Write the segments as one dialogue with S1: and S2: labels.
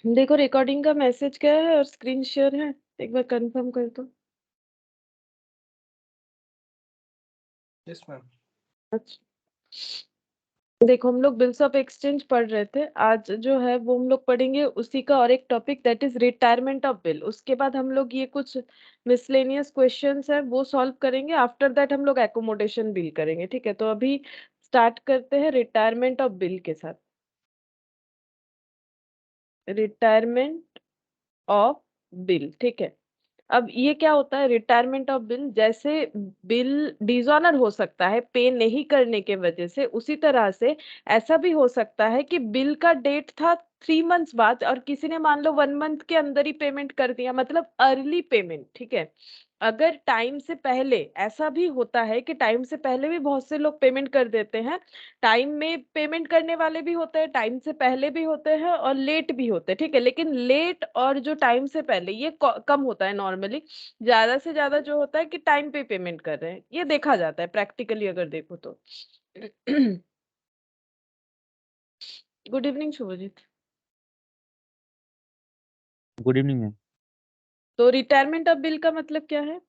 S1: देखो रिकॉर्डिंग का मैसेज क्या है और स्क्रीन शेयर है, एक बार कंफर्म कर दो।
S2: Yes ma'am.
S1: अच्छा, देखो हम लोग बिल्स ऑफ एक्सचेंज पढ़ रहे थे, आज जो है वो हम लोग पढ़ेंगे उसी का और एक topic that is retirement of bill. उसके बाद हम लोग ये कुछ मिसलेनियस क्वेश्चंस है वो सॉल्व करेंगे। आफ्टर दैट हम लोग एकोमोडेशन बिल करेंगे, ठीक है। तो अभी स्टार्ट करते हैं रिटायरमेंट ऑफ बिल के साथ। रिटायरमेंट ऑफ बिल, ठीक है। अब ये क्या होता है रिटायरमेंट ऑफ बिल, जैसे बिल डिसऑनर हो सकता है पे नहीं करने के वजह से, उसी तरह से ऐसा भी हो सकता है कि बिल का डेट था 3 मंथ्स बाद और किसी ने मान लो 1 मंथ के अंदर ही पेमेंट कर दिया, मतलब अर्ली पेमेंट, ठीक है। अगर टाइम से पहले, ऐसा भी होता है कि टाइम से पहले भी बहुत से लोग पेमेंट कर देते हैं। टाइम में पेमेंट करने वाले भी होते हैं, टाइम से पहले भी होते हैं और लेट भी होते हैं, ठीक है। लेकिन लेट और जो टाइम से पहले ये कम होता है नॉर्मली। ज्यादा से ज्यादा जो होता है कि टाइम पे पेमेंट कर रहे हैं, ये देखा जाता है प्रैक्टिकली अगर देखो तो। Good evening Shubhajit.
S3: Good evening ma'am.
S1: तो रिटायरमेंट ऑफ बिल का मतलब क्या है,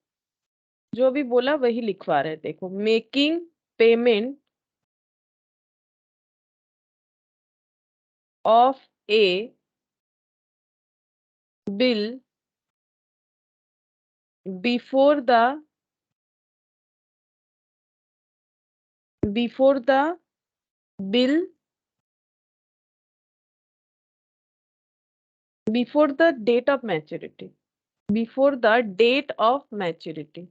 S1: जो भी बोला वही लिखवा रहे हैं। देखो, making payment of a bill before the bill before the date of maturity, before the date of maturity.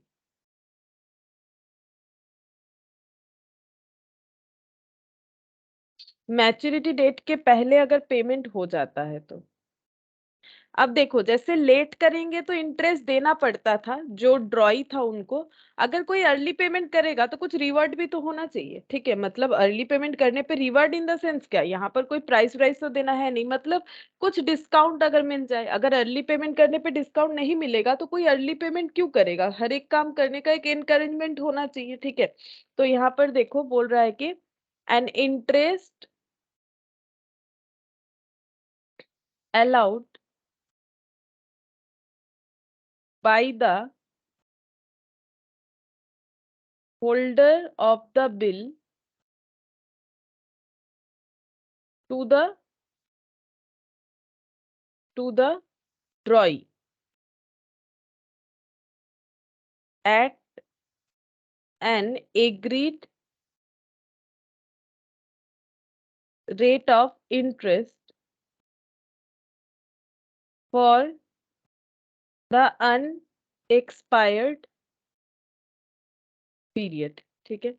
S1: Maturity date के पहले अगर पेमेंट हो जाता है तो। अब देखो, जैसे लेट करेंगे तो इंटरेस्ट देना पड़ता था जो ड्रॉई था उनको। अगर कोई अर्ली पेमेंट करेगा तो कुछ रिवॉर्ड भी तो होना चाहिए, ठीक है। मतलब अर्ली पेमेंट करने पे रिवॉर्ड इन द सेंस क्या, यहाँ पर कोई प्राइस वाइस तो देना है नहीं, मतलब कुछ डिस्काउंट अगर मिल जाए। अगर अर्ली पेमेंट करने पे डिस्काउंट नहीं मिलेगा तो कोई अर्ली पेमेंट क्यों करेगा, हर एक काम करने का एक एनकरेजमेंट होना चाहिए, ठीक है। तो यहाँ पर देखो बोल रहा है कि an interest allowed by the holder of the bill to the drawee at an agreed rate of interest for the unexpired period, ठीक है।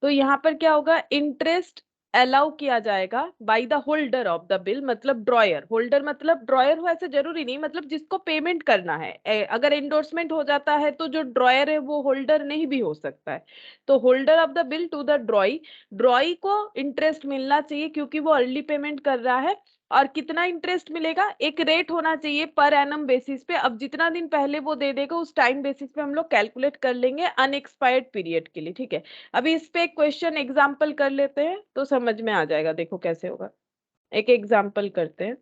S1: तो यहाँ पर क्या होगा, इंटरेस्ट अलाउ किया जाएगा by the holder of the bill, मतलब ड्रॉयर। होल्डर मतलब ड्रॉयर हो ऐसे जरूरी नहीं, मतलब जिसको पेमेंट करना है। अगर एंडोर्समेंट हो जाता है तो जो ड्रॉयर है वो होल्डर नहीं भी हो सकता है। तो holder of the bill to the drawee, drawee को इंटरेस्ट मिलना चाहिए क्योंकि वो अर्ली पेमेंट कर रहा है। और कितना इंटरेस्ट मिलेगा, एक रेट होना चाहिए पर एनम बेसिस पे। अब जितना दिन पहले वो दे देगा उस टाइम बेसिस पे हम लोग कैलकुलेट कर लेंगे अनएक्सपायर्ड पीरियड के लिए, ठीक है। अभी इस पे एक क्वेश्चन एग्जांपल कर लेते हैं तो समझ में आ जाएगा, देखो कैसे होगा। एक एग्जांपल करते हैं।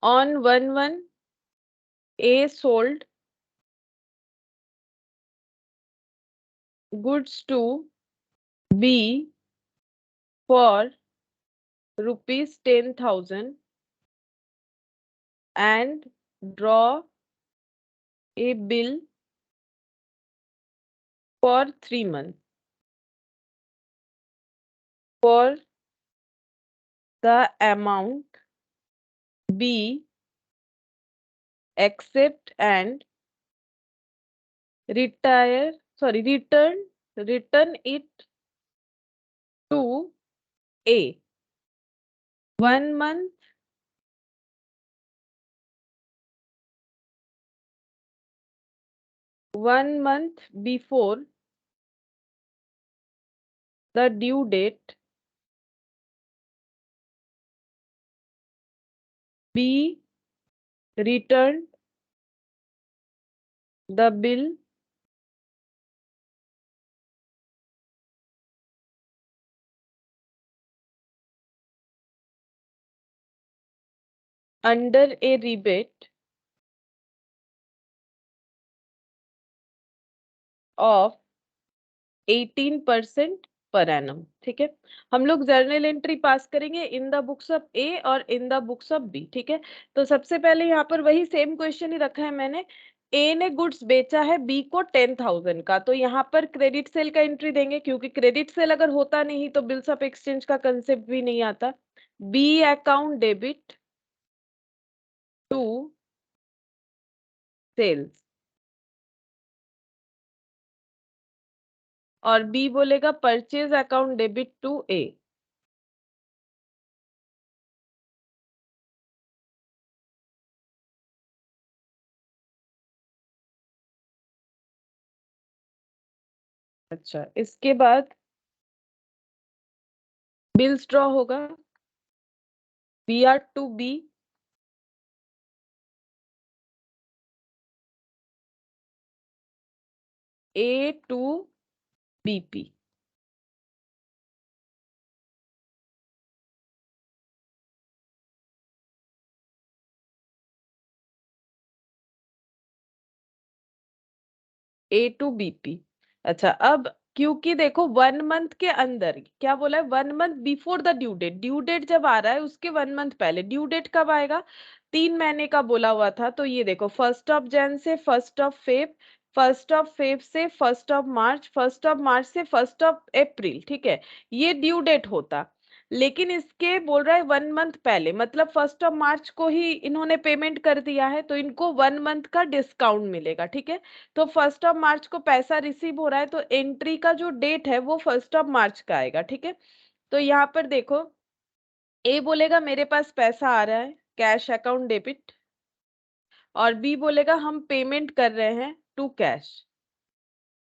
S1: On 1/1 A sold goods to B for ₹10,000 and draw a bill for 3 months for the amount B accept and return it to A 1 month before the due date. B returned the bill under a rebate of 18% per annum. ठीक है, हम लोग journal entry pass करेंगे in the books of A और in the books of B. ठीक है, तो सबसे पहले यहाँ पर वही सेम क्वेश्चन ही रखा है मैंने। ए ने गुड्स बेचा है बी को 10,000 का, तो यहाँ पर क्रेडिट सेल का एंट्री देंगे, क्योंकि क्रेडिट सेल अगर होता नहीं तो बिल्स ऑफ एक्सचेंज का कंसेप्ट भी नहीं आता। B account debit to sales, और बी बोलेगा purchase account debit to A. अच्छा, इसके बाद बिल्स ड्रॉ होगा, B R to B, A to BP. A to BP. अच्छा, अब क्योंकि देखो 1 मंथ के अंदर क्या बोला है, 1 month before the due date, due date जब आ रहा है उसके 1 मंथ पहले, ड्यू डेट कब आएगा, 3 महीने का बोला हुआ था। तो ये देखो 1 जन से 1 फेब, 1 फेब से 1 मार्च, 1 मार्च से 1 अप्रैल। ठीक है, ये ड्यू डेट होता, लेकिन इसके बोल रहा है 1 मंथ पहले, मतलब 1 मार्च को ही इन्होंने पेमेंट कर दिया है, तो इनको 1 मंथ का डिस्काउंट मिलेगा। ठीक है, तो 1 मार्च को पैसा रिसीव हो रहा है, तो एंट्री का जो डेट है वो 1 मार्च का आएगा। ठीक है, तो यहाँ पर देखो ए बोलेगा मेरे पास पैसा आ रहा है, कैश अकाउंट डेबिट, और बी बोलेगा हम पेमेंट कर रहे हैं टू कैश,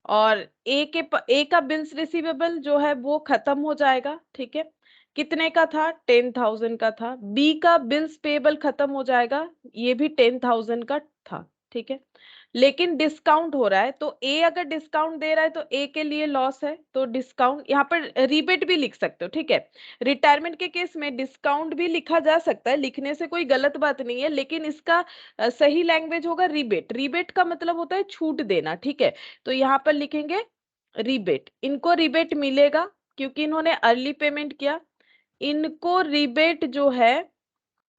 S1: और ए का बिल्स रिसीवेबल जो है वो खत्म हो जाएगा। ठीक है, कितने का था, 10,000 का था। बी का बिल्स पेबल खत्म हो जाएगा, ये भी 10,000 का था। ठीक है, लेकिन डिस्काउंट हो रहा है, तो ए अगर डिस्काउंट दे रहा है तो ए के लिए लॉस है, तो डिस्काउंट यहाँ पर रिबेट भी लिख सकते हो। ठीक है, रिटायरमेंट के केस में डिस्काउंट भी लिखा जा सकता है, लिखने से कोई गलत बात नहीं है, लेकिन इसका सही लैंग्वेज होगा रिबेट। रिबेट का मतलब होता है छूट देना। ठीक है, तो यहाँ पर लिखेंगे रिबेट, इनको रिबेट मिलेगा क्योंकि इन्होंने अर्ली पेमेंट किया। इनको रिबेट जो है,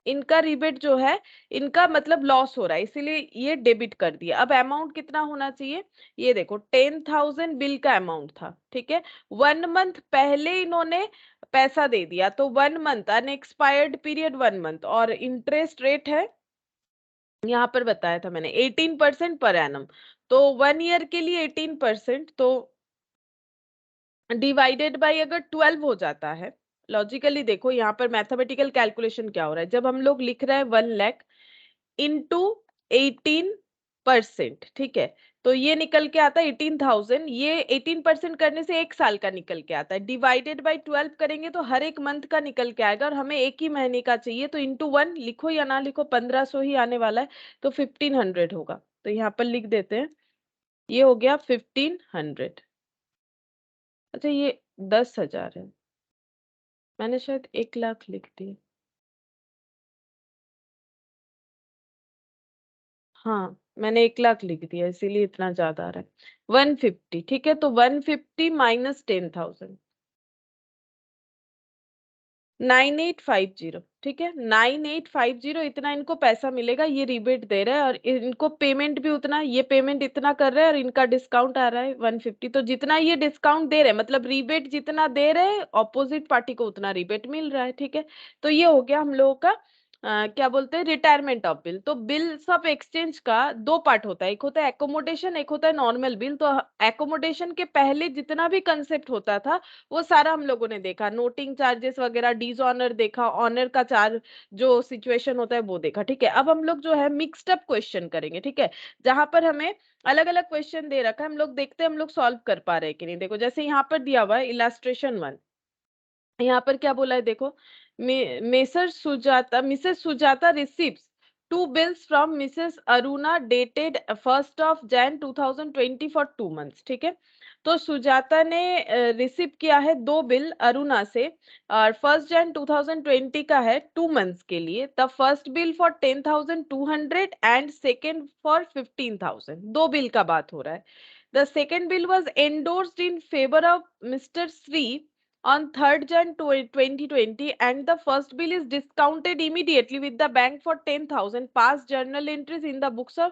S1: इनका रिबेट जो है, इनका मतलब लॉस हो रहा है, इसीलिए ये डेबिट कर दिया। अब अमाउंट कितना होना चाहिए, ये देखो 10,000 बिल का अमाउंट था। ठीक है, 1 मंथ पहले इन्होंने पैसा दे दिया, तो 1 मंथ अनएक्सपायर्ड पीरियड 1 मंथ, और इंटरेस्ट रेट है यहाँ पर बताया था मैंने 18% पर एनम, तो 1 ईयर के लिए 18%, तो डिवाइडेड बाय अगर 12 हो जाता है, लॉजिकली देखो यहाँ पर मैथमेटिकल कैलकुलेशन क्या हो रहा है, जब हम लोग लिख रहे हैं 1 लाख इंटू 18%। ठीक है, तो ये निकल के आता है 18,000, ये 18% करने से 1 साल का निकल के आता है, डिवाइडेड बाय 12 करेंगे तो हर एक मंथ का निकल के आएगा, और हमें एक ही महीने का चाहिए, तो इंटू 1 लिखो या ना लिखो 1,500 ही आने वाला है, तो 1,500 होगा। तो यहाँ पर लिख देते हैं, ये हो गया 1,500। अच्छा, ये 10,000 है, मैंने शायद 1 लाख लिख दिया। हाँ, मैंने 1 लाख लिख दिया, इसीलिए इतना ज्यादा आ रहा है। 150, ठीक है, तो 150 माइनस 10,000, 9850। ठीक है, 9850 इतना इनको पैसा मिलेगा, ये रिबेट दे रहा है, और इनको पेमेंट भी उतना, ये पेमेंट इतना कर रहे हैं, और इनका डिस्काउंट आ रहा है 150। तो जितना ये डिस्काउंट दे रहे हैं, मतलब रिबेट जितना दे रहे हैं ऑपोजिट पार्टी को उतना रिबेट मिल रहा है। ठीक है, तो ये हो गया हम लोगों का क्या बोलते हैं, रिटायरमेंट ऑफ बिल। तो बिल्स ऑफ एक्सचेंज का 2 पार्ट होता है, एक होता है एकोमोडेशन, एक होता है नॉर्मल बिल। तो एकोमोडेशन के पहले जितना भी कंसेप्ट होता था वो सारा हम लोगों ने देखा, नोटिंग चार्जेस वगैरह, डिसऑनर देखा, ऑनर का चार्ज जो सिचुएशन होता है वो देखा। ठीक है, अब हम लोग जो है मिक्स्ड अप क्वेश्चन करेंगे। ठीक है, जहां पर हमें अलग अलग क्वेश्चन दे रखा है, हम लोग देखते हैं हम लोग सॉल्व कर पा रहे हैं कि नहीं। देखो जैसे यहाँ पर दिया हुआ है इलास्ट्रेशन 1, यहाँ पर क्या बोला है देखो, Mrs Sujata receives two bills from Mrs. Aruna dated 1st of Jan 2020 for 2 months. ठीक है, तो सुजाता ने रिसीव किया है 2 बिल अरुणा से और 1st Jan 2020 का है 2 मंथ्स के लिए. The first bill for 10,200 and second for 15,000. 2 bill का बात हो रहा है. The second bill was endorsed in favor of Mr. Sri on 3rd Jan 2020 and the first bill is discounted immediately with the bank for 10,000. past journal entries in the books of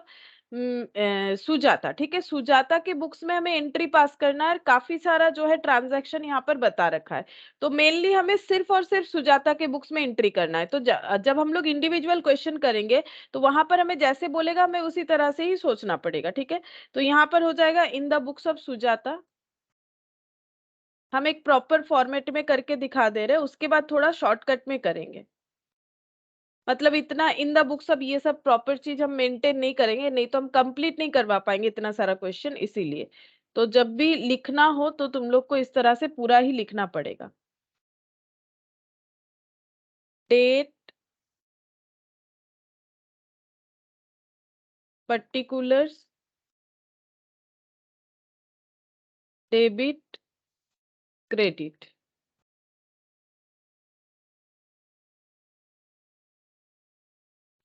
S1: Sujata. ठीक है, सुजाता के books में हमें entry पास करना है. काफी सारा जो है ट्रांजैक्शन यहाँ पर बता रखा है, तो मेनली हमें सिर्फ और सिर्फ सुजाता के बुक्स में एंट्री करना है. तो जब हम लोग इंडिविजुअल क्वेश्चन करेंगे तो वहां पर हमें जैसे बोलेगा हमें उसी तरह से ही सोचना पड़ेगा. ठीक है, तो यहाँ पर हो जाएगा इन द बुक्स ऑफ सुजाता. हम एक प्रॉपर फॉर्मेट में करके दिखा दे रहे हैं, उसके बाद थोड़ा शॉर्टकट में करेंगे. मतलब इतना इन द बुक्स, अब ये सब प्रॉपर चीज हम मेंटेन नहीं करेंगे, नहीं तो हम कंप्लीट नहीं करवा पाएंगे इतना सारा क्वेश्चन. इसीलिए तो जब भी लिखना हो तो तुम लोग को इस तरह से पूरा ही लिखना पड़ेगा. Date, particulars, debit, credit.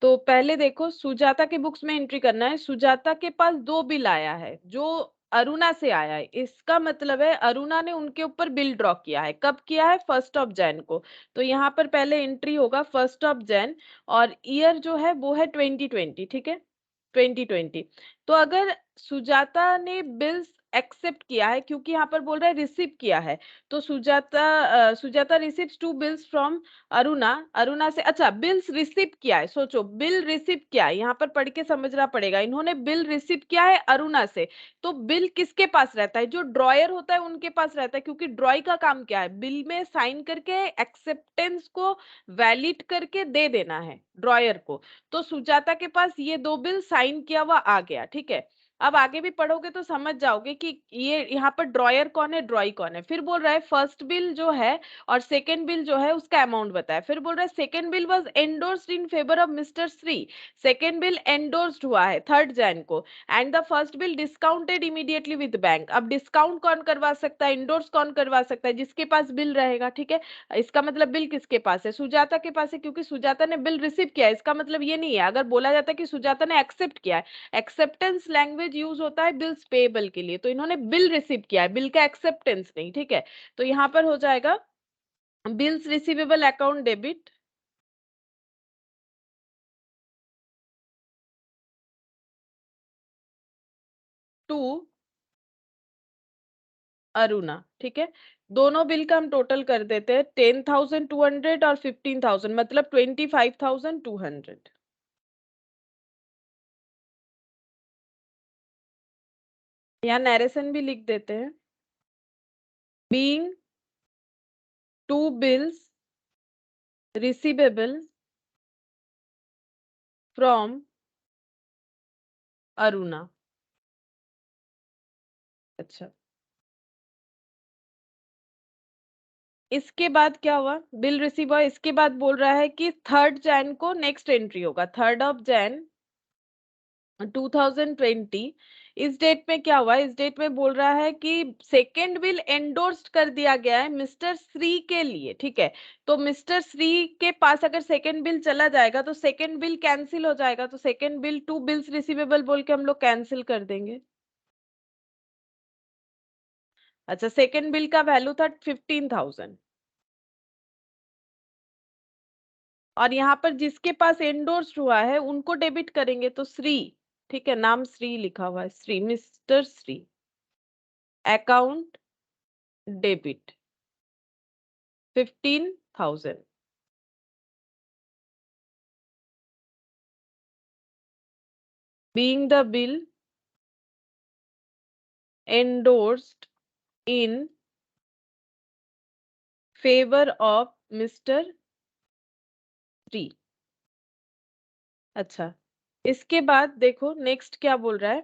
S1: तो पहले देखो सुजाता के बुक्स में एंट्री करना है. सुजाता के पास 2 बिल आया है जो अरुणा से आया है. इसका मतलब है अरुणा ने उनके ऊपर बिल ड्रॉ किया है. कब किया है? 1st ऑफ जैन को. तो यहाँ पर पहले एंट्री होगा 1st ऑफ जैन और ईयर जो है वो है 2020. ठीक है, 2020. तो अगर सुजाता ने बिल्स एक्सेप्ट किया है, क्योंकि यहाँ पर बोल रहा है रिसीव किया है, तो Sujata receives 2 bills from Aruna. Aruna से, अच्छा बिल्स रिसीव किया है, सोचो बिल रिसीव किया है, यहाँ पर पढ़ के समझना पड़ेगा. इन्होंने बिल रिसीव किया है अरुणा से, तो बिल किसके पास रहता है? जो ड्रॉयर होता है उनके पास रहता है, क्योंकि ड्रॉई का काम क्या है? बिल में साइन करके एक्सेप्टेंस को वैलिड करके दे देना है ड्रॉयर को. तो सुजाता के पास ये 2 बिल साइन किया हुआ आ गया. ठीक है, अब आगे भी पढ़ोगे तो समझ जाओगे कि ये यहाँ पर ड्रॉयर कौन है, ड्रॉई कौन है. फिर बोल रहा है फर्स्ट बिल जो है और सेकेंड बिल जो है उसका अमाउंट बताया. फिर बोल रहा है second bill was endorsed in favour of mister Shri. Second bill endorsed हुआ है 3rd जैन को and the first bill discounted immediately with bank. अब डिस्काउंट कौन करवा सकता है, एंडोर्स कौन करवा सकता है? जिसके पास बिल रहेगा. ठीक है, इसका मतलब बिल किसके पास है? सुजाता के पास है, क्योंकि सुजाता ने बिल रिसीव किया है. इसका मतलब ये नहीं है अगर बोला जाता है कि सुजाता ने एक्सेप्ट किया है. एक्सेप्टेंस लैंग्वेज यूज होता है बिल्स पेएबल के लिए, तो इन्होंने बिल रिसीव किया है, बिल का एक्सेप्टेंस नहीं. ठीक है, तो यहाँ पर हो जाएगा bills receivable account debit to Aruna. ठीक है, दोनों बिल का हम टोटल कर देते हैं 10,200 और 15,000, मतलब 25,200. यहाँ नरेशन भी लिख देते हैं. Being 2 bills receivable from Aruna. अच्छा, इसके बाद क्या हुआ? बिल रिसीव हुआ, इसके बाद बोल रहा है कि 3rd जैन को नेक्स्ट एंट्री होगा. 3rd of Jain 2020. इस डेट में क्या हुआ? इस डेट में बोल रहा है कि सेकेंड बिल एंडोर्स्ड कर दिया गया है मिस्टर श्री के लिए. ठीक है, तो मिस्टर श्री के पास अगर सेकेंड बिल चला जाएगा तो सेकेंड बिल कैंसिल हो जाएगा. तो सेकेंड बिल 2 बिल्स रिसीवेबल बोल के हम लोग कैंसिल कर देंगे. अच्छा, सेकेंड बिल का वैल्यू था 15,000 और यहाँ पर जिसके पास एंडोर्स्ड हुआ है उनको डेबिट करेंगे तो श्री. ठीक है, नाम श्री लिखा हुआ है, Shri, mister Shri. Account debit 15,000. being the bill endorsed in favor of Mr. T. अच्छा, इसके बाद देखो नेक्स्ट क्या बोल रहा है.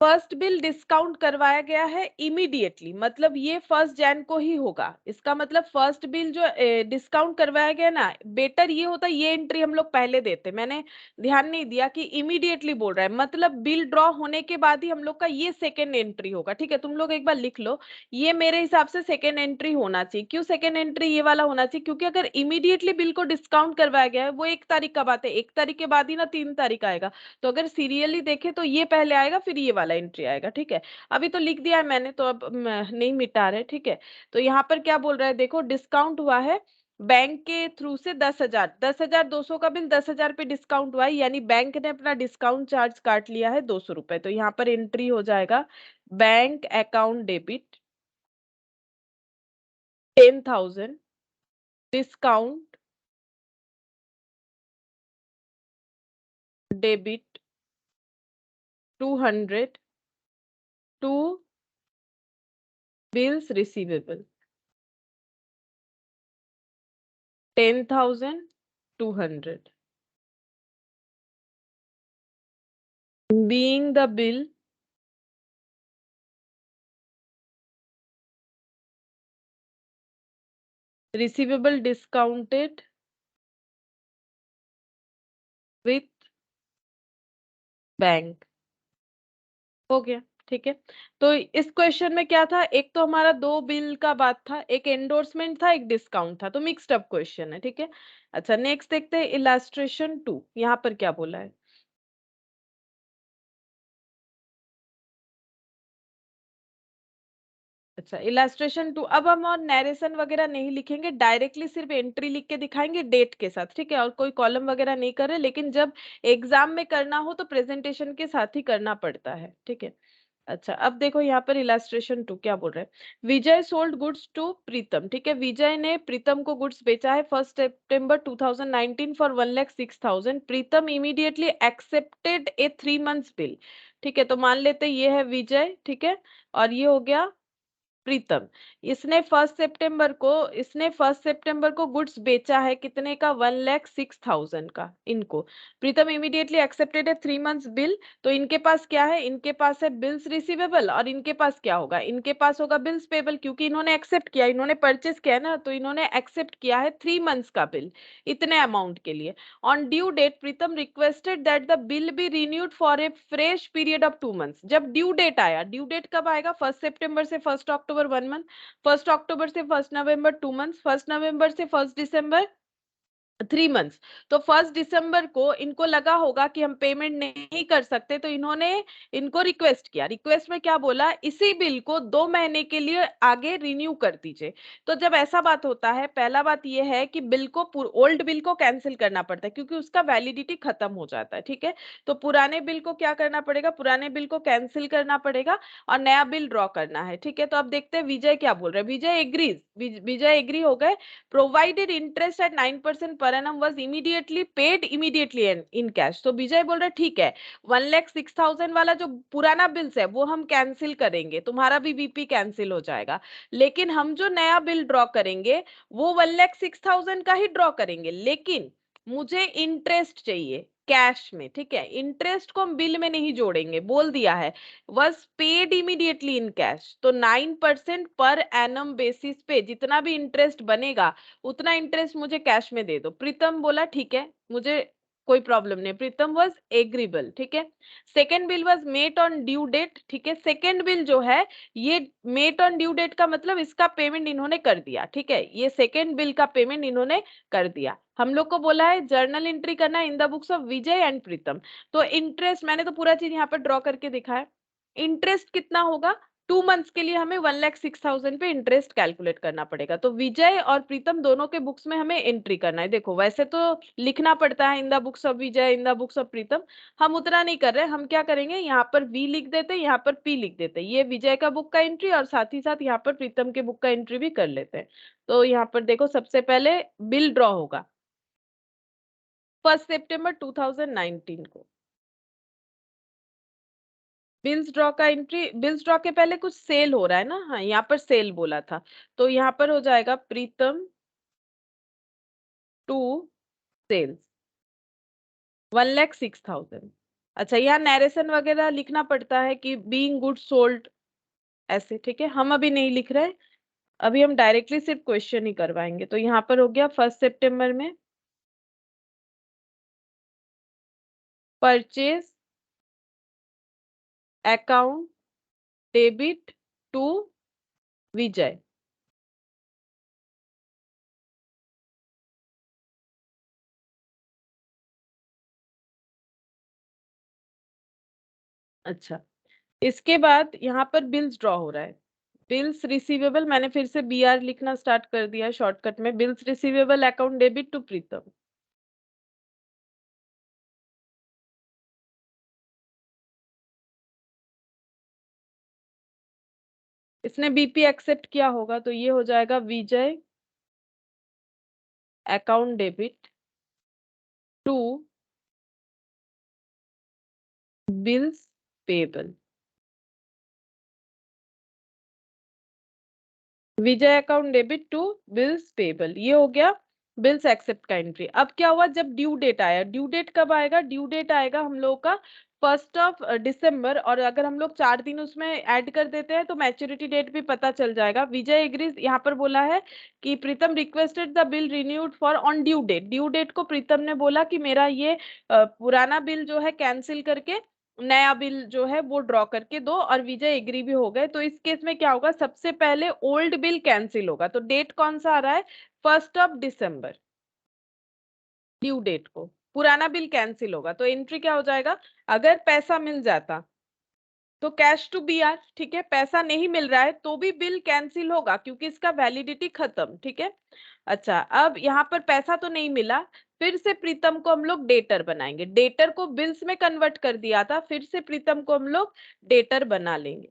S1: फर्स्ट बिल डिस्काउंट करवाया गया है इमीडिएटली, मतलब ये 1 जैन को ही होगा। इसका मतलब फर्स्ट बिल जो डिस्काउंट करवाया गया ना, बेटर ये होता ये एंट्री हम लोग पहले देते, मैंने ध्यान नहीं दिया कि इमीडिएटली बोल रहा है, मतलब बिल ड्रॉ होने के बाद ही हम लोग का ये सेकेंड एंट्री होगा। ठीक है, तुम लोग एक बार लिख लो, ये मेरे हिसाब से सेकेंड एंट्री होना चाहिए। क्यों सेकेंड एंट्री ये वाला होना चाहिए? क्योंकि अगर इमीडिएटली बिल को डिस्काउंट करवाया गया है, वो 1 तारीख का बात है, 1 तारीख के बाद ही ना 3 तारीख आएगा, तो अगर सीरियली देखे तो ये पहले आएगा फिर ये वाला एंट्री आएगा। ठीक है, अभी तो लिख दिया है मैंने, तो अब नहीं मिटा रहे। ठीक है, तो यहाँ पर क्या बोल रहा है, देखो डिस्काउंट हुआ है बैंक के थ्रू से 10,000, 10,200 का बिल 10,000 पे डिस्काउंट हुआ है, यानी बैंक ने अपना डिस्काउंट चार्ज काट लिया है 200 रुपए। तो यहाँ पर एंट्री हो जाएगा bank account debit 10,000 discount debit 200 to bills receivable 10,200 being the bill receivable discounted with bank. हो गया। ठीक है, तो इस क्वेश्चन में क्या था, एक तो हमारा 2 बिल का बात था, एक एंडोर्समेंट था, एक डिस्काउंट था, तो मिक्स्ड अप क्वेश्चन है। ठीक है, अच्छा नेक्स्ट देखते हैं इलास्ट्रेशन 2, यहाँ पर क्या बोला है। अच्छा इलास्ट्रेशन 2, अब हम और नरेशन वगैरह नहीं लिखेंगे, डायरेक्टली सिर्फ एंट्री लिख के दिखाएंगे डेट के साथ। ठीक है, और कोई कॉलम वगैरह नहीं कर रहे, लेकिन जब एग्जाम में करना हो तो प्रेजेंटेशन के साथ ही करना पड़ता है। ठीक है, अच्छा अब देखो यहाँ पर इलास्ट्रेशन 2 क्या बोल रहे हैं। विजय सोल्ड गुड्स टू प्रीतम। ठीक है, विजय ने प्रीतम को गुड्स बेचा है 1 सितंबर 2019 for 1,06,000। Pritam immediately accepted A 3 months bill. ठीक है, तो मान लेते ये है विजय, ठीक है, और ये हो गया प्रीतम। इसने फर्स्ट सितंबर को गुड्स बेचा है कितने का, 1,06,000 का। इनको प्रीतम इमीडिएटली एक्सेप्टेड है 3 मंथ्स बिल, तो इनके पास क्या है, इनके पास है बिल्स रिसीवेबल, और इनके पास क्या होगा, इनके पास होगा बिल्स पेबल, क्योंकि इन्होंने एक्सेप्ट किया, इन्होंने परचेस किया ना, तो इन्होंने एक्सेप्ट किया है 3 मंथ्स का बिल इतने अमाउंट के लिए। On due date Pritam requested that the bill be renewed for a fresh period of 2 months. जब ड्यू डेट आया, ड्यू डेट कब आएगा, 1 सितंबर से 1 अक्टूबर 1 मंथ, 1 अक्टूबर से 1 नवंबर 2 मंथ्स, 1 नवंबर से 1 दिसंबर 3 मंथ्स। तो 1 दिसंबर को इनको लगा होगा कि हम पेमेंट नहीं कर सकते, तो इन्होंने इनको रिक्वेस्ट किया। रिक्वेस्ट में क्या बोला, इसी बिल को 2 महीने के लिए आगे रिन्यू कर दीजिए। तो जब ऐसा बात होता है, पहला बात यह है कि बिल को, ओल्ड बिल को कैंसिल करना पड़ता है, क्योंकि उसका वैलिडिटी खत्म हो जाता है। ठीक है, तो पुराने बिल को क्या करना पड़ेगा, पुराने बिल को कैंसिल करना पड़ेगा और नया बिल ड्रॉ करना है। ठीक है, तो अब देखते हैं विजय क्या बोल रहे हैं। विजय एग्रीज, विजय एग्री हो गए। Provided interest eight 9% per annum was immediately paid immediately in cash. तो विजय बोल रहे ठीक है, 1,06,000 वाला जो पुराना बिल्स है वो हम कैंसिल करेंगे, तुम्हारा भी बीपी कैंसिल हो जाएगा, लेकिन हम जो नया बिल ड्रॉ करेंगे वो 1,06,000 का ही ड्रॉ करेंगे, लेकिन मुझे इंटरेस्ट चाहिए कैश में। ठीक है, इंटरेस्ट को हम बिल में नहीं जोड़ेंगे, बोल दिया है was paid immediately in cash। तो 9% पर एनम बेसिस पे जितना भी इंटरेस्ट बनेगा उतना इंटरेस्ट मुझे कैश में दे दो। प्रीतम बोला ठीक है, मुझे कोई प्रॉब्लम नहीं। Pritam was agreeable. ठीक है, second bill was met on due date. ठीक है, सेकेंड बिल जो है ये मेट ऑन ड्यू डेट का मतलब इसका पेमेंट इन्होंने कर दिया। ठीक है, ये सेकेंड बिल का पेमेंट इन्होंने कर दिया। हम लोग को बोला है जर्नल एंट्री करना in the books of Vijay and Pritam. तो इंटरेस्ट मैंने तो पूरा चीज यहाँ पर ड्रॉ करके दिखा है। इंटरेस्ट कितना होगा, 2 मंथ्स के लिए हमें 1,06,000 पे इंटरेस्ट कैलकुलेट करना पड़ेगा। तो विजय और प्रीतम दोनों के बुक्स में हमें एंट्री करना है। देखो वैसे तो लिखना पड़ता है in the books of Vijay, in the books of Pritam, हम उतना नहीं कर रहे। हम क्या करेंगे, यहाँ पर वी लिख देते हैं, यहाँ पर पी लिख देते हैं, ये विजय का बुक का एंट्री और साथ ही साथ यहाँ पर प्रीतम के बुक का एंट्री भी कर लेते हैं। तो यहाँ पर देखो सबसे पहले बिल ड्रॉ होगा 1 सितंबर 2019 को। बिल्स ड्रॉ का एंट्री, बिल्स ड्रॉ के पहले कुछ सेल हो रहा है ना, हाँ यहाँ पर सेल बोला था, तो यहाँ पर हो जाएगा प्रीतम टू सेल्स 1,06,000। अच्छा, यहाँ नैरेशन वगैरह लिखना पड़ता है कि बीइंग गुड सोल्ड ऐसे, ठीक है। हम अभी नहीं लिख रहे, अभी हम डायरेक्टली सिर्फ क्वेश्चन ही करवाएंगे। तो यहाँ पर हो गया 1 सितंबर में परचेज अकाउंट डेबिट टू विजय। अच्छा, इसके बाद यहाँ पर बिल्स ड्रॉ हो रहा है। बिल्स रिसीवेबल, मैंने फिर से बीआर लिखना स्टार्ट कर दिया है शॉर्टकट में। Bills receivable account debit to Pritam. इसने बीपी एक्सेप्ट किया होगा, तो ये हो जाएगा Vijay account debit to bills payable. Vijay account debit to bills payable, ये हो गया बिल्स एक्सेप्ट का एंट्री। अब क्या हुआ, जब ड्यू डेट आया, ड्यू डेट कब आएगा, ड्यू डेट आएगा हम लोग का 1 दिसंबर। और अगर हम लोग 4 दिन उसमें ऐड कर देते हैं तो मैच्योरिटी डेट भी पता चल जाएगा। विजय एग्रीज, यहाँ पर बोला है कि Pritam requested the bill renewed for on due date. Due date को प्रीतम ने बोला कि मेरा ये पुराना बिल जो है कैंसिल करके नया बिल जो है वो ड्रॉ करके दो, और विजय एग्री भी हो गए। तो इस केस में क्या होगा, सबसे पहले ओल्ड बिल कैंसिल होगा। तो डेट कौन सा आ रहा है, 1 दिसंबर, ड्यू डेट को पुराना बिल कैंसिल होगा। तो एंट्री क्या हो जाएगा, अगर पैसा मिल जाता तो कैश टू बीआर, ठीक है। पैसा नहीं मिल रहा है तो भी बिल कैंसिल होगा क्योंकि इसका वैलिडिटी खत्म, ठीक है। अच्छा, अब यहाँ पर पैसा तो नहीं मिला, फिर से प्रीतम को हम लोग डेटर बनाएंगे। डेटर को बिल्स में कन्वर्ट कर दिया था, फिर से प्रीतम को हम लोग डेटर बना लेंगे,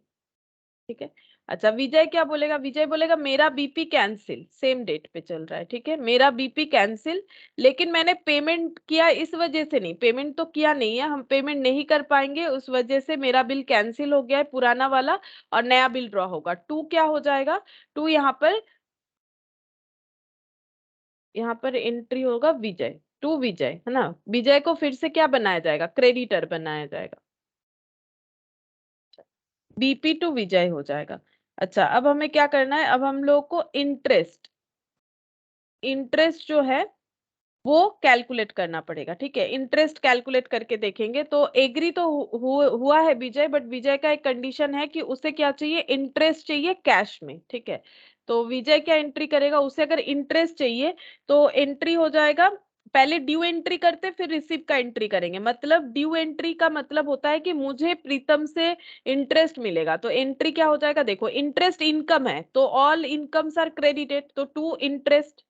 S1: ठीक है। अच्छा, विजय क्या बोलेगा, विजय बोलेगा मेरा बीपी कैंसिल, सेम डेट पे चल रहा है, ठीक है। मेरा बीपी कैंसिल, लेकिन मैंने पेमेंट किया इस वजह से नहीं, पेमेंट तो किया नहीं है, हम पेमेंट नहीं कर पाएंगे उस वजह से मेरा बिल कैंसिल हो गया है पुराना वाला, और नया बिल ड्रॉ होगा। टू क्या हो जाएगा, टू यहाँ पर एंट्री होगा विजय, टू विजय, है ना। विजय को फिर से क्या बनाया जाएगा, क्रेडिटर बनाया जाएगा, बीपी टू विजय हो जाएगा। अच्छा, अब हमें क्या करना है, अब हम लोग को इंटरेस्ट, इंटरेस्ट जो है वो कैलकुलेट करना पड़ेगा, ठीक है। इंटरेस्ट कैलकुलेट करके देखेंगे। तो एग्री तो हुआ है विजय, बट विजय का एक कंडीशन है कि उसे क्या चाहिए, इंटरेस्ट चाहिए कैश में, ठीक है। तो विजय क्या एंट्री करेगा, उसे अगर इंटरेस्ट चाहिए तो एंट्री हो जाएगा, पहले ड्यू एंट्री करते फिर रिसीव का एंट्री करेंगे। मतलब ड्यू एंट्री का मतलब होता है कि मुझे प्रीतम से इंटरेस्ट मिलेगा। तो एंट्री क्या हो जाएगा, देखो इंटरेस्ट इनकम है तो ऑल इनकम्स आर क्रेडिटेड, तो टू इंटरेस्ट,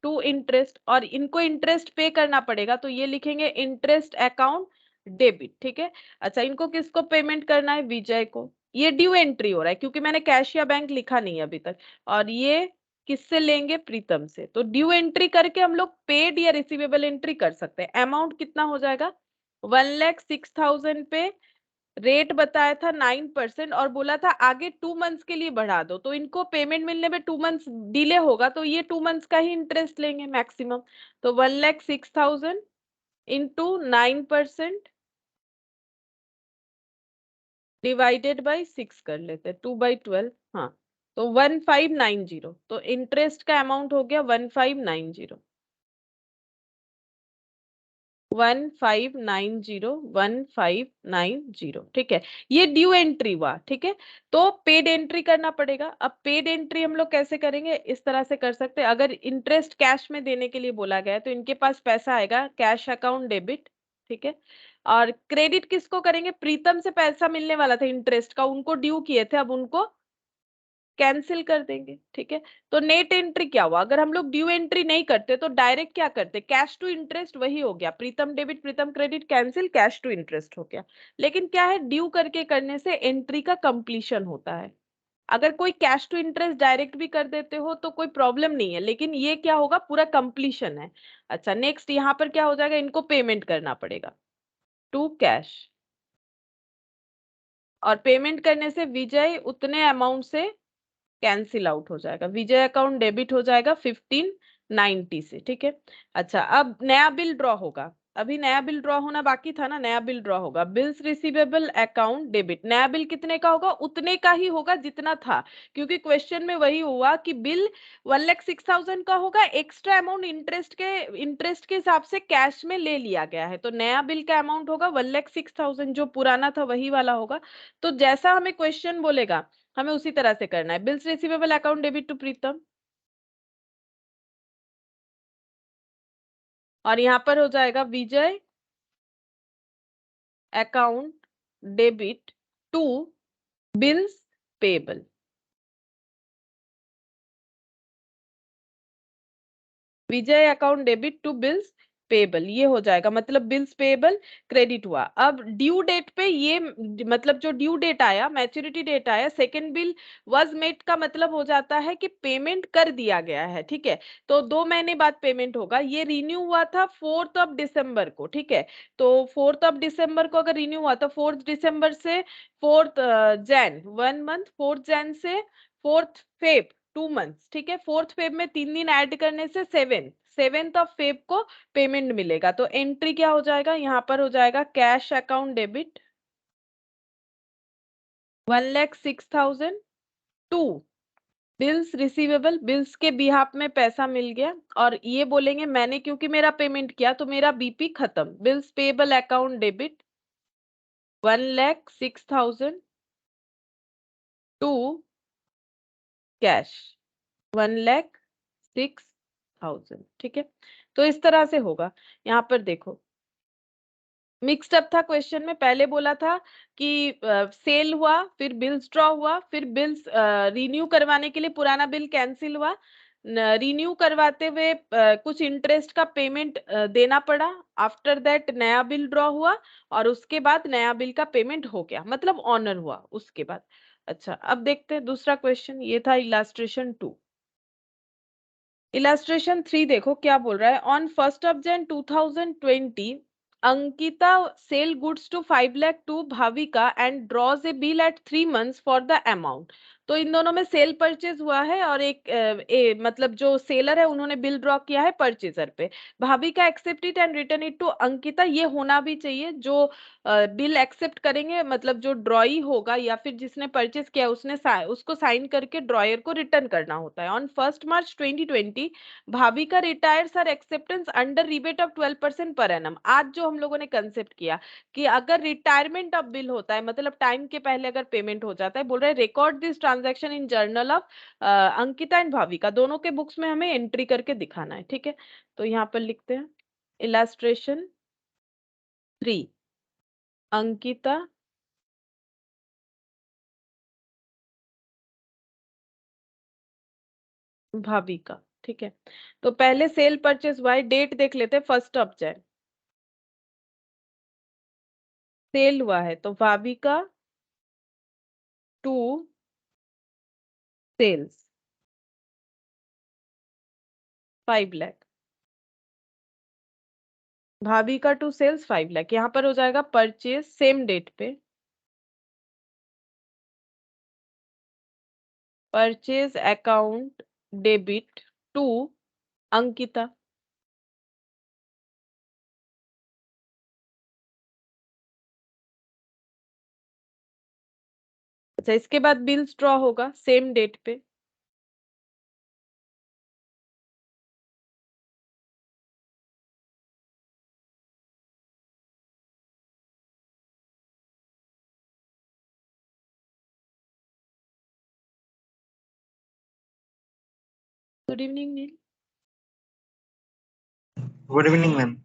S1: टू इंटरेस्ट, और इनको इंटरेस्ट पे करना पड़ेगा तो ये लिखेंगे इंटरेस्ट अकाउंट डेबिट, ठीक है। अच्छा, इनको किसको पेमेंट करना है, विजय को। ये ड्यू एंट्री हो रहा है क्योंकि मैंने कैश या बैंक लिखा नहीं है अभी तक, और ये किससे लेंगे, प्रीतम से। तो ड्यू एंट्री करके हम लोग पेड या रिसीवेबल एंट्री कर सकते हैं। अमाउंट कितना हो जाएगा, 1,06,000 पे रेट बताया था 9% और बोला था आगे 2 मंथ्स के लिए बढ़ा दो। तो इनको पेमेंट मिलने में 2 मंथ्स डिले होगा तो ये 2 मंथ्स का ही इंटरेस्ट लेंगे मैक्सिमम। तो 1,06,000 इंटू 9% डिवाइडेड बाई 6 कर लेते हैं, 2/12, हाँ। तो 1590, तो इंटरेस्ट का अमाउंट हो गया 1590, 1590, ठीक है। ये ड्यू एंट्री हुआ, ठीक है। तो पेड एंट्री करना पड़ेगा। अब पेड एंट्री हम लोग कैसे करेंगे, इस तरह से कर सकते हैं। अगर इंटरेस्ट कैश में देने के लिए बोला गया है तो इनके पास पैसा आएगा, कैश अकाउंट डेबिट, ठीक है। और क्रेडिट किसको करेंगे, प्रीतम से पैसा मिलने वाला था इंटरेस्ट का, उनको ड्यू किए थे, अब उनको कैंसिल कर देंगे, ठीक है। तो नेट एंट्री क्या हुआ, अगर हम लोग ड्यू एंट्री नहीं करते तो डायरेक्ट क्या करते, कैश टू इंटरेस्ट, वही हो गया, Pritam debit Pritam credit cancel, cash to interest हो गया। लेकिन क्या है, ड्यू करके करने से एंट्री का कंप्लीशन होता है। अगर कोई कैश टू इंटरेस्ट डायरेक्ट भी कर देते हो तो कोई प्रॉब्लम नहीं है, लेकिन ये क्या होगा, पूरा कंप्लीशन है। अच्छा, नेक्स्ट यहाँ पर क्या हो जाएगा, इनको पेमेंट करना पड़ेगा टू कैश, और पेमेंट करने से विजय उतने अमाउंट से कैंसिल आउट हो जाएगा, विजय अकाउंट डेबिट हो जाएगा 1590 से, ठीक है। अच्छा, अब नया बिल ड्रॉ होगा, अभी नया बिल ड्रॉ होना बाकी था ना, नया बिल ड्रॉ होगा। बिल्स रिसीवेबल अकाउंट डेबिट, नया बिल कितने का होगा? उतने का ही होगा जितना था, क्योंकि क्वेश्चन में वही हुआ कि बिल 1,06,000 का होगा, एक्स्ट्रा अमाउंट इंटरेस्ट के हिसाब से कैश में ले लिया गया है, तो नया बिल का अमाउंट होगा 1,06,000, जो पुराना था वही वाला होगा। तो जैसा हमें क्वेश्चन बोलेगा हमें उसी तरह से करना है। Bills receivable account debit to Pritam, और यहां पर हो जाएगा Vijay account debit to bills payable. Vijay account debit to bills payable, ये हो जाएगा, मतलब बिल्स पेबल क्रेडिट हुआ। अब ड्यू डेट पे ये मतलब जो ड्यू डेट आया, मैच्योरिटी डेट आया, सेकंड बिल वाज मेड का मतलब हो जाता है कि पेमेंट कर दिया गया है, ठीक है। तो 2 महीने बाद पेमेंट होगा। ये रिन्यू हुआ था 4 दिसंबर को, ठीक है। तो 4 दिसंबर को अगर रिन्यू हुआ तो 4 दिसंबर से 4 जैन 1 मंथ, 4 जैन से 4 फेब 2 मंथ्स, ठीक है। 4 फेब में 3 दिन ऐड करने से 7 ऑफ फेब को पेमेंट मिलेगा। तो एंट्री क्या हो जाएगा? यहाँ पर हो जाएगा cash account debit 1,06,000 to bills receivable, bills के बिहाफ में पैसा मिल गया, और ये बोलेंगे मैंने क्योंकि मेरा पेमेंट किया तो मेरा बीपी खत्म। Bills payable account debit 1,06,000 to cash 1,06,000, ठीक है। तो इस तरह से होगा। यहाँ पर देखो मिक्स्ड अप था क्वेश्चन में, पहले बोला था कि सेल हुआ, फिर बिल्स ड्रॉ हुआ, फिर बिल्स रिन्यू करवाने के लिए पुराना बिल कैंसिल हुआ, रिन्यू करवाते हुए कुछ इंटरेस्ट का पेमेंट देना पड़ा, आफ्टर दैट नया बिल ड्रॉ हुआ, और उसके बाद नया बिल का पेमेंट हो गया, मतलब ऑनर हुआ उसके बाद। अच्छा, अब देखते हैं दूसरा क्वेश्चन, ये था इलास्ट्रेशन 2। इलास्ट्रेशन 3 देखो क्या बोल रहा है। On 1 Jan 2020 Ankita sell goods to 5 lakh to Bhavika and draws a bill at 3 months for the amount. तो इन दोनों में सेल परचेज हुआ है, और मतलब जो सेलर है उन्होंने बिल ड्रॉ किया है परचेजर पे। Bhavika accept it and return it to Ankita, ये होना भी चाहिए। जो बिल एक्सेप्ट करेंगे, मतलब जो ड्रॉई होगा या फिर जिसने परचेज किया उसने उसको साइन करके ड्रॉयर को रिटर्न करना होता है। On 1 March 2020 Bhavika retires her acceptance under rebate of 12% per annum. आज जो हम लोगों ने कंसेप्ट किया कि अगर रिटायरमेंट ऑफ बिल होता है, मतलब टाइम के पहले अगर पेमेंट हो जाता है, बोल रहे record this transaction in journal of Ankita and Bhavika, दोनों के बुक्स में हमें एंट्री करके दिखाना है, ठीक है। तो यहाँ पर लिखते हैं इलास्ट्रेशन 3, अंकिता भाविका, ठीक है। तो पहले सेल परचेज हुआ है, डेट देख लेते हैं, 1 Jan सेल हुआ है, तो Bhavika to sales 5 lakh, Bhavika to sales 5 lakh। यहाँ पर हो जाएगा परचेज सेम डेट पे, purchase account debit to Ankita. अच्छा, इसके बाद बिल्स ड्रॉ होगा सेम डेट पे, good evening Neel.
S2: Good evening, ma'am.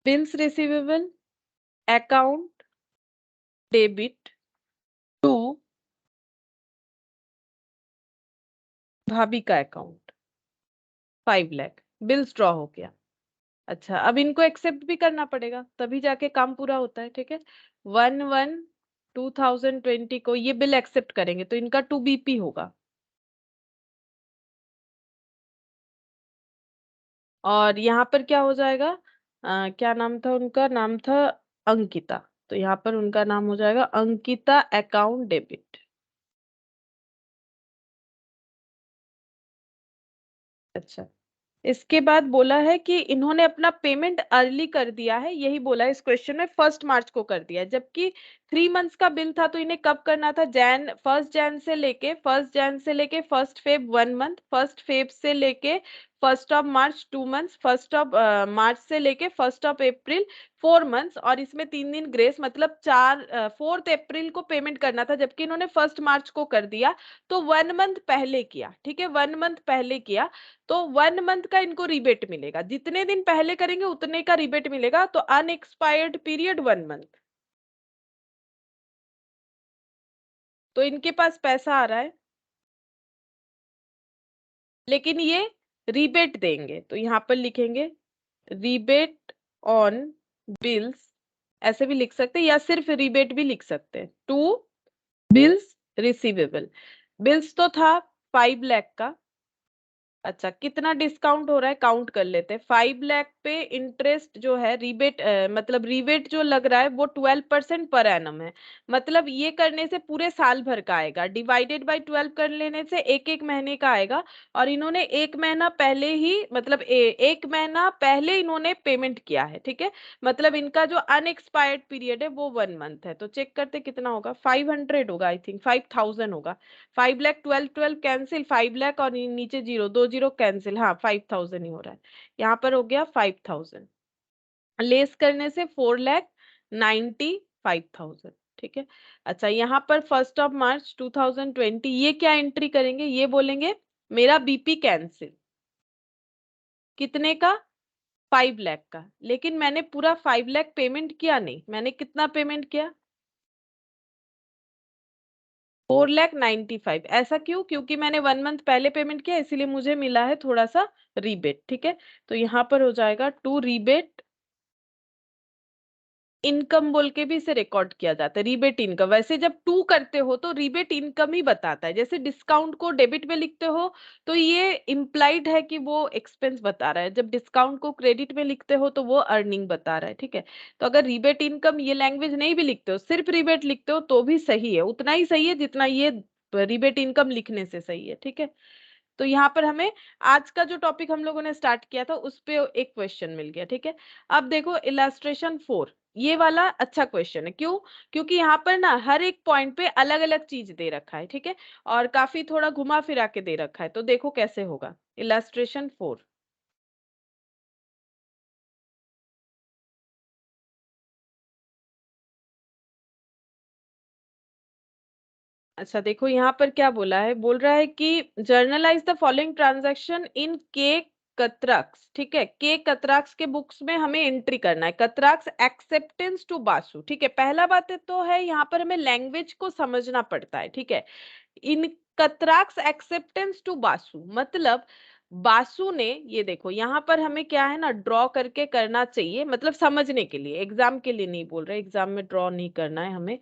S1: Bills receivable account debit to Bhavika account 5 lakh, bills draw हो गया। अच्छा, अब इनको एक्सेप्ट भी करना पड़ेगा तभी जाके काम पूरा होता है, ठीक है। 1/1/2020 को ये बिल एक्सेप्ट करेंगे तो इनका 2 BP होगा, और यहाँ पर क्या हो जाएगा? क्या नाम था उनका? नाम था अंकिता, तो यहाँ पर उनका नाम हो जाएगा अंकिता अकाउंट डेबिट। अच्छा, इसके बाद बोला है कि इन्होंने अपना पेमेंट अर्ली कर दिया है, यही बोला है इस क्वेश्चन में, 1 मार्च को कर दिया है, जबकि 3 मंथ्स का बिल था तो इन्हें कब करना था, 1 जैन से लेके 1 फेब 1 मंथ, 1 फेब से लेके 1 of March 2 months, 1 of March से लेके 1 ऑफ अप्रैल 4 मंथ्स, और इसमें 3 दिन ग्रेस, मतलब 4 अप्रैल को पेमेंट करना था, जबकि इन्होंने 1 मार्च को कर दिया, तो 1 मंथ पहले किया, ठीक है, 1 मंथ पहले किया, तो 1 मंथ का इनको रिबेट मिलेगा, जितने दिन पहले करेंगे उतने का रिबेट मिलेगा, तो अनएक्सपायर्ड पीरियड 1 मंथ, तो इनके पास पैसा आ रहा है, लेकिन ये रिबेट देंगे, तो यहां पर लिखेंगे रिबेट ऑन बिल्स, ऐसे भी लिख सकते हैं या सिर्फ रिबेट भी लिख सकते हैं, टू बिल्स रिसीवेबल। बिल्स तो था 5 लाख का, अच्छा कितना डिस्काउंट हो रहा है काउंट कर लेते हैं, 5 लाख पे इंटरेस्ट जो है रिबेट, मतलब रिबेट जो लग रहा है वो 12% पर एनम है, मतलब ये करने से पूरे साल भर का आएगा, डिवाइडेड बाय 12 कर लेने से एक एक महीने का आएगा, और इन्होंने 1 महीना पहले ही, मतलब 1 महीना पहले इन्होंने पेमेंट किया है, ठीक है, मतलब इनका जो अनएक्सपायर्ड पीरियड है वो 1 मंथ है, तो चेक करते कितना होगा, 500 होगा, आई थिंक 5000 होगा, 5 लाख 12 कैंसिल, 5 लाख और नीचे जीरो, 2 जीरो कैंसिल, हाँ 5000 ही हो रहा है, यहाँ पर हो गया 5000, लेस करने से 4,95,000, ठीक है। अच्छा यहाँ पर 1 मार्च 2020 ये क्या एंट्री करेंगे, ये बोलेंगे मेरा बीपी कैंसिल, कितने का, 5 लाख का, लेकिन मैंने पूरा 5 लाख पेमेंट किया नहीं, मैंने कितना पेमेंट किया, 4,95,000, ऐसा क्यों, क्योंकि मैंने 1 मंथ पहले पेमेंट किया, इसीलिए मुझे मिला है थोड़ा सा रिबेट, ठीक है, तो यहाँ पर हो जाएगा टू रिबेट इनकम बोल के भी इसे रिकॉर्ड किया जाता है, रिबेट इनकम, वैसे जब टू करते हो तो रिबेट इनकम ही बताता है, जैसे डिस्काउंट को डेबिट में लिखते हो तो ये इम्प्लाइड है कि वो एक्सपेंस बता रहा है, जब डिस्काउंट को क्रेडिट में लिखते हो तो वो अर्निंग बता रहा है, ठीक है, तो अगर रिबेट इनकम ये लैंग्वेज नहीं भी लिखते हो, सिर्फ रिबेट लिखते हो तो भी सही है, उतना ही सही है जितना ये रिबेट इनकम लिखने से सही है, ठीक है। तो यहाँ पर हमें आज का जो टॉपिक हम लोगों ने स्टार्ट किया था उस पे एक क्वेश्चन मिल गया, ठीक है। अब देखो इलस्ट्रेशन 4, ये वाला अच्छा क्वेश्चन है, क्यों, क्योंकि यहाँ पर ना हर एक पॉइंट पे अलग अलग चीज दे रखा है, ठीक है, और काफी थोड़ा घुमा फिरा के दे रखा है, तो देखो कैसे होगा इलस्ट्रेशन 4। अच्छा देखो यहाँ पर क्या बोला है, बोल रहा है कि generalized the following transaction in के कतराक्स, ठीक है, के कतराक्स के बुक्स में हमें एंट्री करना है, कतराक्स एक्सेप्टेंस टू बासु, ठीक है, पहला बात है तो है यहाँ पर हमें लैंग्वेज को समझना पड़ता है, ठीक है, इन कतराक्स एक्सेप्टेंस टू बासु, मतलब बासु ने, ये देखो यहाँ पर हमें क्या है ना, ड्रॉ करके करना चाहिए, मतलब समझने के लिए, एग्जाम के लिए नहीं बोल रहे, एग्जाम में ड्रॉ नहीं करना है हमें,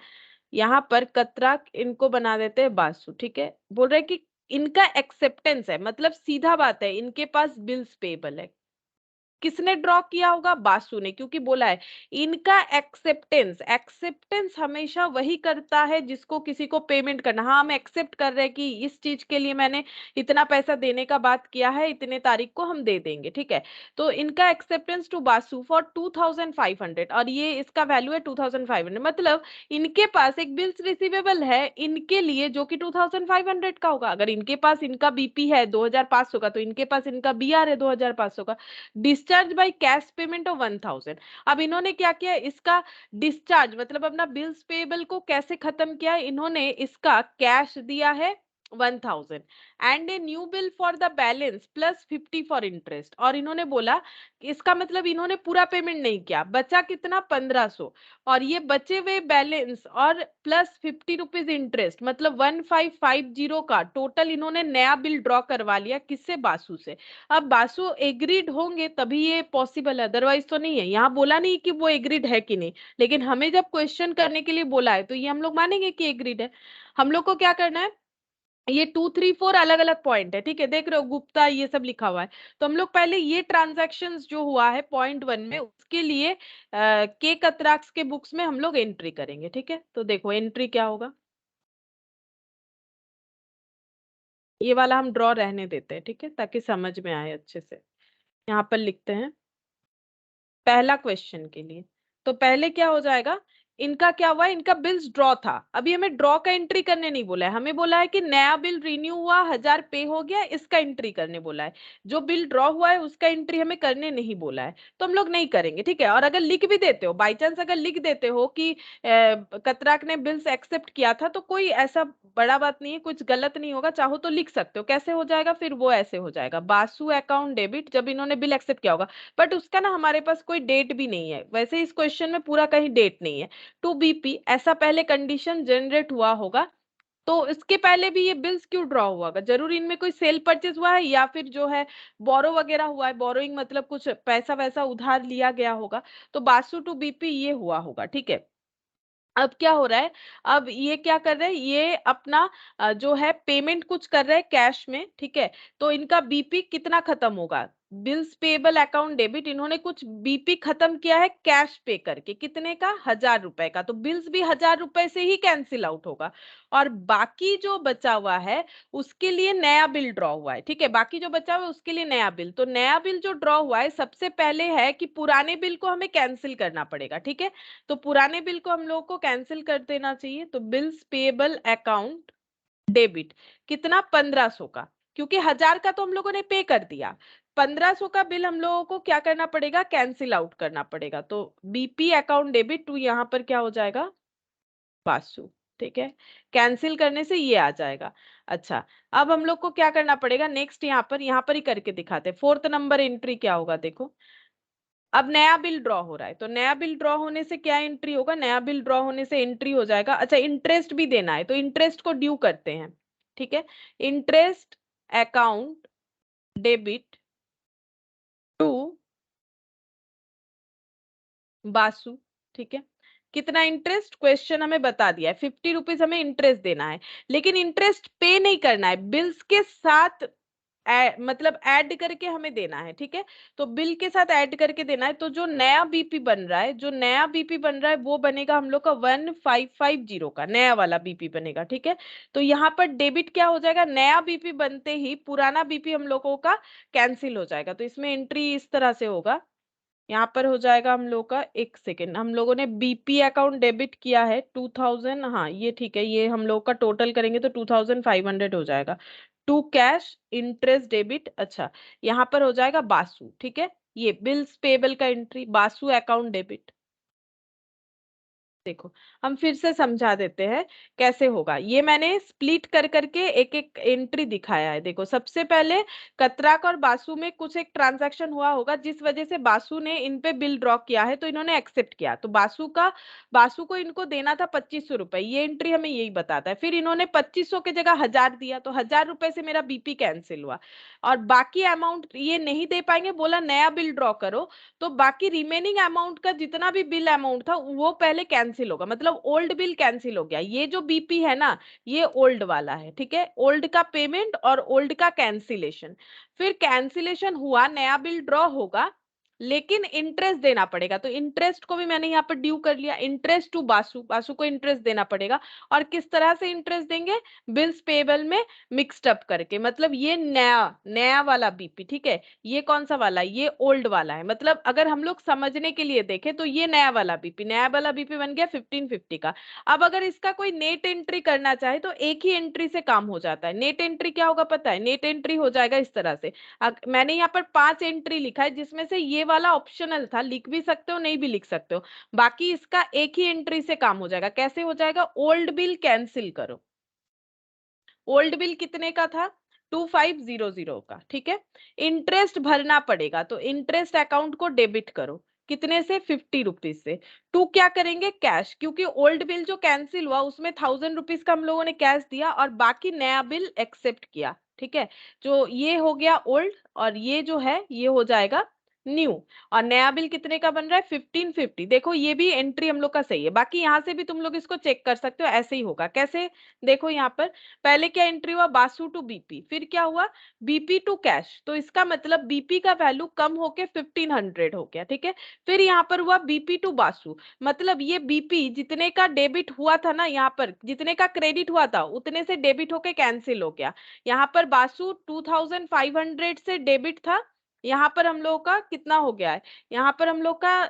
S1: यहाँ पर कतरा इनको बना देते हैं बासु, ठीक है, बोल रहे हैं कि इनका एक्सेप्टेंस है, मतलब सीधा बात है इनके पास बिल्स पेबल है, किसने ड्रॉ किया होगा, बासु ने, क्योंकि बोला है इनका एक्सेप्टेंस, एक्सेप्टेंस हमेशा वही करता है जिसको किसी को पेमेंट करना, हाँ हम एक्सेप्ट कर रहे हैं कि इस चीज के लिए मैंने इतना पैसा देने का बात किया है, इतने तारीख को हम दे देंगे, ठीक है, तो इनका एक्सेप्टेंस टू बासु फॉर 2500, और ये इसका वैल्यू है 2500, मतलब इनके पास एक बिल्स रिसीवेबल है इनके लिए जो कि 2500 का होगा, अगर इनके पास इनका बीपी है 2500 का, तो इनके पास इनका बीआर है 2500 का, discharge by cash payment of 1000। अब इन्होंने क्या किया, इसका डिस्चार्ज मतलब अपना बिल्स पेबल को कैसे खत्म किया, इन्होंने इसका कैश दिया है 1000 and A new bill for the balance plus 50 for interest, और इन्होंने बोला कि इसका मतलब इन्होंने पूरा पेमेंट नहीं किया, बचा कितना 1500, और ये बचे हुए बैलेंस और प्लस 50 रुपीज इंटरेस्ट, मतलब 1550 का टोटल इन्होंने नया बिल ड्रॉ करवा लिया, किससे, बासु से। अब बासु एग्रीड होंगे तभी ये पॉसिबल है, अदरवाइज तो नहीं है, यहाँ बोला नहीं कि वो एग्रीड है कि नहीं, लेकिन हमें जब क्वेश्चन करने के लिए बोला है तो ये हम लोग मानेंगे कि एग्रीड है। हम लोग को क्या करना है, ये 2 3 4 अलग अलग पॉइंट है, ठीक है, देख रहे हो गुप्ता ये सब लिखा हुआ है, तो हम लोग पहले ये ट्रांजैक्शन जो हुआ है पॉइंट 1 में उसके लिए के कतराक्स के बुक्स में हम लोग एंट्री करेंगे, ठीक है, तो देखो एंट्री क्या होगा, ये वाला हम ड्रॉ रहने देते हैं, ठीक है, ताकि समझ में आए अच्छे से। यहाँ पर लिखते हैं पहला क्वेश्चन के लिए। तो पहले क्या हो जाएगा, इनका क्या हुआ, इनका बिल्स ड्रॉ था। अभी हमें ड्रॉ का एंट्री करने नहीं बोला है, हमें बोला है कि नया बिल रिन्यू हुआ, 1000 पे हो गया, इसका एंट्री करने बोला है। जो बिल ड्रॉ हुआ है उसका एंट्री हमें करने नहीं बोला है, तो हम लोग नहीं करेंगे, ठीक है। और अगर लिख भी देते हो, बाई चांस अगर लिख देते हो कि कतराक ने बिल्स एक्सेप्ट किया था, तो कोई ऐसा बड़ा बात नहीं है, कुछ गलत नहीं होगा, चाहो तो लिख सकते हो। कैसे हो जाएगा फिर, वो ऐसे हो जाएगा, बासु अकाउंट डेबिट, जब इन्होंने बिल एक्सेप्ट किया होगा। बट उसका ना हमारे पास कोई डेट भी नहीं है, वैसे इस क्वेश्चन में पूरा कहीं डेट नहीं है। टू बीपी ऐसा पहले कंडीशन जनरेट हुआ होगा, तो इसके पहले भी ये बिल्स क्यों ड्रॉ हुआ होगा, जरूर इनमें कोई सेल परचेज हुआ है या फिर जो है बोरो वगैरह हुआ है। बोरोइंग मतलब कुछ पैसा वैसा उधार लिया गया होगा, तो बासु टू बीपी ये हुआ होगा, ठीक है। अब क्या हो रहा है, अब ये क्या कर रहे हैं, ये अपना जो है पेमेंट कुछ कर रहे हैं कैश में, ठीक है। तो इनका बीपी कितना खत्म होगा, बिल्स पेबल अकाउंट डेबिट, इन्होंने कुछ बीपी खत्म किया है कैश पे करके, कितने का, 1000 रुपए का, तो बिल्स भी 1000 रुपए से ही कैंसिल आउट होगा। और बाकी जो बचा हुआ है उसके लिए नया बिल ड्रॉ हुआ है, ठीक है। बाकी जो बचा हुआ है उसके लिए नया बिल, तो नया बिल जो ड्रॉ हुआ है सबसे पहले है कि पुराने बिल को हमें कैंसिल करना पड़ेगा, ठीक है। तो पुराने बिल को हम लोगों को कैंसिल कर देना चाहिए। तो बिल्स पेबल अकाउंट डेबिट कितना, 1500 का, क्योंकि 1000 का तो हम लोगों ने पे कर दिया, 1500 का बिल हम लोगों को क्या करना पड़ेगा, कैंसिल आउट करना पड़ेगा। तो बीपी अकाउंट डेबिट टू यहाँ पर क्या हो जाएगा, बासु, ठीक है। कैंसिल करने से ये आ जाएगा। अच्छा, अब हम लोग को क्या करना पड़ेगा नेक्स्ट, यहाँ पर ही करके दिखाते हैं। फोर्थ नंबर एंट्री क्या होगा, देखो अब नया बिल ड्रॉ हो रहा है, तो नया बिल ड्रॉ होने से क्या एंट्री होगा, नया बिल ड्रॉ होने से एंट्री हो जाएगा। अच्छा, इंटरेस्ट भी देना है, तो इंटरेस्ट को ड्यू करते हैं, ठीक है। Interest account debit to Basu, ठीक है। कितना इंटरेस्ट, क्वेश्चन हमें बता दिया है, 50 रुपीज हमें इंटरेस्ट देना है, लेकिन इंटरेस्ट पे नहीं करना है, बिल्स के साथ मतलब ऐड करके हमें देना है, ठीक है। तो बिल के साथ ऐड करके देना है। तो जो नया बीपी बन रहा है, जो नया बीपी बन रहा है वो बनेगा हम लोग का 1550 का, नया वाला बीपी बनेगा, ठीक है। तो यहाँ पर डेबिट क्या हो जाएगा, नया बीपी बनते ही पुराना बीपी हम लोगों का कैंसिल हो जाएगा। तो इसमें एंट्री इस तरह से होगा, यहाँ पर हो जाएगा हम लोग का, एक सेकेंड, हम लोगों ने बीपी अकाउंट डेबिट किया है 2000, हाँ ये ठीक है, ये हम लोग का टोटल करेंगे तो 2500 हो जाएगा। टू कैश इंटरेस्ट डेबिट, अच्छा यहाँ पर हो जाएगा बासु, ठीक है। ये बिल्स पेबल का एंट्री, बासु अकाउंट डेबिट। देखो हम फिर से समझा देते हैं कैसे होगा, ये मैंने स्प्लिट कर करके एक एक एंट्री दिखाया है। देखो सबसे पहले कतराक और बासु में कुछ एक ट्रांजैक्शन हुआ होगा, जिस वजह से बासु ने इन पे बिल ड्रॉ किया है, तो इन्होंने एक्सेप्ट किया, तो बासु को इनको देना था 2500 रुपए, ये एंट्री हमें यही बताता है। फिर इन्होंने 2500 के जगह 1000 दिया, तो 1000 रुपए से मेरा बीपी कैंसिल हुआ, और बाकी अमाउंट ये नहीं दे पाएंगे, बोला नया बिल ड्रॉ करो। तो बाकी रिमेनिंग अमाउंट का जितना भी बिल अमाउंट था वो पहले कैंसिल होगा, मतलब ओल्ड बिल कैंसिल हो गया। ये जो बीपी है ना, ये ओल्ड वाला है, ठीक है। ओल्ड का पेमेंट और ओल्ड का कैंसिलेशन, फिर कैंसिलेशन हुआ, नया बिल ड्रॉ होगा, लेकिन इंटरेस्ट देना पड़ेगा। तो इंटरेस्ट को भी मैंने यहाँ पर ड्यू कर लिया, इंटरेस्ट टू बासु, बासु को इंटरेस्ट देना पड़ेगा। और किस तरह से इंटरेस्ट देंगे, बिल्स पेबल में मिक्सड अप करके, मतलब ये नया नया वाला बीपी, ठीक है। ये कौन सा वाला, ये ओल्ड वाला है, मतलब अगर हम लोग समझने के लिए देखें तो ये नया वाला बीपी, नया वाला बीपी बन गया 1550 का। अब अगर इसका कोई नेट एंट्री करना चाहे तो एक ही एंट्री से काम हो जाता है। नेट एंट्री क्या होगा पता है, नेट एंट्री हो जाएगा इस तरह से। मैंने यहाँ पर 5 एंट्री लिखा है, जिसमें से ये वाला ऑप्शनल था, लिख भी सकते हो नहीं भी लिख सकते हो, बाकी इसका एक ही एंट्री से काम हो जाएगा। कैसे हो जाएगा, ओल्ड बिल कैंसिल करो, ओल्ड बिल कितने का था, 2500 का, ठीक है। इंटरेस्ट भरना पड़ेगा, तो इंटरेस्ट अकाउंट को डेबिट करो, कितने से, 50 रुपीज से। टू क्या करेंगे, कैश, क्योंकि ओल्ड बिल जो कैंसिल हुआ उसमें 1000 रुपीज का हम लोगों ने कैश दिया और बाकी नया बिल एक्सेप्ट किया, ठीक है। जो ये हो गया ओल्ड, और ये जो है ये हो जाएगा न्यू। और नया बिल कितने का बन रहा है, 1550। देखो ये भी एंट्री हम लोग का सही है, बाकी यहाँ से भी तुम लोग इसको चेक कर सकते हो, ऐसे ही होगा। कैसे, देखो यहाँ पर पहले क्या एंट्री हुआ, बासु टू बीपी, फिर क्या हुआ, बीपी टू कैश, तो इसका मतलब बीपी का वैल्यू कम होके 1500 हो गया, ठीक है। फिर यहाँ पर हुआ बीपी टू बासु, मतलब ये बीपी जितने का डेबिट हुआ था ना, यहाँ पर जितने का क्रेडिट हुआ था उतने से डेबिट होके कैंसिल हो गया। यहाँ पर बासु 2500 से डेबिट था यहाँ पर हम लोगों का कितना हो गया है, यहाँ पर हम लोग का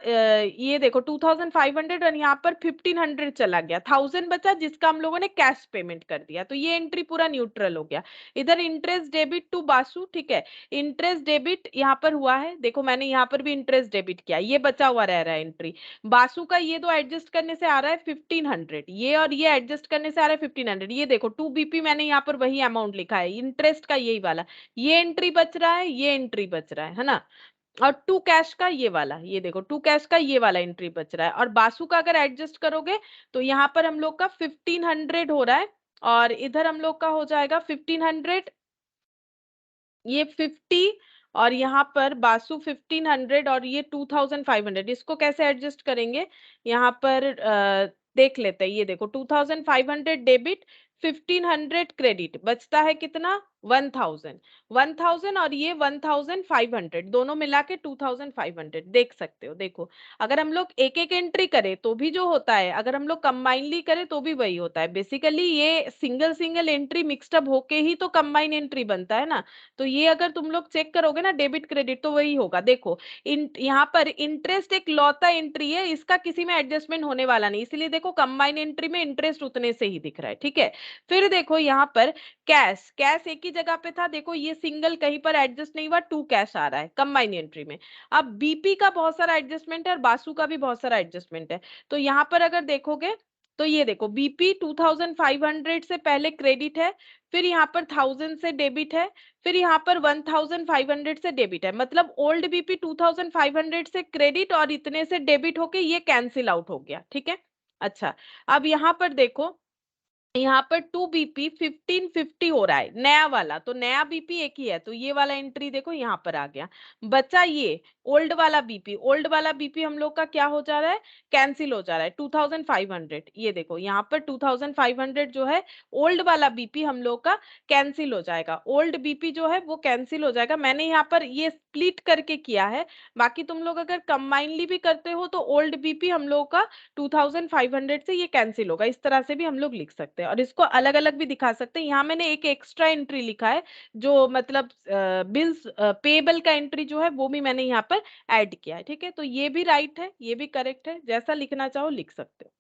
S1: ये देखो 2500 और यहाँ पर 1500 चला गया, 1000 बचा जिसका हम लोगों ने कैश पेमेंट कर दिया, तो ये एंट्री पूरा न्यूट्रल हो गया। इधर इंटरेस्ट डेबिट टू बासु, ठीक है, इंटरेस्ट डेबिट यहाँ पर हुआ है, देखो मैंने यहाँ पर भी इंटरेस्ट डेबिट किया, ये बचा हुआ रह रहा है एंट्री। बासु का ये दो एडजस्ट करने से आ रहा है 1500, ये और ये एडजस्ट करने से आ रहा है 1500, ये देखो 2 BP मैंने यहाँ पर वही अमाउंट लिखा है, इंटरेस्ट का यही वाला, ये एंट्री बच रहा है, ये एंट्री बच रहा है ना। और टू कैश का ये वाला, ये देखो टू कैश का ये वाला एंट्री बच रहा है, और बासु का अगर एडजस्ट करोगे तो यहाँ पर हम लोग का 1500 हो रहा है, और इधर हम लोग का हो जाएगा 1500, ये 50, और यहाँ पर बासु 1500 और ये 2500, इसको कैसे एडजस्ट करेंगे, यहाँ पर देख लेते हैं। ये देखो 2500 डेबिट, 1500 क्रेडिट, बचता है कितना 1000, 1000 और ये 1500 दोनों मिला के 2500 देख सकते हो। देखो अगर हम लोग एक एक एंट्री करें तो भी जो होता है, अगर हम लोग कंबाइनली करें तो भी वही होता है। बेसिकली ये single single entry mixed up होके ही तो कंबाइन एंट्री बनता है ना। तो ये अगर तुम लोग चेक करोगे ना डेबिट क्रेडिट तो वही होगा। देखो यहाँ पर इंटरेस्ट एक लौता एंट्री है, इसका किसी में एडजस्टमेंट होने वाला नहीं, इसलिए देखो कंबाइन एंट्री में इंटरेस्ट उतने से ही दिख रहा है, ठीक है। फिर देखो यहाँ पर कैश, कैश एक ही जगह पे था, देखो ये सिंगल कहीं पर एडजस्ट नहीं हुआ, टू कैश आ रहा है कंबाइन एंट्री में। अब बीपी का बहुत सारा एडजस्टमेंट है और बासु का भी बहुत सारा एडजस्टमेंट है, तो यहाँ पर अगर देखोगे तो ये देखो बीपी 2500 से पहले क्रेडिट है, फिर यहाँ पर 1000 से डेबिट है, फिर यहाँ पर 1500 से डेबिट है, मतलब ओल्ड बीपी 2500 से क्रेडिट और इतने से डेबिट होके ये कैंसिल आउट हो गया, ठीक है। अच्छा अब यहाँ पर देखो, यहाँ पर 2 BP 1550 हो रहा है नया वाला, तो नया बीपी एक ही है, तो ये वाला एंट्री देखो यहाँ पर आ गया। बचा ये ओल्ड वाला बीपी, ओल्ड वाला बीपी हम लोग का क्या हो जा रहा है, कैंसिल हो जा रहा है 2500, ये देखो यहाँ पर 2500 जो है ओल्ड वाला बीपी हम लोग का कैंसिल हो जाएगा, ओल्ड बीपी जो है वो कैंसिल हो जाएगा। मैंने यहाँ पर ये स्प्लिट करके किया है, बाकी तुम लोग अगर कंबाइनली भी करते हो तो ओल्ड बीपी हम लोग का 2500 से ये कैंसिल होगा, इस तरह से भी हम लोग लिख सकते हैं, और इसको अलग अलग भी दिखा सकते हैं। यहाँ मैंने एक एक्स्ट्रा एंट्री लिखा है जो मतलब बिल्स पेबल का एंट्री जो है वो भी मैंने यहाँ पर ऐड किया है, ठीक है। तो ये भी राइट है, ये भी करेक्ट है, जैसा लिखना चाहो लिख सकते हो।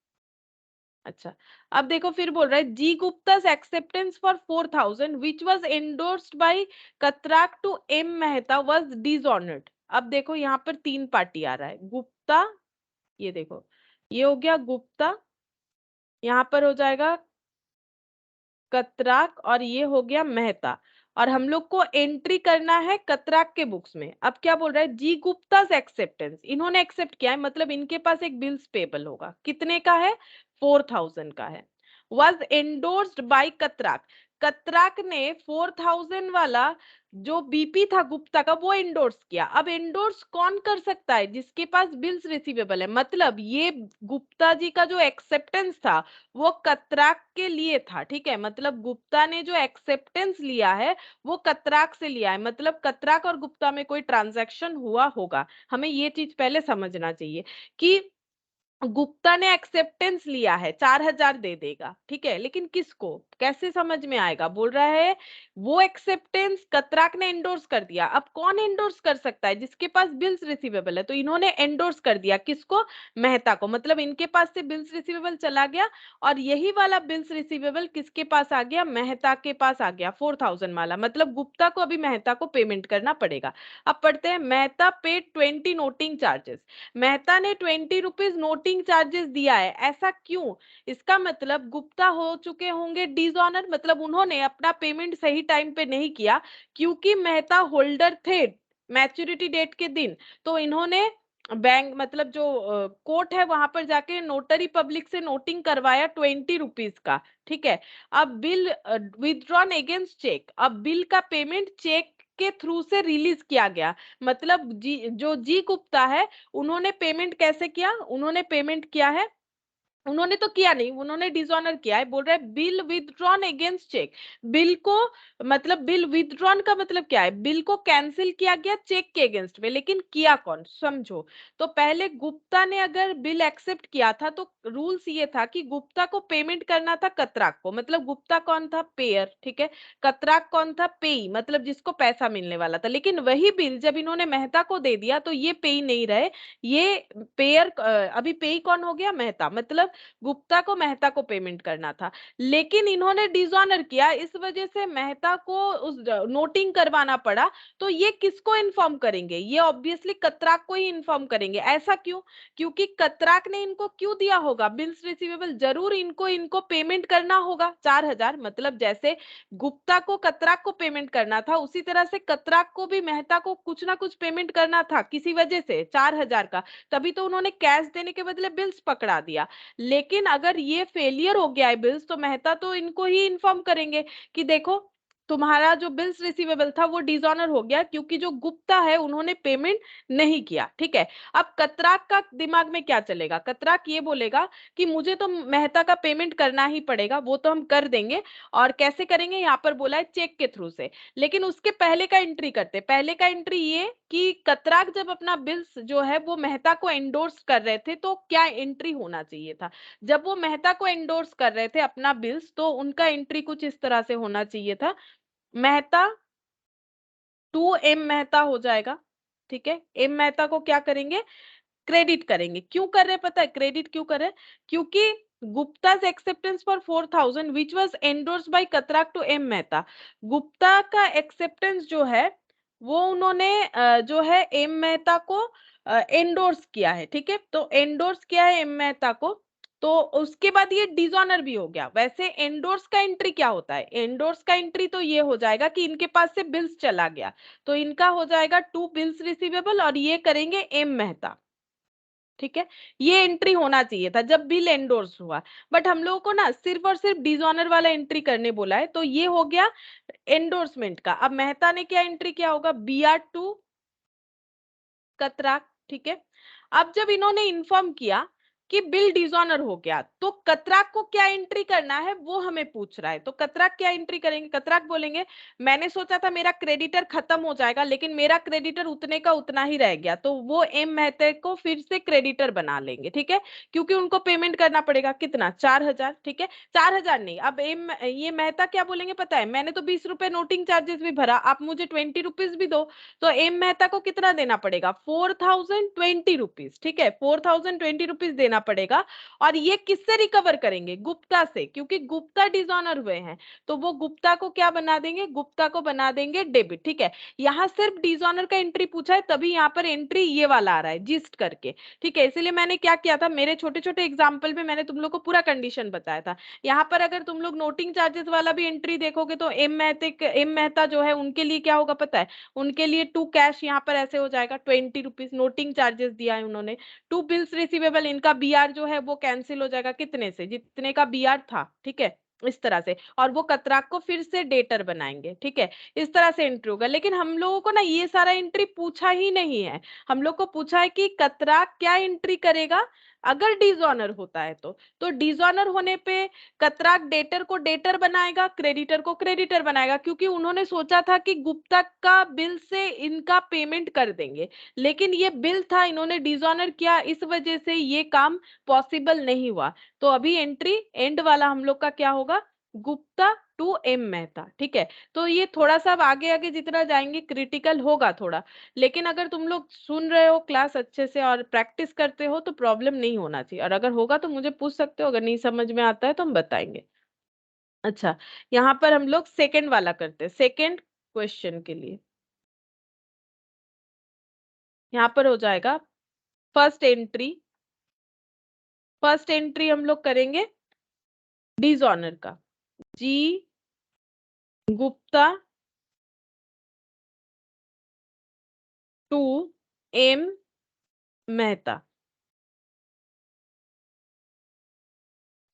S1: अच्छा अब देखो फिर बोल रहा है G Gupta's acceptance for 4000 which was endorsed by Katrak to M Mehta was dishonored। अब देखो यहाँ पर तीन पार्टी आ रहा है, गुप्ता, ये देखो ये हो गया गुप्ता, यहाँ पर हो जाएगा कतराक, और ये हो गया मेहता, और हम लोग को एंट्री करना है कतराक के बुक्स में। अब क्या बोल रहा है जी गुप्ता's एक्सेप्टेंस, इन्होंने एक्सेप्ट किया है, मतलब इनके पास एक बिल्स पेबल होगा, कितने का है 4000 का है, was endorsed by कतराक, कतराक ने 4000 वाला जो बीपी था गुप्ता का वो एंडोर्स किया। अब एंडोर्स कौन कर सकता है, जिसके पास बिल्स रिसीवेबल है, मतलब ये गुप्ता जी का जो एक्सेप्टेंस था वो कतराक के लिए था, ठीक है, मतलब गुप्ता ने जो एक्सेप्टेंस लिया है वो कतराक से लिया है, मतलब कतराक और गुप्ता में कोई ट्रांजैक्शन हुआ होगा। हमें ये चीज पहले समझना चाहिए कि गुप्ता ने एक्सेप्टेंस लिया है 4000 दे देगा, ठीक है, लेकिन किसको कैसे समझ में आएगा, बोल रहा है वो एक्सेप्टेंस कतराक ने एंडोर्स कर दिया। अब कौन एंडोर्स कर सकता है, जिसके पास बिल्स रिसीवेबल है, तो इन्होंने एंडोर्स कर दिया किसको, मेहता को, मतलब इनके पास से बिल्स रिसीवेबल चला गया, और यही वाला बिल्स रिसीवेबल किसके पास आ गया, मेहता के पास आ गया 4000 वाला, मतलब गुप्ता को अभी मेहता को पेमेंट करना पड़ेगा। अब पढ़ते हैं, Mehta paid 20 noting charges, Mehta ने 20 रुपीज नोटिंग चार्जेस दिया है, ऐसा क्यों, इसका मतलब गुप्ता हो चुके होंगे डिसऑनर, मतलब उन्होंने अपना पेमेंट सही टाइम पे नहीं किया, क्योंकि मेहता होल्डर थे मैच्योरिटी डेट के दिन, तो इन्होंने बैंक मतलब जो कोर्ट है वहां पर जाके नोटरी पब्लिक से नोटिंग करवाया 20 रुपीज का, ठीक है। अब बिल विथड्रॉन अगेंस्ट चेक, अब बिल का पेमेंट चेक के थ्रू से रिलीज किया गया, मतलब जी जो जी गुप्ता है उन्होंने पेमेंट कैसे किया, उन्होंने पेमेंट किया है उन्होंने तो किया नहीं, उन्होंने डिसऑनर किया है। बोल रहा है bill withdrawn against cheque. Bill को मतलब बिल विथड्रॉन का मतलब क्या है, बिल को कैंसिल किया गया चेक के अगेंस्ट में, लेकिन किया कौन, समझो। तो पहले गुप्ता ने अगर बिल एक्सेप्ट किया था तो रूल्स ये था कि गुप्ता को पेमेंट करना था कतराक को, मतलब गुप्ता कौन था, पेयर, ठीक है। कतराक कौन था, पेई, मतलब जिसको पैसा मिलने वाला था। लेकिन वही बिल जब इन्होंने मेहता को दे दिया तो ये पेई नहीं रहे, ये पेयर, अभी पेई कौन हो गया, मेहता, मतलब गुप्ता को मेहता को पेमेंट करना था। लेकिन इन्होंने डिसऑनर किया, इस वजह से मेहता को उस नोटिंग करवाना पड़ा। तो ये किसको इन्फॉर्म करेंगे, ये ऑब्वियसली कतराक को ही इन्फॉर्म करेंगे। ऐसा क्यों, क्योंकि कतराक ने इनको क्यों दिया होगा बिल्स रिसीवेबल, जरूर इनको इनको पेमेंट करना होगा 4,000। मतलब जैसे गुप्ता को कतराक को पेमेंट करना था, उसी तरह से कतराक को भी मेहता को कुछ ना कुछ पेमेंट करना था किसी वजह से 4,000 का। तभी तो उन्होंने कैश देने के बदले बिल्स पकड़ा दिया। लेकिन अगर ये फेलियर हो गया है बिल्स, तो मेहता तो इनको ही इन्फॉर्म करेंगे कि देखो तुम्हारा जो बिल्स रिसीवेबल था वो डिसऑनर हो गया, क्योंकि जो गुप्ता है उन्होंने पेमेंट नहीं किया, ठीक है। अब कतराक का दिमाग में क्या चलेगा, कतराक ये बोलेगा कि मुझे तो मेहता का पेमेंट करना ही पड़ेगा, वो तो हम कर देंगे। और कैसे करेंगे, यहाँ पर बोला है चेक के थ्रू से। लेकिन उसके पहले का एंट्री करते, पहले का एंट्री ये कि कतराक जब अपना बिल्स जो है वो मेहता को एंडोर्स कर रहे थे, तो क्या एंट्री होना चाहिए था। जब वो मेहता को एंडोर्स कर रहे थे अपना बिल्स, तो उनका एंट्री कुछ इस तरह से होना चाहिए था, मेहता टू एम मेहता हो जाएगा, ठीक है। एम मेहता को क्या करेंगे, क्रेडिट करेंगे। क्यों कर रहे हैं पता है, क्रेडिट क्यों कर रहे हैं, क्योंकि Gupta's acceptance for 4,000 which was endorsed by Katrak to M Mehta. Gupta का एक्सेप्टेंस जो है वो उन्होंने जो है एम मेहता को एंडोर्स किया है, ठीक है। तो एंडोर्स किया है एम मेहता को, तो उसके बाद ये डिसऑनर भी हो गया। वैसे एंडोर्स का एंट्री क्या होता है, एंडोर्स का एंट्री तो ये हो जाएगा कि इनके पास से बिल्स चला गया, तो इनका हो जाएगा टू बिल्स रिसीवेबल और ये करेंगे एम मेहता, ठीक है। ये एंट्री होना चाहिए था जब बिल एंडोर्स हुआ। बट हम लोगों को ना सिर्फ और सिर्फ डिसऑनर वाला एंट्री करने बोला है, तो ये हो गया एंडोर्समेंट का। अब मेहता ने क्या एंट्री किया होगा, BR2 कतराक, ठीक है। अब जब इन्होंने इन्फॉर्म किया कि बिल डिसऑनर हो गया, तो कतराक को क्या एंट्री करना है वो हमें पूछ रहा है। तो कतराक क्या एंट्री करेंगे, कतराक बोलेंगे मैंने सोचा था मेरा क्रेडिटर खत्म हो जाएगा, लेकिन मेरा क्रेडिटर उतने का उतना ही रह गया, तो वो एम मेहते को फिर से क्रेडिटर बना लेंगे, ठीक है। क्योंकि उनको पेमेंट करना पड़ेगा कितना, 4,000, ठीक है। 4,000 नहीं, अब एम ये मेहता क्या बोलेंगे पता है, मैंने तो 20 रुपए नोटिंग चार्जेस भी भरा, आप मुझे 20 रुपीज भी दो। तो एम मेहता को कितना देना पड़ेगा, 4,020 रुपीज, ठीक है। 4,020 रुपीज देना पड़ेगा। और ये किससे रिकवर करेंगे, गुप्ता से, क्योंकि गुप्ता डिसऑनर हुए हैं। तो वो गुप्ता को क्या बना देंगे, गुप्ता को बना देंगे डेबिट, ठीक है। यहाँ सिर्फ डिसऑनर का एंट्री पूछा है, तभी यहाँ पर एंट्री ये वाला आ रहा है जिस्ट करके, ठीक है। इसीलिए मैंने क्या किया था, मेरे छोटे छोटे एग्जाम्पल में मैंने तुम लोग को पूरा कंडीशन बताया था। यहाँ पर अगर तुम लोग नोटिंग चार्जेस वाला भी एंट्री देखोगे तो एम मेहता जो है उनके लिए क्या होगा पता है, उनके लिए टू कैश यहाँ पर ऐसे हो जाएगा 20 रुपीज, नोटिंग चार्जेस दिया है उन्होंने। टू बिल्स रिसीवेबल, इनका बीआर जो है वो कैंसिल हो जाएगा कितने से, जितने का बीआर था, ठीक है, इस तरह से। और वो कतराक को फिर से डेटर बनाएंगे, ठीक है। इस तरह से एंट्री होगा। लेकिन हम लोगों को ना ये सारा एंट्री पूछा ही नहीं है, हम लोग को पूछा है कि कतराक क्या एंट्री करेगा अगर डिसऑनर होता है। तो डिसऑनर होने पे कतराक डेटर को डेटर बनाएगा, क्रेडिटर को क्रेडिटर बनाएगा, क्योंकि उन्होंने सोचा था कि गुप्ता का बिल से इनका पेमेंट कर देंगे। लेकिन ये बिल था, इन्होंने डिसऑनर किया, इस वजह से ये काम पॉसिबल नहीं हुआ। तो अभी एंट्री एंड वाला हम लोग का क्या होगा, गुप्ता टू एम मेहता, ठीक है। तो ये थोड़ा सा आगे आगे जितना जाएंगे क्रिटिकल होगा थोड़ा, लेकिन अगर तुम लोग सुन रहे हो क्लास अच्छे से और प्रैक्टिस करते हो तो प्रॉब्लम नहीं होना चाहिए। और अगर होगा तो मुझे पूछ सकते हो, अगर नहीं समझ में आता है तो हम बताएंगे। अच्छा, यहाँ पर हम लोग सेकंड वाला करते हैं, सेकंड क्वेश्चन के लिए यहाँ पर हो जाएगा फर्स्ट एंट्री। फर्स्ट एंट्री हम लोग करेंगे डिसऑनर का, G Gupta to M Mehta.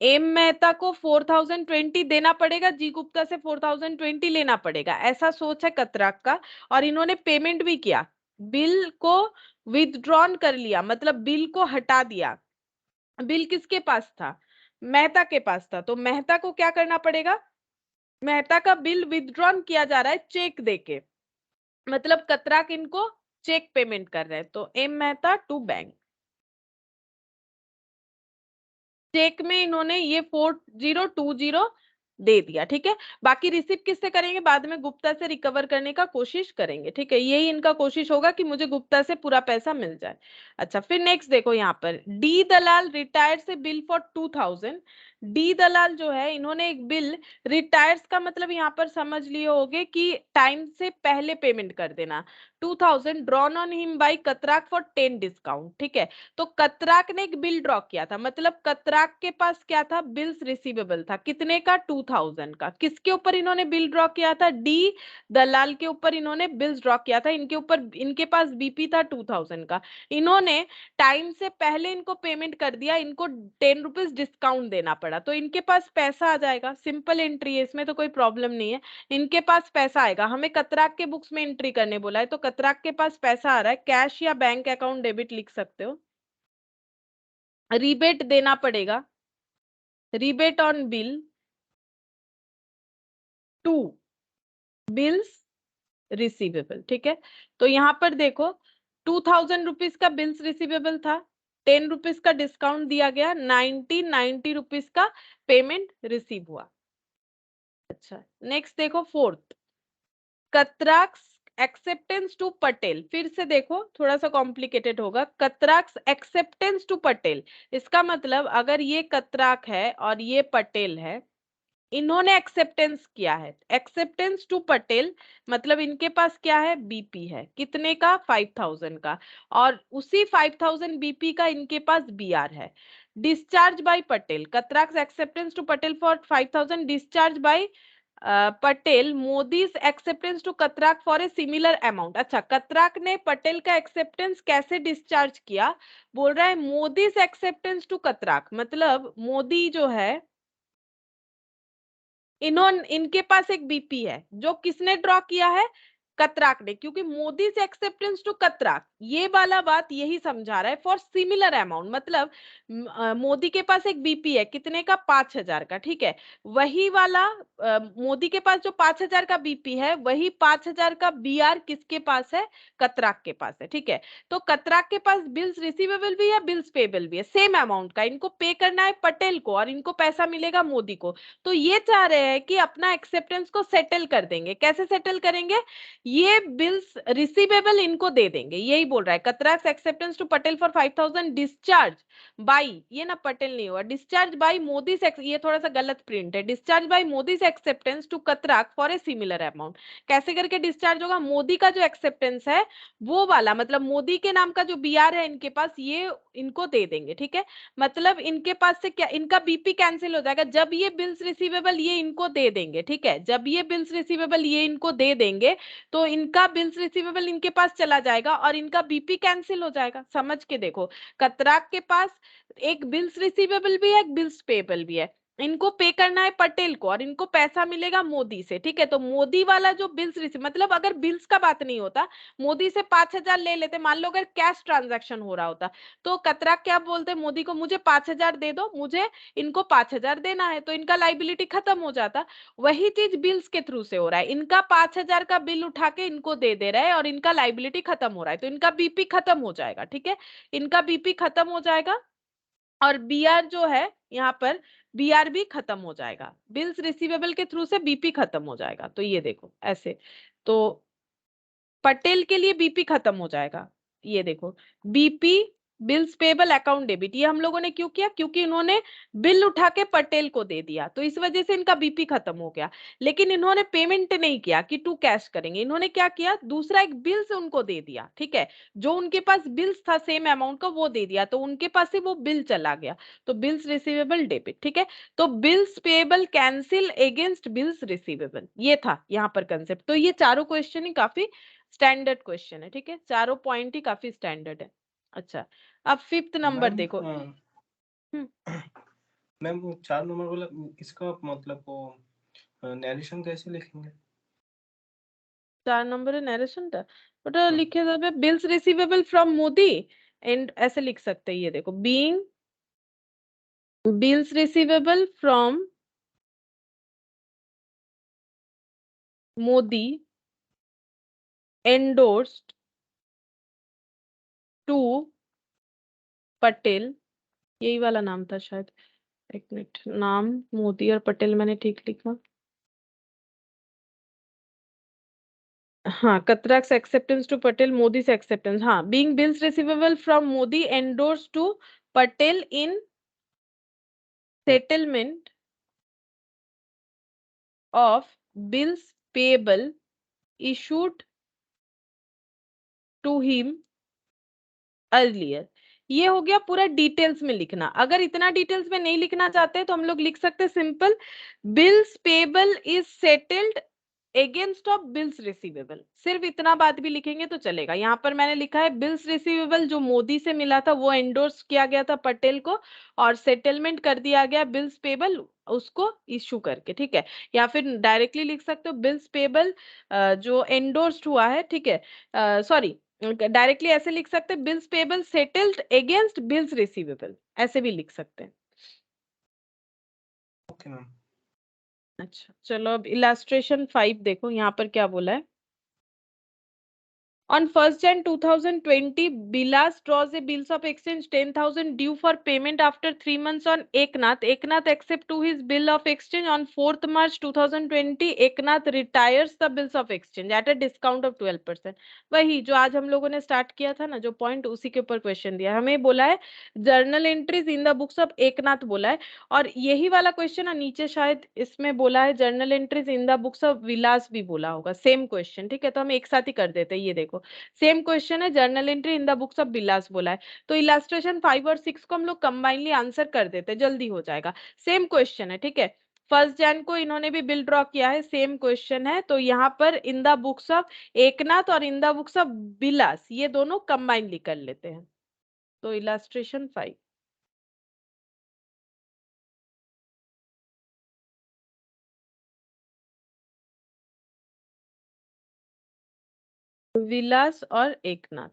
S1: M Mehta को 4,020 देना पड़ेगा, जी गुप्ता से 4,020 लेना पड़ेगा, ऐसा सोच है कतराक का। और इन्होंने पेमेंट भी किया, बिल को विथड्रॉन कर लिया, मतलब बिल को हटा दिया, बिल किसके पास था? मेहता के पास था। तो मेहता को क्या करना पड़ेगा? मेहता का बिल विथड्रॉन किया जा रहा है चेक देके, मतलब कतराक इनको चेक पेमेंट कर रहे हैं। तो M Mehta to bank, cheque में इन्होंने ये 4020 दे दिया। ठीक है, बाकी रिसीव किससे करेंगे? बाद में गुप्ता से रिकवर करने का कोशिश करेंगे। ठीक है, यही इनका कोशिश होगा कि मुझे गुप्ता से पूरा पैसा मिल जाए। अच्छा, फिर नेक्स्ट देखो यहाँ पर, डी दलाल रिटायर्ड से बिल फॉर 2000। डी दलाल जो है, इन्होंने एक बिल, रिटायर्स का मतलब यहाँ पर समझ लिए होगे कि टाइम से पहले पेमेंट कर देना। 2000 drawn on him by Katrak for 10 discount. ठीक है, तो कतराक ने एक बिल ड्रॉ किया था, मतलब कतराक के पास क्या था? बिल्स रिसीवेबल था। कितने का? 2000 का। किसके ऊपर इन्होंने बिल ड्रॉ किया था? डी दलाल के ऊपर इन्होंने बिल्स ड्रॉ किया था। इनके ऊपर, इनके पास बीपी था 2000 का। इन्होंने टाइम से पहले इनको पेमेंट कर दिया, इनको 10 रुपीज डिस्काउंट देना पड़ा, तो इनके पास पैसा आ जाएगा। सिंपल एंट्री है, इसमें तो कोई प्रॉब्लम नहीं है। इनके पास पैसा आएगा। हमें कतराक के बुक्स में एंट्री करने बोला है, तो कतराक के पास पैसा आ रहा है, कैश या बैंक अकाउंट डेबिट लिख सकते हो। रिबेट देना पड़ेगा, rebate on bill to bills receivable. ठीक है, तो यहां पर देखो 2000 रुपीज का बिल्स रिसीवेबल था, 10 रुपीज का डिस्काउंट दिया गया, 90 रुपीज का पेमेंट रिसीव हुआ। अच्छा, नेक्स्ट देखो फोर्थ, कतराक्स एक्सेप्टेंस टू पटेल। फिर से देखो, थोड़ा सा कॉम्प्लिकेटेड होगा। कतराक्स एक्सेप्टेंस टू पटेल, इसका मतलब अगर ये कतराक है और ये पटेल है, इन्होंने एक्सेप्टेंस किया है। एक्सेप्टेंस टू पटेल मतलब इनके पास क्या है? बीपी है। कितने का? 5000 का। और उसी 5000 बीपी का इनके पास बीआर है। Discharge by Patel, Katrak's acceptance to Patel for 5000 discharge by Patel Modi's acceptance to Katrak for a similar amount. अच्छा, कतराक ने पटेल का एक्सेप्टेंस कैसे डिस्चार्ज किया? बोल रहा है मोदीज एक्सेप्टेंस टू कतराक, मतलब मोदी जो है, इनके पास एक बीपी है जो किसने ड्रॉ किया है? कतराक ने, क्योंकि मोदी से एक्सेप्टेंस टू कतराक, ये वाला बात यही समझा रहा है। फॉर सिमिलर अमाउंट मतलब मोदी के पास एक बीपी है, कितने का? 5000 का। ठीक है, वही वाला मोदी के पास जो 5000 का बीपी है, वही 5000 का बीआर किसके पास है? कतराक के पास है। ठीक है, तो कतराक के पास बिल्स रिसीवेबल भी है, बिल्स पेबल भी है, सेम अमाउंट का। इनको पे करना है पटेल को और इनको पैसा मिलेगा मोदी को। तो ये चाह रहे हैं कि अपना एक्सेप्टेंस को सेटल कर देंगे। कैसे सेटल करेंगे? ये बिल्स रिसीवेबल इनको दे देंगे, यही बोल रहा है। Katrak's acceptance to Patel for 5000 discharge by, ये ना पटेल नहीं हुआ, डिस्चार्ज बाई मोदी से, ये थोड़ा सा गलत प्रिंट है, डिस्चार्ज बाई मोदी से acceptance to Katrak for a similar amount. कैसे करके डिस्चार्ज होगा? मोदी का जो एक्सेप्टेंस है वो वाला, मतलब मोदी के नाम का जो बीआर है इनके पास, ये इनको दे देंगे। ठीक है, मतलब इनके पास से क्या, इनका बीपी कैंसिल हो जाएगा। जब ये बिल्स रिसीवेबल ये इनको दे देंगे, ठीक है, जब ये बिल्स रिसीवेबल ये इनको दे देंगे, तो इनका बिल्स रिसीवेबल इनके पास चला जाएगा और इनका बीपी कैंसिल हो जाएगा। समझ के देखो, कतराक के पास एक बिल्स रिसीवेबल भी है, एक बिल्स पेबल भी है। इनको पे करना है पटेल को और इनको पैसा मिलेगा मोदी से। ठीक है, तो मोदी वाला जो बिल्स रिसीव, मतलब अगर बिल्स का बात नहीं होता, मोदी से 5000 ले लेते, मान लो अगर कैश ट्रांजैक्शन हो रहा होता, तो कतराक क्या बोलते मोदी को? मुझे 5000 दे दो, मुझे इनको 5000 देना है, तो इनका लाइबिलिटी खत्म हो जाता। वही चीज बिल्स के थ्रू से हो रहा है, इनका 5000 का बिल उठा के इनको दे दे रहा है और इनका लाइबिलिटी खत्म हो रहा है, तो इनका बीपी खत्म हो जाएगा। ठीक है, इनका बीपी खत्म हो जाएगा और बीआर जो है यहाँ पर, बीआर भी खत्म हो जाएगा। बिल्स रिसीवेबल के थ्रू से बीपी खत्म हो जाएगा। तो ये देखो ऐसे, तो पटेल के लिए बीपी खत्म हो जाएगा। ये देखो, BP bills payable account debit, ये हम लोगों ने क्यों किया? क्योंकि इन्होंने बिल उठा के पटेल को दे दिया, तो इस वजह से इनका बीपी खत्म हो गया। लेकिन इन्होंने पेमेंट नहीं किया कि टू कैश करेंगे, इन्होंने क्या किया? दूसरा एक बिल्स उनको दे दिया। ठीक है, जो उनके पास बिल्स था सेम अमाउंट का वो दे दिया, तो उनके पास से वो बिल चला गया, तो बिल्स रिसीवेबल डेबिट। ठीक है, तो bills payable cancel against bills receivable, ये था यहाँ पर कंसेप्ट। तो ये चारों क्वेश्चन ही काफी स्टैंडर्ड क्वेश्चन है। ठीक है, चारों पॉइंट ही काफी स्टैंडर्ड है। अच्छा, अब फिफ्थ नंबर
S2: मैम
S1: देखो। हम्म,
S2: मैम वो 4 नंबर वाला, इसका मतलब वो नरेशन कैसे लिखेंगे?
S1: 4 नंबर है नरेशन था, ওটা
S2: हाँ।
S1: लिखे जाবে bills receivable from Modi and, ऐसे लिख सकते हैं। ये देखो, being bills receivable from Modi endorsed to Patel, यही वाला नाम था शायद, एक मिनट, नाम मोदी और पटेल मैंने ठीक लिखा, हाँ, कतराक्स acceptance to Patel, Modi's acceptance, हाँ, being bills receivable from Modi endorse to Patel in settlement of bills payable issued to him earlier। ये हो गया पूरा डिटेल्स में लिखना। अगर इतना डिटेल्स में नहीं लिखना चाहते तो हम लोग लिख सकते simple, bills payable is settled against of bills receivable, सिर्फ इतना बात भी लिखेंगे तो चलेगा। यहाँ पर मैंने लिखा है बिल्स रिसीवेबल जो मोदी से मिला था वो एंडोर्स किया गया था पटेल को, और सेटलमेंट कर दिया गया बिल्स पेएबल उसको इश्यू करके, ठीक है। या फिर डायरेक्टली लिख सकते हो बिल्स पेएबल जो एंडोर्स्ड हुआ है, ठीक है, सॉरी, डायरेक्टली ऐसे लिख सकते हैं bills payable settled against bills receivable, ऐसे भी लिख सकते हैं।
S2: Okay ma'am.
S1: अच्छा चलो अब इलास्ट्रेशन 5 देखो, यहाँ पर क्या बोला है। On 1st Jan 2020, Bilas draws a bills of exchange 10,000 due for payment after 3 months on Eknath. Eknath accept to his bill of exchange on 4th March 2020. Eknath retires the bills of exchange at a discount of 12%. वही जो आज हम लोगों ने start किया था ना, जो पॉइंट, उसी के ऊपर क्वेश्चन दिया है। हमें बोला है journal entries in the books of Eknath बोला है, और यही वाला क्वेश्चन नीचे शायद इसमें बोला है journal entries in the books of Vilas भी बोला होगा, सेम क्वेश्चन, ठीक है। तो हम एक साथ ही कर देते हैं, ये देखो सेम क्वेश्चन है, journal entry in the books of Bilas बोला है, तो इलास्ट्रेशन 5 और 6 को हम लोग कंबाइनली आंसर कर देते हैं, जल्दी हो जाएगा। सेम क्वेश्चन है, ठीक है। 1st जैन को इन्होंने भी बिल ड्रॉ किया है, सेम क्वेश्चन है, तो यहाँ पर in the books of Eknath और in the books of Bilas ये दोनों कंबाइनली कर लेते हैं। तो इलास्ट्रेशन 5, विलास और एकनाथ।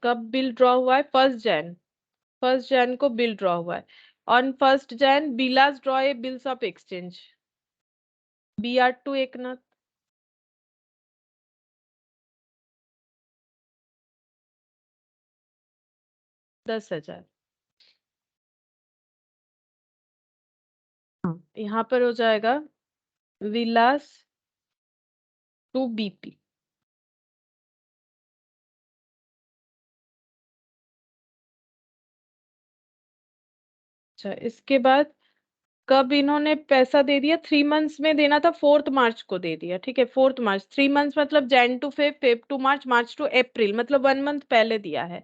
S1: कब बिल ड्रॉ हुआ है? 1st जैन, 1st जैन को बिल ड्रॉ हुआ है। On 1st Jain Bilas draw a bills of exchange, BR to Eknath, 10,000। हाँ, यहाँ पर हो जाएगा विलास टू बीपी। अच्छा, इसके बाद कब इन्होंने पैसा दे दिया? 3 मंथ्स में देना था, 4th मार्च को दे दिया, ठीक है। 4th मार्च, 3 मंथ्स मतलब Jan to Feb, Feb to March, March to April, मतलब 1 मंथ पहले दिया है।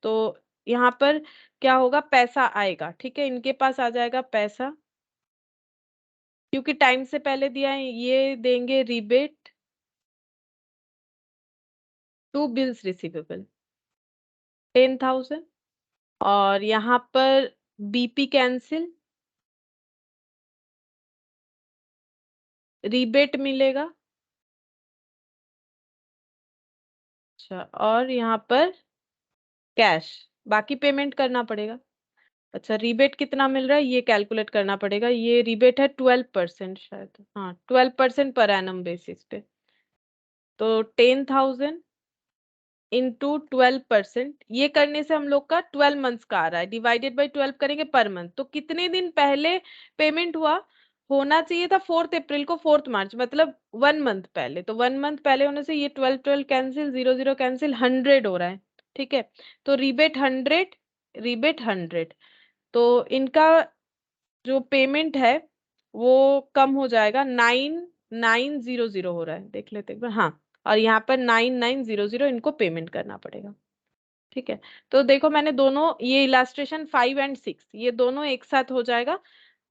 S1: तो यहाँ पर क्या होगा, पैसा आएगा, ठीक है, इनके पास आ जाएगा पैसा, क्योंकि टाइम से पहले दिया है, ये देंगे रिबेट टू बिल्स रिसीवेबल 10,000, और यहाँ पर बीपी कैंसिल, रिबेट मिलेगा। अच्छा, और यहाँ पर कैश, बाकी पेमेंट करना पड़ेगा। अच्छा, रिबेट कितना मिल रहा है ये कैलकुलेट करना पड़ेगा, ये रिबेट है 12% शायद, हाँ 12% पर एनम बेसिस पे। तो 10,000 इंटू 12%, ये करने से हम लोग का 12 मंथ्स का आ रहा है, डिवाइडेड बाई 12 करेंगे पर मंथ, तो कितने दिन पहले पेमेंट हुआ? होना चाहिए था 4th अप्रैल को, 4th मार्च मतलब 1 मंथ पहले, तो 1 मंथ पहले होने से ये 12 12 कैंसिल, 0 0 कैंसिल, 100 हो रहा है, ठीक है। तो रिबेट 100, रिबेट 100, तो इनका जो पेमेंट है वो कम हो जाएगा, 9900 हो रहा है, देख लेते एक बार, हाँ, और यहाँ पर 9900 इनको पेमेंट करना पड़ेगा, ठीक है। तो देखो मैंने दोनों, ये इलास्ट्रेशन 5 एंड 6 ये दोनों एक साथ हो जाएगा।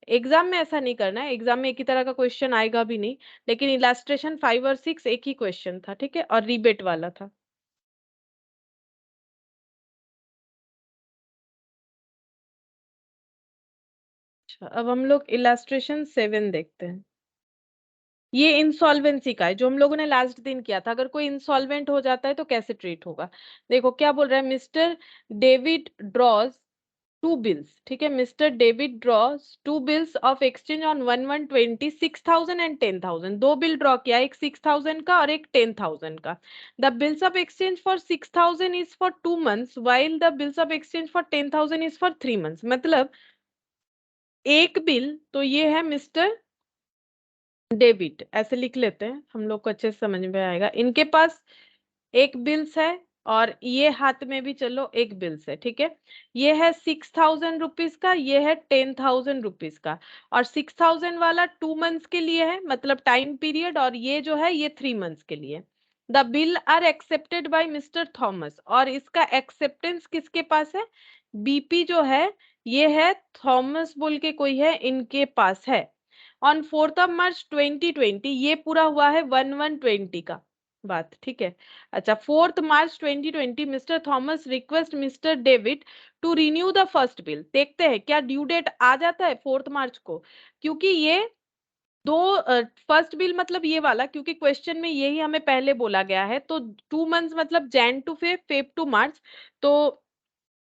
S1: एग्जाम में ऐसा नहीं करना है, एग्जाम में एक ही तरह का क्वेश्चन आएगा भी नहीं, लेकिन इलास्ट्रेशन 5 और 6 एक ही क्वेश्चन था, ठीक है, और रिबेट वाला था। अच्छा, अब हम लोग इलास्ट्रेशन 7 देखते हैं। ये इंसॉल्वेंसी का है जो हम लोगों ने लास्ट दिन किया था। अगर कोई इंसॉल्वेंट हो जाता है तो कैसे ट्रीट होगा। देखो क्या बोल रहा है, mister David draws to bills, ठीक है, mister David draws to bills of exchange on 1/1/20 6,000 and 10,000। दो बिल ड्रॉ किया, एक 6,000 का और एक 10,000 का। The bills of exchange for 6,000 is for 2 months while the bills of exchange for 10,000 is for 3 months। मतलब एक बिल तो ये है मिस्टर डेबिट, ऐसे लिख लेते हैं, हम लोग को अच्छे से समझ में आएगा। इनके पास एक बिल्स है और ये हाथ में भी चलो एक बिल्स है, ठीक है। ये है 6,000 रुपीज का, ये है 10,000 रुपीज का। और 6,000 वाला 2 months के लिए है, मतलब टाइम पीरियड, और ये जो है ये 3 months के लिए। The bill are accepted by mister Thomas, और इसका एक्सेप्टेंस किसके पास है, बीपी जो है ये है थॉमस बोल के कोई है, इनके पास है। ऑन 4 मार्च 2020, ये पूरा हुआ है 1/1/20 का बात, ठीक है। अच्छा, 4 March 2020 mister Thomas request mister David to renew the first bill. देखते हैं क्या ड्यू डेट आ जाता है 4 मार्च को, क्योंकि ये दो फर्स्ट बिल मतलब ये वाला, क्योंकि क्वेश्चन में यही हमें पहले बोला गया है। तो 2 months मतलब Jan to Feb, Feb to March. तो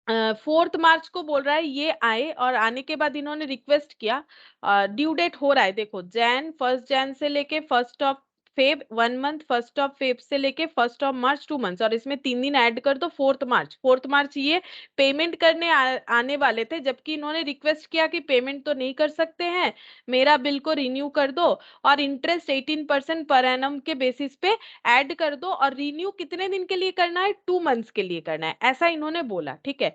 S1: 4 मार्च को बोल रहा है ये आए, और आने के बाद इन्होंने रिक्वेस्ट किया। ड्यू डेट हो रहा है, देखो, जैन 1 जैन से लेके 1 फेब 1 मंथ, 1 फेब से लेके 1 मार्च 2 मंथ्स, और इसमें 3 दिन ऐड कर दो। 4 मार्च, 4 मार्च ये पेमेंट करने आने वाले थे, जबकि इन्होंने रिक्वेस्ट किया कि पेमेंट तो नहीं कर सकते हैं, मेरा बिल को रिन्यू कर दो, और इंटरेस्ट 18% पर एनम के बेसिस पे ऐड कर दो, और रिन्यू कितने दिन के लिए करना है, 2 मंथ्स के लिए करना है, ऐसा इन्होंने बोला, ठीक है।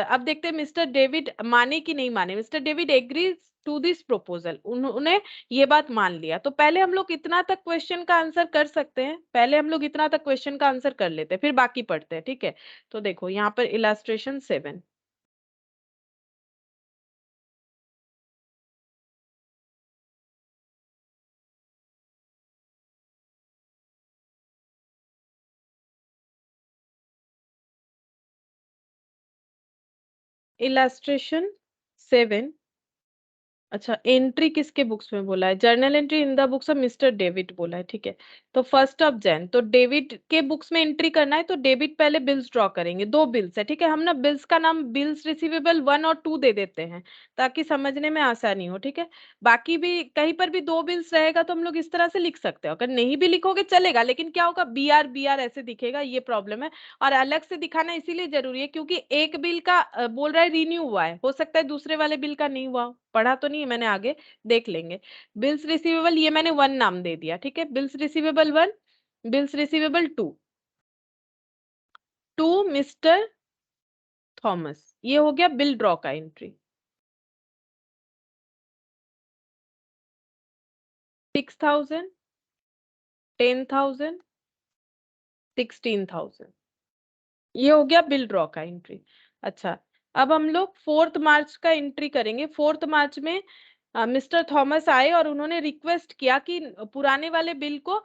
S1: अब देखते हैं मिस्टर डेविड माने कि नहीं माने। Mister David agrees to this proposal, उन्होंने ये बात मान लिया। तो पहले हम लोग इतना तक क्वेश्चन का आंसर कर सकते हैं, पहले हम लोग इतना तक क्वेश्चन का आंसर कर लेते हैं, फिर बाकी पढ़ते हैं, ठीक है। तो देखो यहाँ पर इलास्ट्रेशन 7, इलास्ट्रेशन 7। अच्छा, एंट्री किसके बुक्स में बोला है, journal entry in the books of mister David बोला है, ठीक है। तो 1 तो डेविड के बुक्स में एंट्री करना है, तो डेविड पहले बिल्स ड्रॉ करेंगे। दो बिल्स है, ठीक है, हम ना बिल्स का नाम बिल्स रिसीवेबल 1 और 2 दे देते हैं, ताकि समझने में आसानी हो, ठीक है। बाकी भी कहीं पर भी दो बिल्स रहेगा तो हम लोग इस तरह से लिख सकते हो, अगर नहीं भी लिखोगे चलेगा, लेकिन क्या होगा, बी आर ऐसे दिखेगा, ये प्रॉब्लम है। और अलग से दिखाना इसीलिए जरूरी है क्योंकि एक बिल का बोल रहा है रिन्यू हुआ है, हो सकता है दूसरे वाले बिल का नहीं हुआ हो। पढ़ा तो नहीं है मैंने, आगे देख लेंगे। बिल्स रिसीवेबल ये मैंने 1 नाम दे दिया, ठीक है, bills receivable 1, bills receivable 2 to mister Thomas, ये हो गया बिल ड्रॉ का एंट्री। 6,000, 10,000, 16,000, ये हो गया बिल ड्रॉ का एंट्री। अच्छा, अब हम लोग 4 मार्च का एंट्री करेंगे। 4 मार्च में मिस्टर थॉमस आए और उन्होंने रिक्वेस्ट किया कि पुराने वाले बिल को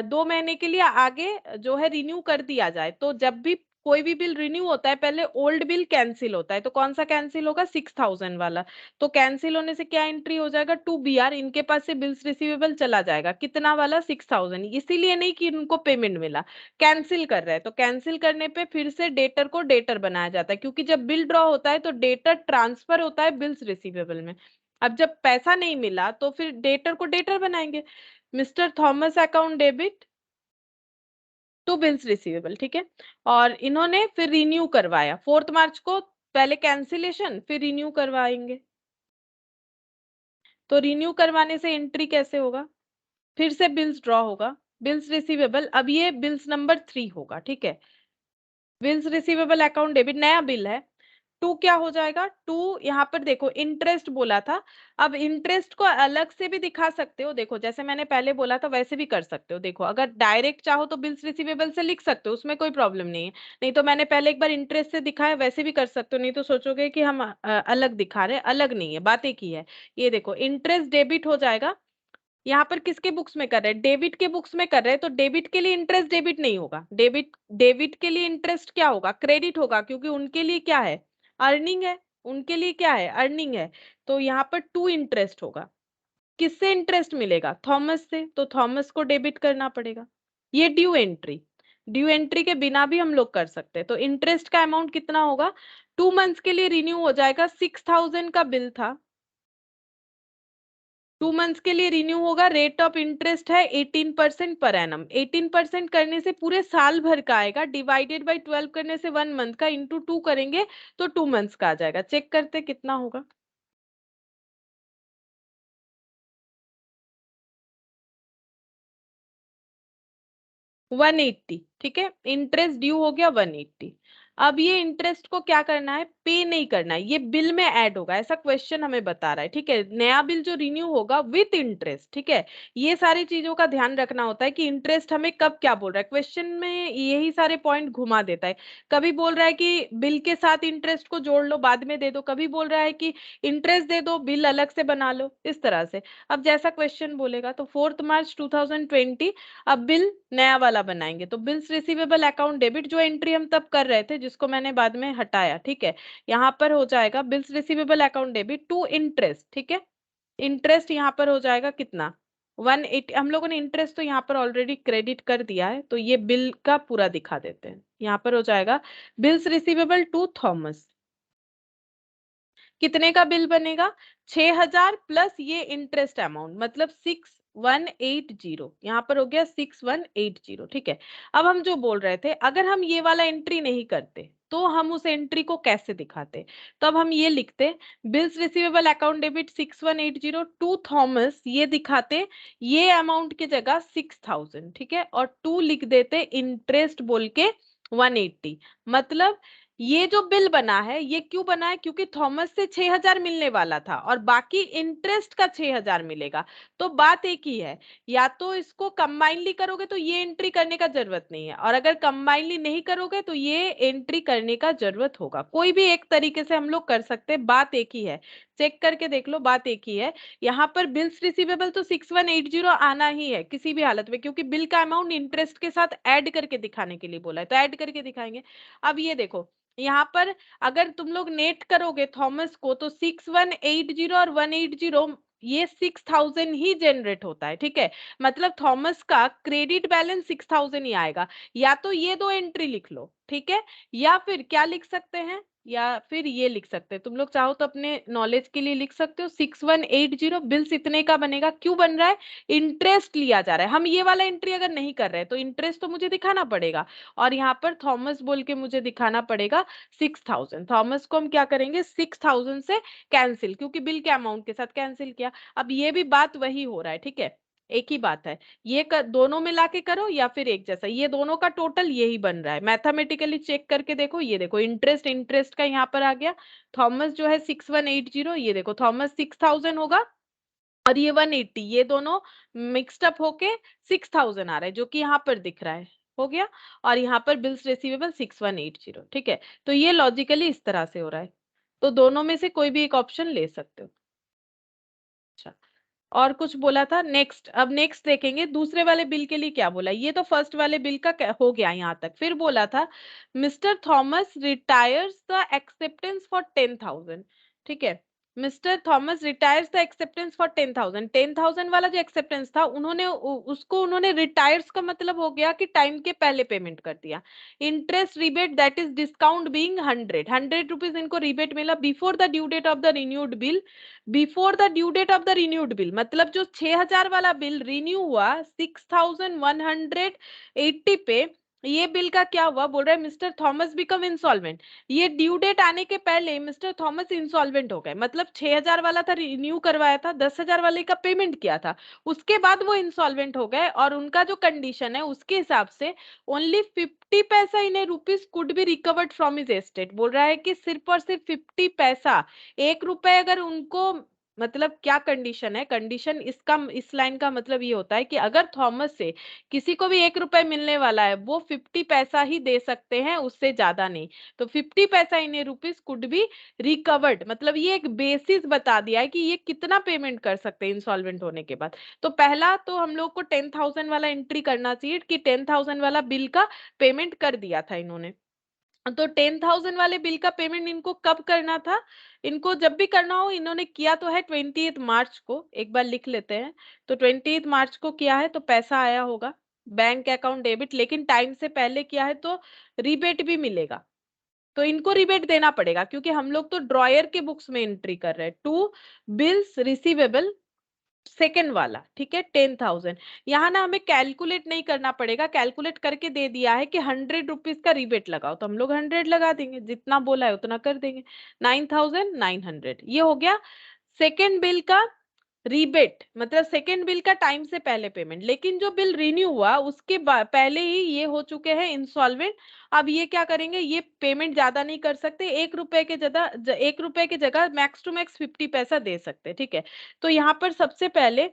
S1: 2 महीने के लिए आगे जो है रिन्यू कर दिया जाए। तो जब भी कोई भी बिल रिन्यू होता है, पहले ओल्ड बिल कैंसिल होता है। तो कौन सा कैंसिल होगा, 6,000 वाला। तो कैंसिल होने से क्या एंट्री हो जाएगा, टू बी आर, इनके पास से बिल्स रिसीवेबल चला जाएगा, कितना वाला, 6,000। इसीलिए नहीं कि उनको पेमेंट मिला, कैंसिल कर रहे हैं। तो कैंसिल करने पे फिर से डेटर को डेटर बनाया जाता है, क्योंकि जब बिल ड्रॉ होता है तो डेटर ट्रांसफर होता है बिल्स रिसीवेबल में। अब जब पैसा नहीं मिला तो फिर डेटर को डेटर बनाएंगे। Mister Thomas account debit to bills receivable, ठीक है। और इन्होंने फिर रिन्यू करवाया 4 मार्च को, पहले कैंसिलेशन फिर रिन्यू करवाएंगे। तो रिन्यू करवाने से एंट्री कैसे होगा, फिर से बिल्स ड्रॉ होगा, बिल्स रिसीवेबल, अब ये बिल्स नंबर 3 होगा, ठीक है। बिल्स रिसीवेबल अकाउंट डेबिट, नया बिल है। टू क्या हो जाएगा, टू यहाँ पर देखो इंटरेस्ट बोला था। अब इंटरेस्ट को अलग से भी दिखा सकते हो, देखो जैसे मैंने पहले बोला था वैसे भी कर सकते हो। देखो अगर डायरेक्ट चाहो तो बिल्स रिसीवेबल से लिख सकते हो, उसमें कोई प्रॉब्लम नहीं है। नहीं तो मैंने पहले एक बार इंटरेस्ट से दिखाया, वैसे भी कर सकते हो, नहीं तो सोचोगे कि हम अलग दिखा रहे हैं, अलग नहीं है, बात एक ही है। ये देखो इंटरेस्ट डेबिट हो जाएगा। यहाँ पर किसके बुक्स में कर रहे हैं, डेबिट के बुक्स में कर रहे हैं, तो डेबिट के लिए इंटरेस्ट डेबिट नहीं होगा, डेबिट डेबिट के लिए इंटरेस्ट क्या होगा, क्रेडिट होगा, क्योंकि उनके लिए क्या है, अर्निंग है, उनके लिए क्या है, अर्निंग है। तो यहाँ पर टू इंटरेस्ट होगा, किससे इंटरेस्ट मिलेगा? थॉमस से, तो थॉमस को डेबिट करना पड़ेगा। ये ड्यू एंट्री, ड्यू एंट्री के बिना भी हम लोग कर सकते हैं। तो इंटरेस्ट का अमाउंट कितना होगा? 2 मंथ्स के लिए रिन्यू हो जाएगा, 6000 का बिल था, 2 मंथ्स के लिए रिन्यू होगा, रेट ऑफ इंटरेस्ट है 18% पर एनम। 18% करने से पूरे साल भर का आएगा, डिवाइडेड बाय 12 करने से 1 मंथ का, इंटू 2 करेंगे तो 2 मंथ्स का आ जाएगा। चेक करते कितना होगा। 180, ठीक है, इंटरेस्ट ड्यू हो गया 180। अब ये इंटरेस्ट को क्या करना है? पे नहीं करना है, ये बिल में ऐड होगा, ऐसा क्वेश्चन हमें बता रहा है, ठीक है। नया बिल जो रिन्यू होगा विथ इंटरेस्ट, ठीक है। ये सारी चीजों का ध्यान रखना होता है कि इंटरेस्ट हमें कब क्या बोल रहा है, क्वेश्चन में यही सारे पॉइंट घुमा देता है। कभी बोल रहा है कि बिल के साथ इंटरेस्ट को जोड़ लो बाद में दे दो, कभी बोल रहा है कि इंटरेस्ट दे दो बिल अलग से बना लो, इस तरह से। अब जैसा क्वेश्चन बोलेगा, तो 4 मार्च 2020 अब बिल नया वाला बनाएंगे, तो बिल्स रिसीवेबल अकाउंट डेबिट, जो एंट्री हम तब कर रहे थे जिसको मैंने बाद में हटाया, ठीक है। यहाँ पर हो जाएगा bills receivable account debit to interest, ठीक है। इंटरेस्ट यहाँ पर हो जाएगा कितना? 180। हम लोगों ने इंटरेस्ट तो यहाँ पर ऑलरेडी क्रेडिट कर दिया है, तो ये बिल का पूरा दिखा देते हैं। यहाँ पर हो जाएगा बिल्स रिसीवेबल टू थॉमस। कितने का बिल बनेगा? 6000 प्लस ये इंटरेस्ट अमाउंट, मतलब 6180। यहाँ पर हो गया 6180, ठीक है। अब हम जो बोल रहे थे, अगर हम ये वाला एंट्री नहीं करते तो हम उस एंट्री को कैसे दिखाते? तो अब हम ये लिखते, bills receivable account debit 6180 to Thomas, ये दिखाते, ये अमाउंट की जगह 6000, ठीक है, और टू लिख देते इंटरेस्ट बोल के 180। मतलब ये जो बिल बना है ये क्यों बना है? क्योंकि थॉमस से 6000 मिलने वाला था और बाकी इंटरेस्ट का 6000 मिलेगा। तो बात एक ही है, या तो इसको कंबाइनली करोगे तो ये एंट्री करने का जरूरत नहीं है, और अगर कंबाइनली नहीं करोगे तो ये एंट्री करने का जरूरत होगा। कोई भी एक तरीके से हम लोग कर सकते हैं, बात एक ही है। चेक करके देख लो, बात एक ही है। यहाँ पर बिल्स रिसीवेबल तो 6180 आना ही है किसी भी हालत में, क्योंकि बिल का अमाउंट इंटरेस्ट के साथ ऐड करके दिखाने के लिए बोला है, तो ऐड करके दिखाएंगे। अब ये देखो, यहाँ पर अगर तुम लोग नेट करोगे थॉमस को, तो 6180 और 180, ये 6000 ही जनरेट होता है, ठीक है। मतलब थॉमस का क्रेडिट बैलेंस 6000 ही आएगा। या तो ये दो एंट्री लिख लो, ठीक है, या फिर क्या लिख सकते हैं, या फिर ये लिख सकते हैं। तुम लोग चाहो तो अपने नॉलेज के लिए लिख सकते हो, 6180 बिल्स इतने का बनेगा। क्यों बन रहा है? इंटरेस्ट लिया जा रहा है। हम ये वाला एंट्री अगर नहीं कर रहे तो इंटरेस्ट तो मुझे दिखाना पड़ेगा, और यहाँ पर थॉमस बोल के मुझे दिखाना पड़ेगा 6000। थॉमस को हम क्या करेंगे? 6000 से कैंसिल, क्योंकि बिल के अमाउंट के साथ कैंसिल किया। अब ये भी बात वही हो रहा है, ठीक है, एक ही बात है। दोनों मिला के करो या फिर एक जैसा, ये दोनों का टोटल यही बन रहा है। मैथमेटिकली चेक करके देखो, ये देखो इंटरेस्ट, इंटरेस्ट का यहाँ पर आ गया। थॉमस जो है 6180, ये देखो थॉमस 6000 होगा, और ये 180, ये दोनों मिक्सड अप होके 6000 आ रहा है, जो कि यहाँ पर दिख रहा है, हो गया। और यहाँ पर बिल्स रिसीवेबल 6180, ठीक है। तो ये लॉजिकली इस तरह से हो रहा है, तो दोनों में से कोई भी एक ऑप्शन ले सकते हो। अच्छा, और कुछ बोला था नेक्स्ट? अब नेक्स्ट देखेंगे दूसरे वाले बिल के लिए क्या बोला। ये तो फर्स्ट वाले बिल का हो गया यहाँ तक। फिर बोला था mister Thomas retires the acceptance for 10,000, ठीक है। Mister Thomas retires the acceptance for 10,000। 10,000 वाला जो एक्सेप्टेंस था, उसको उन्होंने रिटायर्स का मतलब हो गया कि टाइम के पहले पेमेंट कर दिया। Interest rebate that is discount being 100 rupees इनको रिबेट मिला before the due date of the renewed bill. Before the due date of the renewed bill, मतलब जो 6000 वाला बिल रिन्यू हुआ 6180 पे, ये बिल का क्या हुआ? बोल रहे मिस्टर थॉमस बिकम इंसॉल्वेंट। ये ड्यू डेट आने के पहले मिस्टर थॉमस इंसॉल्वेंट हो गए, मतलब 6000 वाला था रिन्यू करवाया था, 10,000 वाले का पेमेंट किया था, उसके बाद वो इंसॉल्वेंट हो गए। और उनका जो कंडीशन है उसके हिसाब से ओनली 50 पैसा in rupees could be recovered from his estate. बोल रहा है कि सिर्फ और सिर्फ 50 पैसा, 1 रुपए अगर उनको, मतलब क्या कंडीशन है? कंडीशन इसका, इस लाइन का मतलब ये होता है कि अगर थॉमस से किसी को भी 1 रुपए मिलने वाला है, वो 50 पैसा ही दे सकते हैं, उससे ज्यादा नहीं। तो 50 पैसा in rupees could be recovered, मतलब ये एक बेसिस बता दिया है कि ये कितना पेमेंट कर सकते हैं इंसॉल्वेंट होने के बाद। तो पहला तो हम लोग को 10,000 वाला एंट्री करना चाहिए कि 10,000 वाला बिल का पेमेंट कर दिया था इन्होंने। तो 10,000 वाले बिल का पेमेंट इनको कब करना था? इनको जब भी करना हो, इन्होंने किया तो है 20 मार्च को, एक बार लिख लेते हैं। तो 20 मार्च को किया है तो पैसा आया होगा बैंक अकाउंट डेबिट, लेकिन टाइम से पहले किया है तो रिबेट भी मिलेगा, तो इनको रिबेट देना पड़ेगा, क्योंकि हम लोग तो ड्रॉयर के बुक्स में एंट्री कर रहे हैं। टू बिल्स रिसीवेबल सेकेंड वाला, ठीक है, 10,000। यहाँ ना हमें कैलकुलेट नहीं करना पड़ेगा, कैलकुलेट करके दे दिया है कि 100 रुपीज का रिबेट लगाओ, तो हम लोग 100 लगा देंगे, जितना बोला है उतना कर देंगे। 9,900 ये हो गया सेकेंड बिल का रीबेट, मतलब सेकेंड बिल का टाइम से पहले पेमेंट। लेकिन जो बिल रिन्यू हुआ उसके पहले ही ये हो चुके हैं इंसॉल्वेंट। अब ये क्या करेंगे, ये पेमेंट ज्यादा नहीं कर सकते, 1 रुपए के जगह 1 रुपए की जगह मैक्स टू मैक्स 50 पैसा दे सकते हैं, ठीक है। तो यहाँ पर सबसे पहले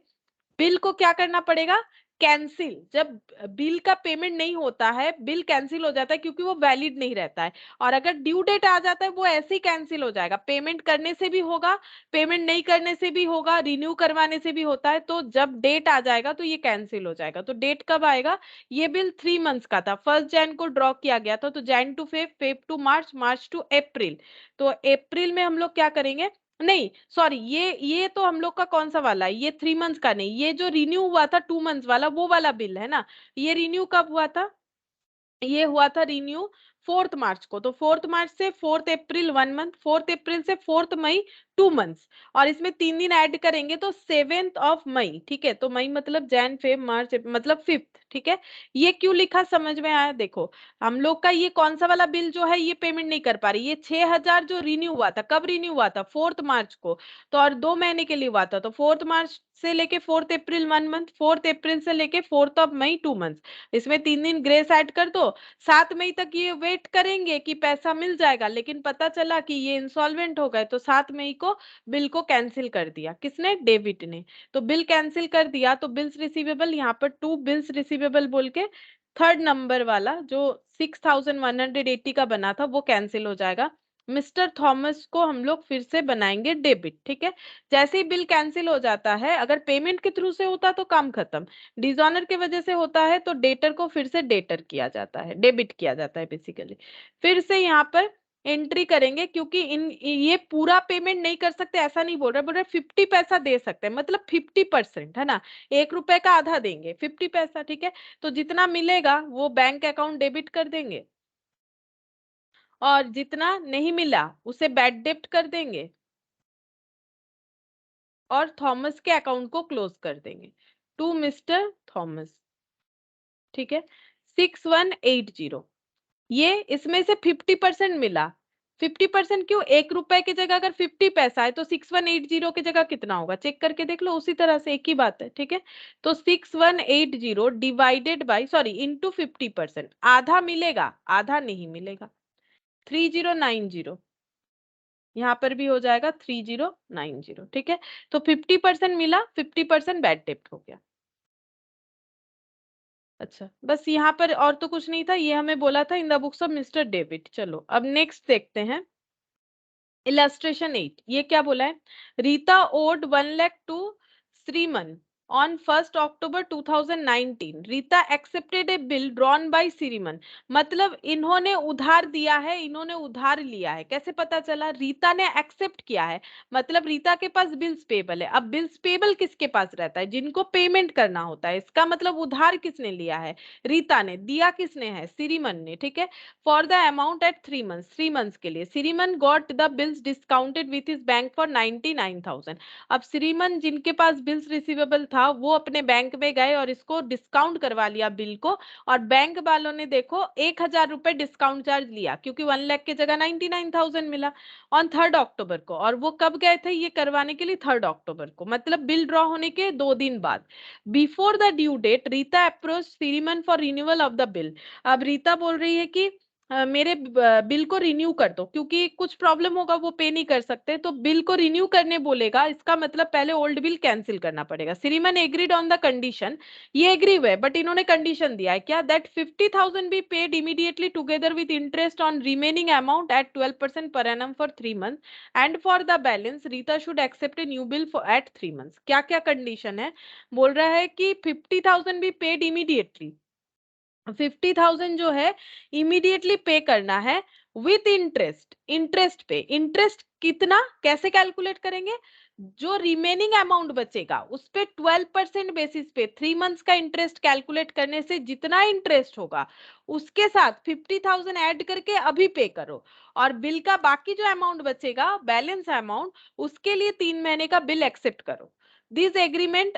S1: बिल को क्या करना पड़ेगा, कैंसिल। जब बिल का पेमेंट नहीं होता है, बिल कैंसिल हो जाता है, क्योंकि वो वैलिड नहीं रहता है। और अगर ड्यू डेट आ जाता है वो ऐसे ही कैंसिल हो जाएगा, पेमेंट करने से भी होगा, पेमेंट नहीं करने से भी होगा, रिन्यू करवाने से भी होता है। तो जब डेट आ जाएगा तो ये कैंसिल हो जाएगा। तो डेट कब आएगा, ये बिल 3 मंथ्स का था, 1 जैन को ड्रॉ किया गया था, तो Jan to Feb, Feb to March, March to April. तो अप्रैल में हम लोग क्या करेंगे, नहीं सॉरी, ये तो हम लोग का कौन सा वाला है, ये 3 मंथ्स का नहीं, ये जो रिन्यू हुआ था 2 मंथ्स वाला, वो वाला बिल है ना। ये रिन्यू कब हुआ था, ये हुआ था रिन्यू 4 मार्च को। तो 4 मार्च से 4 अप्रैल 1 मंथ, 4 अप्रैल से 4 मई 2 मंथ्स, और इसमें 3 दिन ऐड करेंगे तो 7 मई, ठीक है। तो मई मतलब जैन फेब मार्च मतलब 5th, ठीक है। ये क्यों लिखा समझ में आया, देखो हम लोग का ये कौन सा वाला बिल जो है ये पेमेंट नहीं कर पा रही, ये 6,000 जो रिन्यू हुआ था, कब रिन्यू हुआ था 4 मार्च को, तो और 2 महीने के लिए हुआ था। तो 4 मार्च से लेके 4 अप्रैल 1 मंथ, 4 अप्रैल से लेके 4 मई 2 मंथ्स, इसमें 3 दिन ग्रेस ऐड कर दो। 7 मई तक ये वेट करेंगे कि पैसा मिल जाएगा, लेकिन पता चला कि ये इंसॉल्वेंट हो गए, तो 7 मई को बिल को कैंसिल कर दिया, किसने, डेबिट ने। तो बिल कैंसिल कर दिया, तो बिल्स रिसीवेबल यहाँ पर टू बिल्स रिसीवेबल बोल के थर्ड नंबर वाला जो 6,180 का बना था वो कैंसिल हो जाएगा। मिस्टर थॉमस को हम लोग फिर से बनाएंगे डेबिट, ठीक है। जैसे ही बिल कैंसिल हो जाता है, अगर पेमेंट के थ्रू से होता तो काम खत्म, डिसऑनर की वजह से होता है तो डेटर को फिर से डेटर किया जाता है, डेबिट किया जाता है बेसिकली। फिर से यहाँ पर एंट्री करेंगे, क्योंकि इन ये पूरा पेमेंट नहीं कर सकते, ऐसा नहीं बोल रहे 50 पैसा दे सकते हैं, मतलब 50% है ना, 1 रुपए का आधा देंगे, 50 पैसा, ठीक है। तो जितना मिलेगा वो बैंक अकाउंट डेबिट कर देंगे, और जितना नहीं मिला उसे बैड डेब्ट कर देंगे, और थॉमस के अकाउंट को क्लोज कर देंगे, टू मिस्टर थॉमस, ठीक है। 6,180, ये इसमें से 50% मिला। 50% क्यों, 1 रुपए की जगह अगर 50 पैसा है तो 6,180 की जगह कितना होगा, चेक करके देख लो, उसी तरह से एक ही बात है, ठीक है। तो 6,180 डिवाइडेड बाई, सॉरी, इंटू 50%, आधा मिलेगा आधा नहीं मिलेगा, 3090, यहाँ पर भी हो जाएगा 3090, ठीक है। तो 50% मिला, 50% बैड डेब्ट हो गया। अच्छा, बस यहाँ पर और तो कुछ नहीं था, ये हमें बोला था इन the books of mister David. चलो अब नेक्स्ट देखते हैं, इलस्ट्रेशन 8। ये क्या बोला है, Rita owed 1 lakh to Shriman on 1 October 2019, Rita accepted a bill drawn by Shriman. मतलब इन्होंने उधार दिया है, इन्होंने उधार लिया है, कैसे पता चला, रीता ने एक्सेप्ट किया है, मतलब रीता के पास बिल्स पेबल है। अब बिल्स पेबल किसके पास रहता है, जिनको पेमेंट करना होता है, इसका मतलब उधार किसने लिया है, रीता ने, दिया किसने है, श्रीमन ने, ठीक है। For the amount at 3 months, 3 months के लिए Shriman got the bills discounted with his bank for 99,000। अब श्रीमन जिनके पास बिल्स रिसीवेबल था वो अपने बैंक में गए और इसको डिस्काउंट करवा लिया बिल को, और बैंक वालों ने देखो 1,000 रुपए डिस्काउंट चार्ज लिया, क्योंकि 1 लाख की जगह 99,000 मिला ऑन 3 अक्टूबर को। और वो कब गए थे ये करवाने के लिए, 3 अक्टूबर को, मतलब बिल ड्रॉ होने के 2 दिन बाद। Before the due date Rita approach Shriman for renewal of the bill. अब रीता बोल रही है कि मेरे बिल को रिन्यू कर दो, क्योंकि कुछ प्रॉब्लम होगा वो पे नहीं कर सकते, तो बिल को रिन्यू करने बोलेगा, इसका मतलब पहले ओल्ड बिल कैंसिल करना पड़ेगा। Shriman agreed on the condition, ये एग्री हुए, बट इन्होंने कंडीशन दिया है क्या, that 50,000 be paid immediately together with interest on remaining amount at 12% per annum for 3 month, and for the balance Rita should accept a new bill for at 3 months. क्या क्या condition है, बोल रहा है कि 50,000 बी पेड इमीडिएटली, 50,000 जो है immediately पे करना है विथ इंटरेस्ट। इंटरेस्ट पे इंटरेस्ट कितना कैसे कैलकुलेट करेंगे? जो रिमेनिंग अमाउंट बचेगा उस पे 12% बेसिस पे 3 मंथ्स का इंटरेस्ट कैलकुलेट करने से जितना इंटरेस्ट होगा उसके साथ 50,000 ऐड करके अभी पे करो, और बिल का बाकी जो अमाउंट बचेगा बैलेंस अमाउंट उसके लिए 3 महीने का बिल एक्सेप्ट करो। This agreement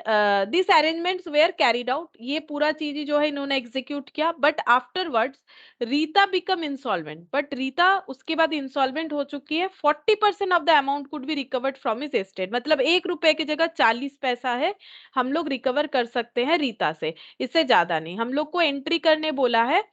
S1: this arrangements were carried out, ये पूरा चीज जो है इन्होंने एग्जीक्यूट किया। But afterwards Rita become insolvent, but Rita उसके बाद इंसॉल्वेंट हो चुकी है। 40% of the amount could be recovered from his estate, मतलब 1 रुपए की जगह 40 पैसा है हम लोग रिकवर कर सकते हैं रीता से, इससे ज्यादा नहीं। हम लोग को एंट्री करने बोला है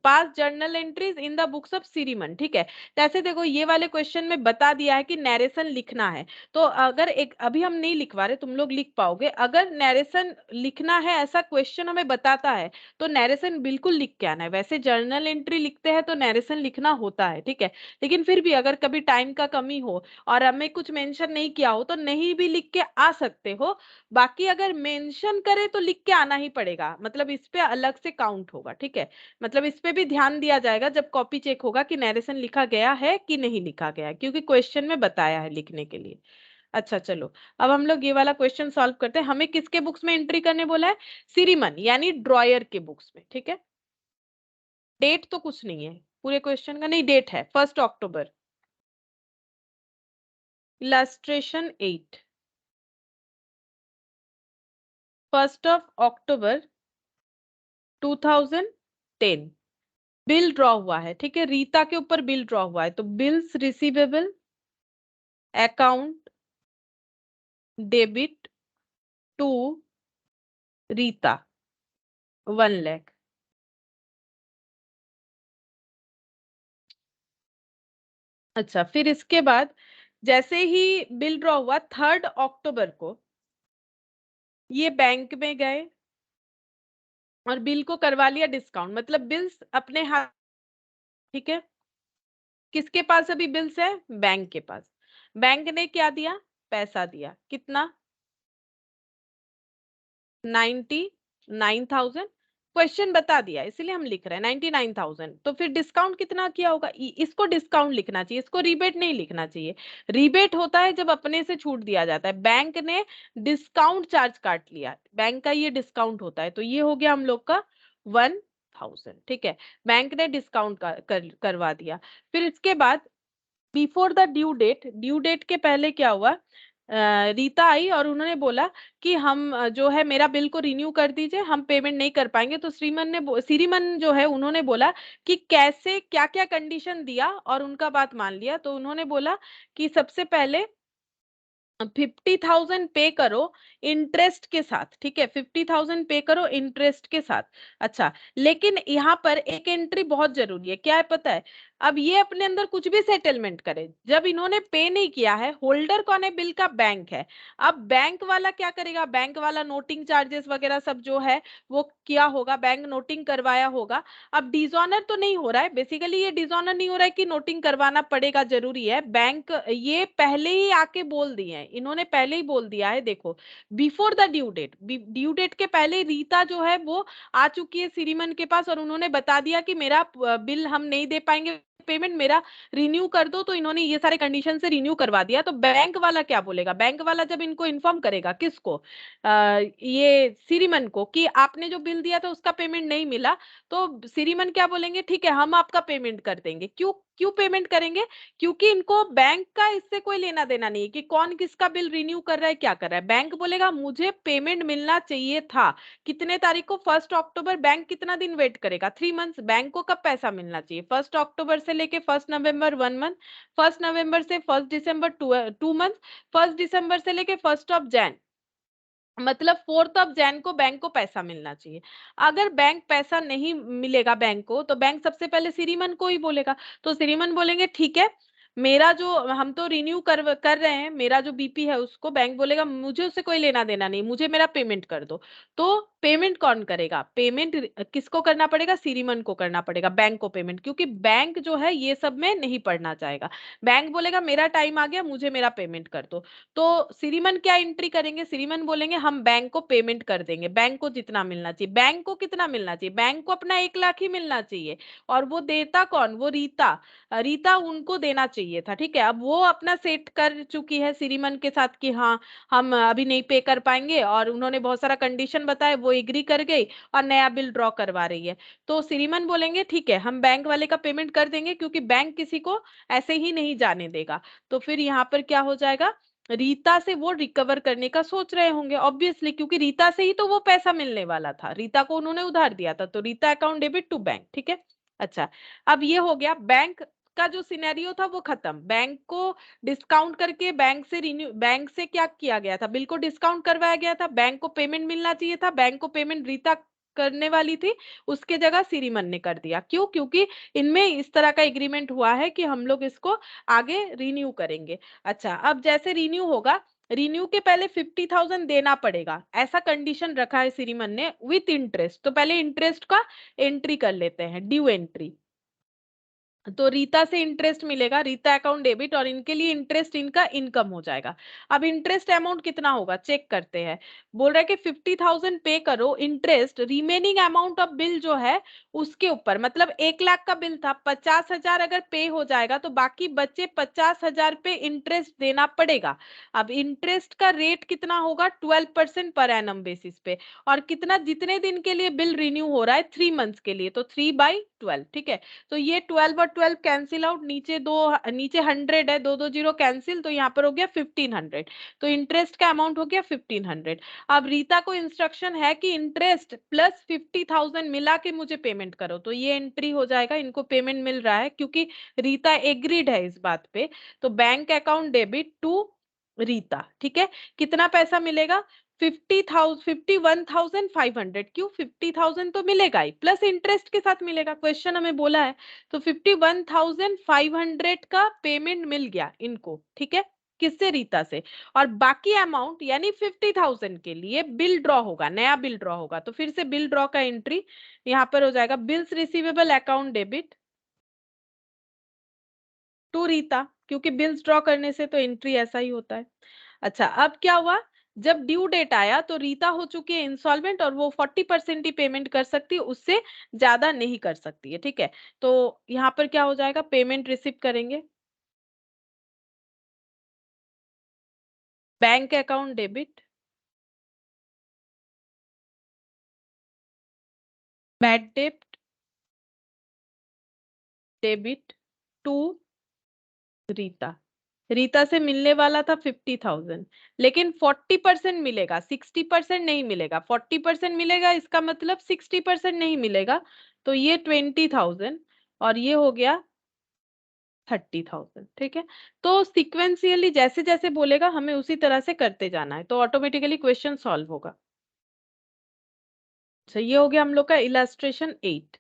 S1: pass journal entries in the books of Shriman, ठीक है। तो ऐसे देखो ये वाले क्वेश्चन में बता दिया है कि नरेशन लिखना है, तो अगर एक अभी हम नहीं लिखवा रहे, तुम लोग लिख पाओगे। अगर नरेशन लिखना है ऐसा क्वेश्चन हमें बताता है तो नरेशन बिल्कुल लिख के आना है। वैसे जर्नल एंट्री लिखते हैं तो नरेशन लिखना होता है, ठीक है। लेकिन फिर भी अगर कभी टाइम का कमी हो और हमें कुछ मेंशन नहीं किया हो तो नहीं भी लिख के आ सकते हो। बाकी अगर मेंशन करे तो लिख के आना ही पड़ेगा, मतलब इस पे अलग से काउंट होगा, ठीक है। मतलब इस पे भी ध्यान दिया जाएगा जब कॉपी चेक होगा कि नरेशन लिखा गया है कि नहीं लिखा गया है, क्योंकि क्वेश्चन में बताया है लिखने के लिए। अच्छा चलो, अब हम लोग ये वाला क्वेश्चन सॉल्व करते हैं। हमें किसके बुक्स में एंट्री करने बोला है? सीरीमन यानी ड्रॉयर के बुक्स में, ठीक है। डेट तो कुछ नहीं है पूरे क्वेश्चन का, नहीं डेट है 1 अक्टूबर। इलस्ट्रेशन 8, 1 अक्टूबर 2010 बिल ड्रॉ हुआ है, ठीक है। रीता के ऊपर बिल ड्रॉ हुआ है, तो bills receivable account debit to Rita 1 lakh. अच्छा, फिर इसके बाद जैसे ही बिल ड्रॉ हुआ 3 अक्टूबर को ये बैंक में गए और बिल को करवा लिया डिस्काउंट, मतलब बिल्स अपने हाथ, ठीक है। किसके पास अभी बिल्स है? बैंक के पास। बैंक ने क्या दिया? पैसा दिया, कितना? 99,000। क्वेश्चन बता दिया इसलिए हम लिख रहे हैं 99,000। तो फिर डिस्काउंट कितना किया होगा? इसको डिस्काउंट लिखना चाहिए, इसको रिबेट नहीं लिखना चाहिए। रिबेट होता है जब अपने से छूट दिया जाता है, बैंक ने डिस्काउंट चार्ज काट लिया, बैंक का ये डिस्काउंट होता है। तो ये हो गया हम लोग का 1,000, ठीक है। बैंक ने डिस्काउंट करवा दिया। फिर इसके बाद before the due date, due date के पहले क्या हुआ? रीता आई और उन्होंने बोला कि हम जो है मेरा बिल को रिन्यू कर दीजिए, हम पेमेंट नहीं कर पाएंगे। तो श्रीमन जो है उन्होंने बोला कि कैसे क्या क्या कंडीशन दिया और उनका बात मान लिया। तो उन्होंने बोला कि सबसे पहले 50,000 पे करो इंटरेस्ट के साथ, ठीक है। 50,000 पे करो इंटरेस्ट के साथ। अच्छा, लेकिन यहाँ पर एक एंट्री बहुत जरूरी है, क्या है पता है? अब ये अपने अंदर कुछ भी सेटलमेंट करे, जब इन्होंने पे नहीं किया है, होल्डर कौन है बिल का? बैंक है। अब बैंक वाला क्या करेगा? बैंक वाला नोटिंग चार्जेस वगैरह सब जो है वो किया होगा, बैंक नोटिंग करवाया होगा। अब डिसऑनर तो नहीं हो रहा है, बेसिकली ये डिसऑनर नहीं हो रहा है कि नोटिंग करवाना पड़ेगा जरूरी है। बैंक ये पहले ही आके बोल दिए हैं, इन्होंने पहले ही बोल दिया है, देखो before the due date, due date के पहले रीता जो है वो आ चुकी है सीरीमन के पास और उन्होंने बता दिया कि मेरा बिल हम नहीं दे पाएंगे, पेमेंट मेरा रिन्यू कर दो। तो इन्होंने ये सारे कंडीशन से रिन्यू करवा दिया। तो बैंक वाला क्या बोलेगा? बैंक वाला जब इनको इन्फॉर्म करेगा, किसको? ये सीरीमन को, कि आपने जो बिल दिया था उसका पेमेंट नहीं मिला, तो श्रीमन क्या बोलेंगे? ठीक है, हम आपका पेमेंट कर देंगे। क्यों क्यों पेमेंट करेंगे? क्योंकि इनको बैंक का इससे कोई लेना देना नहीं है कि कौन किसका बिल रिन्यू कर रहा है, क्या कर रहा है। बैंक बोलेगा मुझे पेमेंट मिलना चाहिए था, कितने तारीख को? 1 अक्टूबर। बैंक कितना दिन वेट करेगा? 3 मंथ्स। बैंक को कब पैसा मिलना चाहिए? 1 अक्टूबर से लेके 1 नवंबर 1 मंथ, 1 नवंबर से 1 दिसंबर 2 मंथ, 1 दिसंबर से लेके 1 ऑफ जैन, मतलब 4 ऑफ जैन को बैंक को पैसा मिलना चाहिए। अगर बैंक पैसा नहीं मिलेगा बैंक को, तो बैंक सबसे पहले श्रीमन को ही बोलेगा। तो श्रीमन बोलेंगे ठीक है, मेरा जो हम तो रिन्यू कर रहे हैं, मेरा जो बीपी है उसको बैंक बोलेगा मुझे उससे कोई लेना देना नहीं, मुझे मेरा पेमेंट कर दो। तो पेमेंट कौन करेगा? पेमेंट किसको करना पड़ेगा? श्रीमन को करना पड़ेगा, बैंक को पेमेंट, क्योंकि बैंक जो है ये सब में नहीं पड़ना चाहेगा। बैंक बोलेगा मेरा टाइम आ गया, मुझे मेरा पेमेंट कर दो। तो श्रीमन क्या एंट्री करेंगे? श्रीमन बोलेंगे हम बैंक को पेमेंट कर देंगे, बैंक को जितना मिलना चाहिए। बैंक को कितना मिलना चाहिए? बैंक को अपना 1 लाख ही मिलना चाहिए। और वो देता कौन? वो रीता। रीता उनको देना चाहिए था, ठीक है। अब वो अपना सेट कर चुकी है श्रीमन के साथ कि हाँ हम अभी नहीं पे कर पाएंगे, और उन्होंने बहुत सारा कंडीशन बताए, वो एग्री कर गई और नया बिल ड्रॉ करवा रही है। तो श्रीमन बोलेंगे ठीक है हम बैंक वाले का पेमेंट कर देंगे, क्योंकि बैंक किसी को ऐसे ही नहीं जाने देगा। तो फिर यहाँ पर क्या हो जाएगा? रीता से वो रिकवर करने का सोच रहे होंगे ऑब्वियसली, क्योंकि रीता से ही तो वो पैसा मिलने वाला था, रीता को उन्होंने उधार दिया था, तो Rita account debit to bank, ठीक है। अच्छा, अब ये हो गया बैंक का जो सिनेरियो था वो खत्म। बैंक को डिस्काउंट करके बैंक से क्या किया गया था? बिल को डिस्काउंट करवाया गया था, बैंक को पेमेंट मिलना चाहिए था, बैंक को पेमेंट रीता करने वाली थी, उसके जगह श्रीमन ने कर दिया। क्यों? क्योंकि इनमें इस तरह का एग्रीमेंट हुआ है कि हम लोग इसको आगे रिन्यू करेंगे। अच्छा, अब जैसे रिन्यू होगा, रिन्यू के पहले 50,000 देना पड़ेगा, ऐसा कंडीशन रखा है श्रीमन ने विथ इंटरेस्ट। तो पहले इंटरेस्ट का एंट्री कर लेते हैं, ड्यू एंट्री। तो रीता से इंटरेस्ट मिलेगा, रीता अकाउंट डेबिट, और इनके लिए इंटरेस्ट इनका इनकम हो जाएगा। अब इंटरेस्ट अमाउंट कितना होगा चेक करते हैं। बोल रहा है कि 50,000 पे करो interest, remaining amount of bill जो है उसके ऊपर। मतलब 1 लाख का बिल था, 50,000 अगर पे हो जाएगा तो बाकी बचे 50,000 पे इंटरेस्ट देना पड़ेगा। अब इंटरेस्ट का रेट कितना होगा? 12% पर एनम बेसिस पे। और कितना? जितने दिन के लिए बिल रिन्यू हो रहा है, 3 मंथ्स के लिए, तो 3/12, ठीक है। तो ये 12 और 12 कैंसिल आउट, नीचे 100 है, दो दो जीरो कैंसिल, तो यहाँ पर हो गया 1500। तो इंटरेस्ट का अमाउंट हो गया 1500। अब रीता को इंस्ट्रक्शन है कि इंटरेस्ट प्लस 50,000 मिला के मुझे पेमेंट करो, तो ये एंट्री हो जाएगा, इनको पेमेंट मिल रहा है क्योंकि रीता एग्रीड है इस बात पे। तो bank account debit to Rita, ठीक है। कितना पैसा मिलेगा? 51,500। क्यों? 50,000 तो मिलेगा ही, प्लस इंटरेस्ट के साथ मिलेगा, क्वेश्चन हमें बोला है। तो 51,500 का पेमेंट मिल गया इनको, ठीक है। किससे? रीता से। और बाकी अमाउंट यानी 50,000 के लिए बिल ड्रॉ होगा, नया बिल ड्रॉ होगा। तो फिर से बिल ड्रॉ का एंट्री यहाँ पर हो जाएगा, bills receivable account debit to Rita, क्योंकि बिल्स ड्रॉ करने से तो एंट्री ऐसा ही होता है। अच्छा, अब क्या हुआ? जब ड्यू डेट आया तो रीता हो चुकी है इंसॉल्वेंट, और वो 40% ही पेमेंट कर सकती है, उससे ज्यादा नहीं कर सकती है, ठीक है। तो यहाँ पर क्या हो जाएगा? पेमेंट रिसीव करेंगे, बैंक अकाउंट डेबिट, बैड डेब्ट डेबिट टू रीता। रीता से मिलने वाला था 50,000, लेकिन 40% मिलेगा, 60% नहीं मिलेगा। 40% मिलेगा, इसका मतलब 60% नहीं मिलेगा। तो ये 20,000 और ये हो गया 30,000, ठीक है। तो सिक्वेंशियली जैसे जैसे बोलेगा हमें उसी तरह से करते जाना है, तो ऑटोमेटिकली क्वेश्चन सॉल्व होगा। अच्छा, ये हो गया हम लोग का इलास्ट्रेशन 8।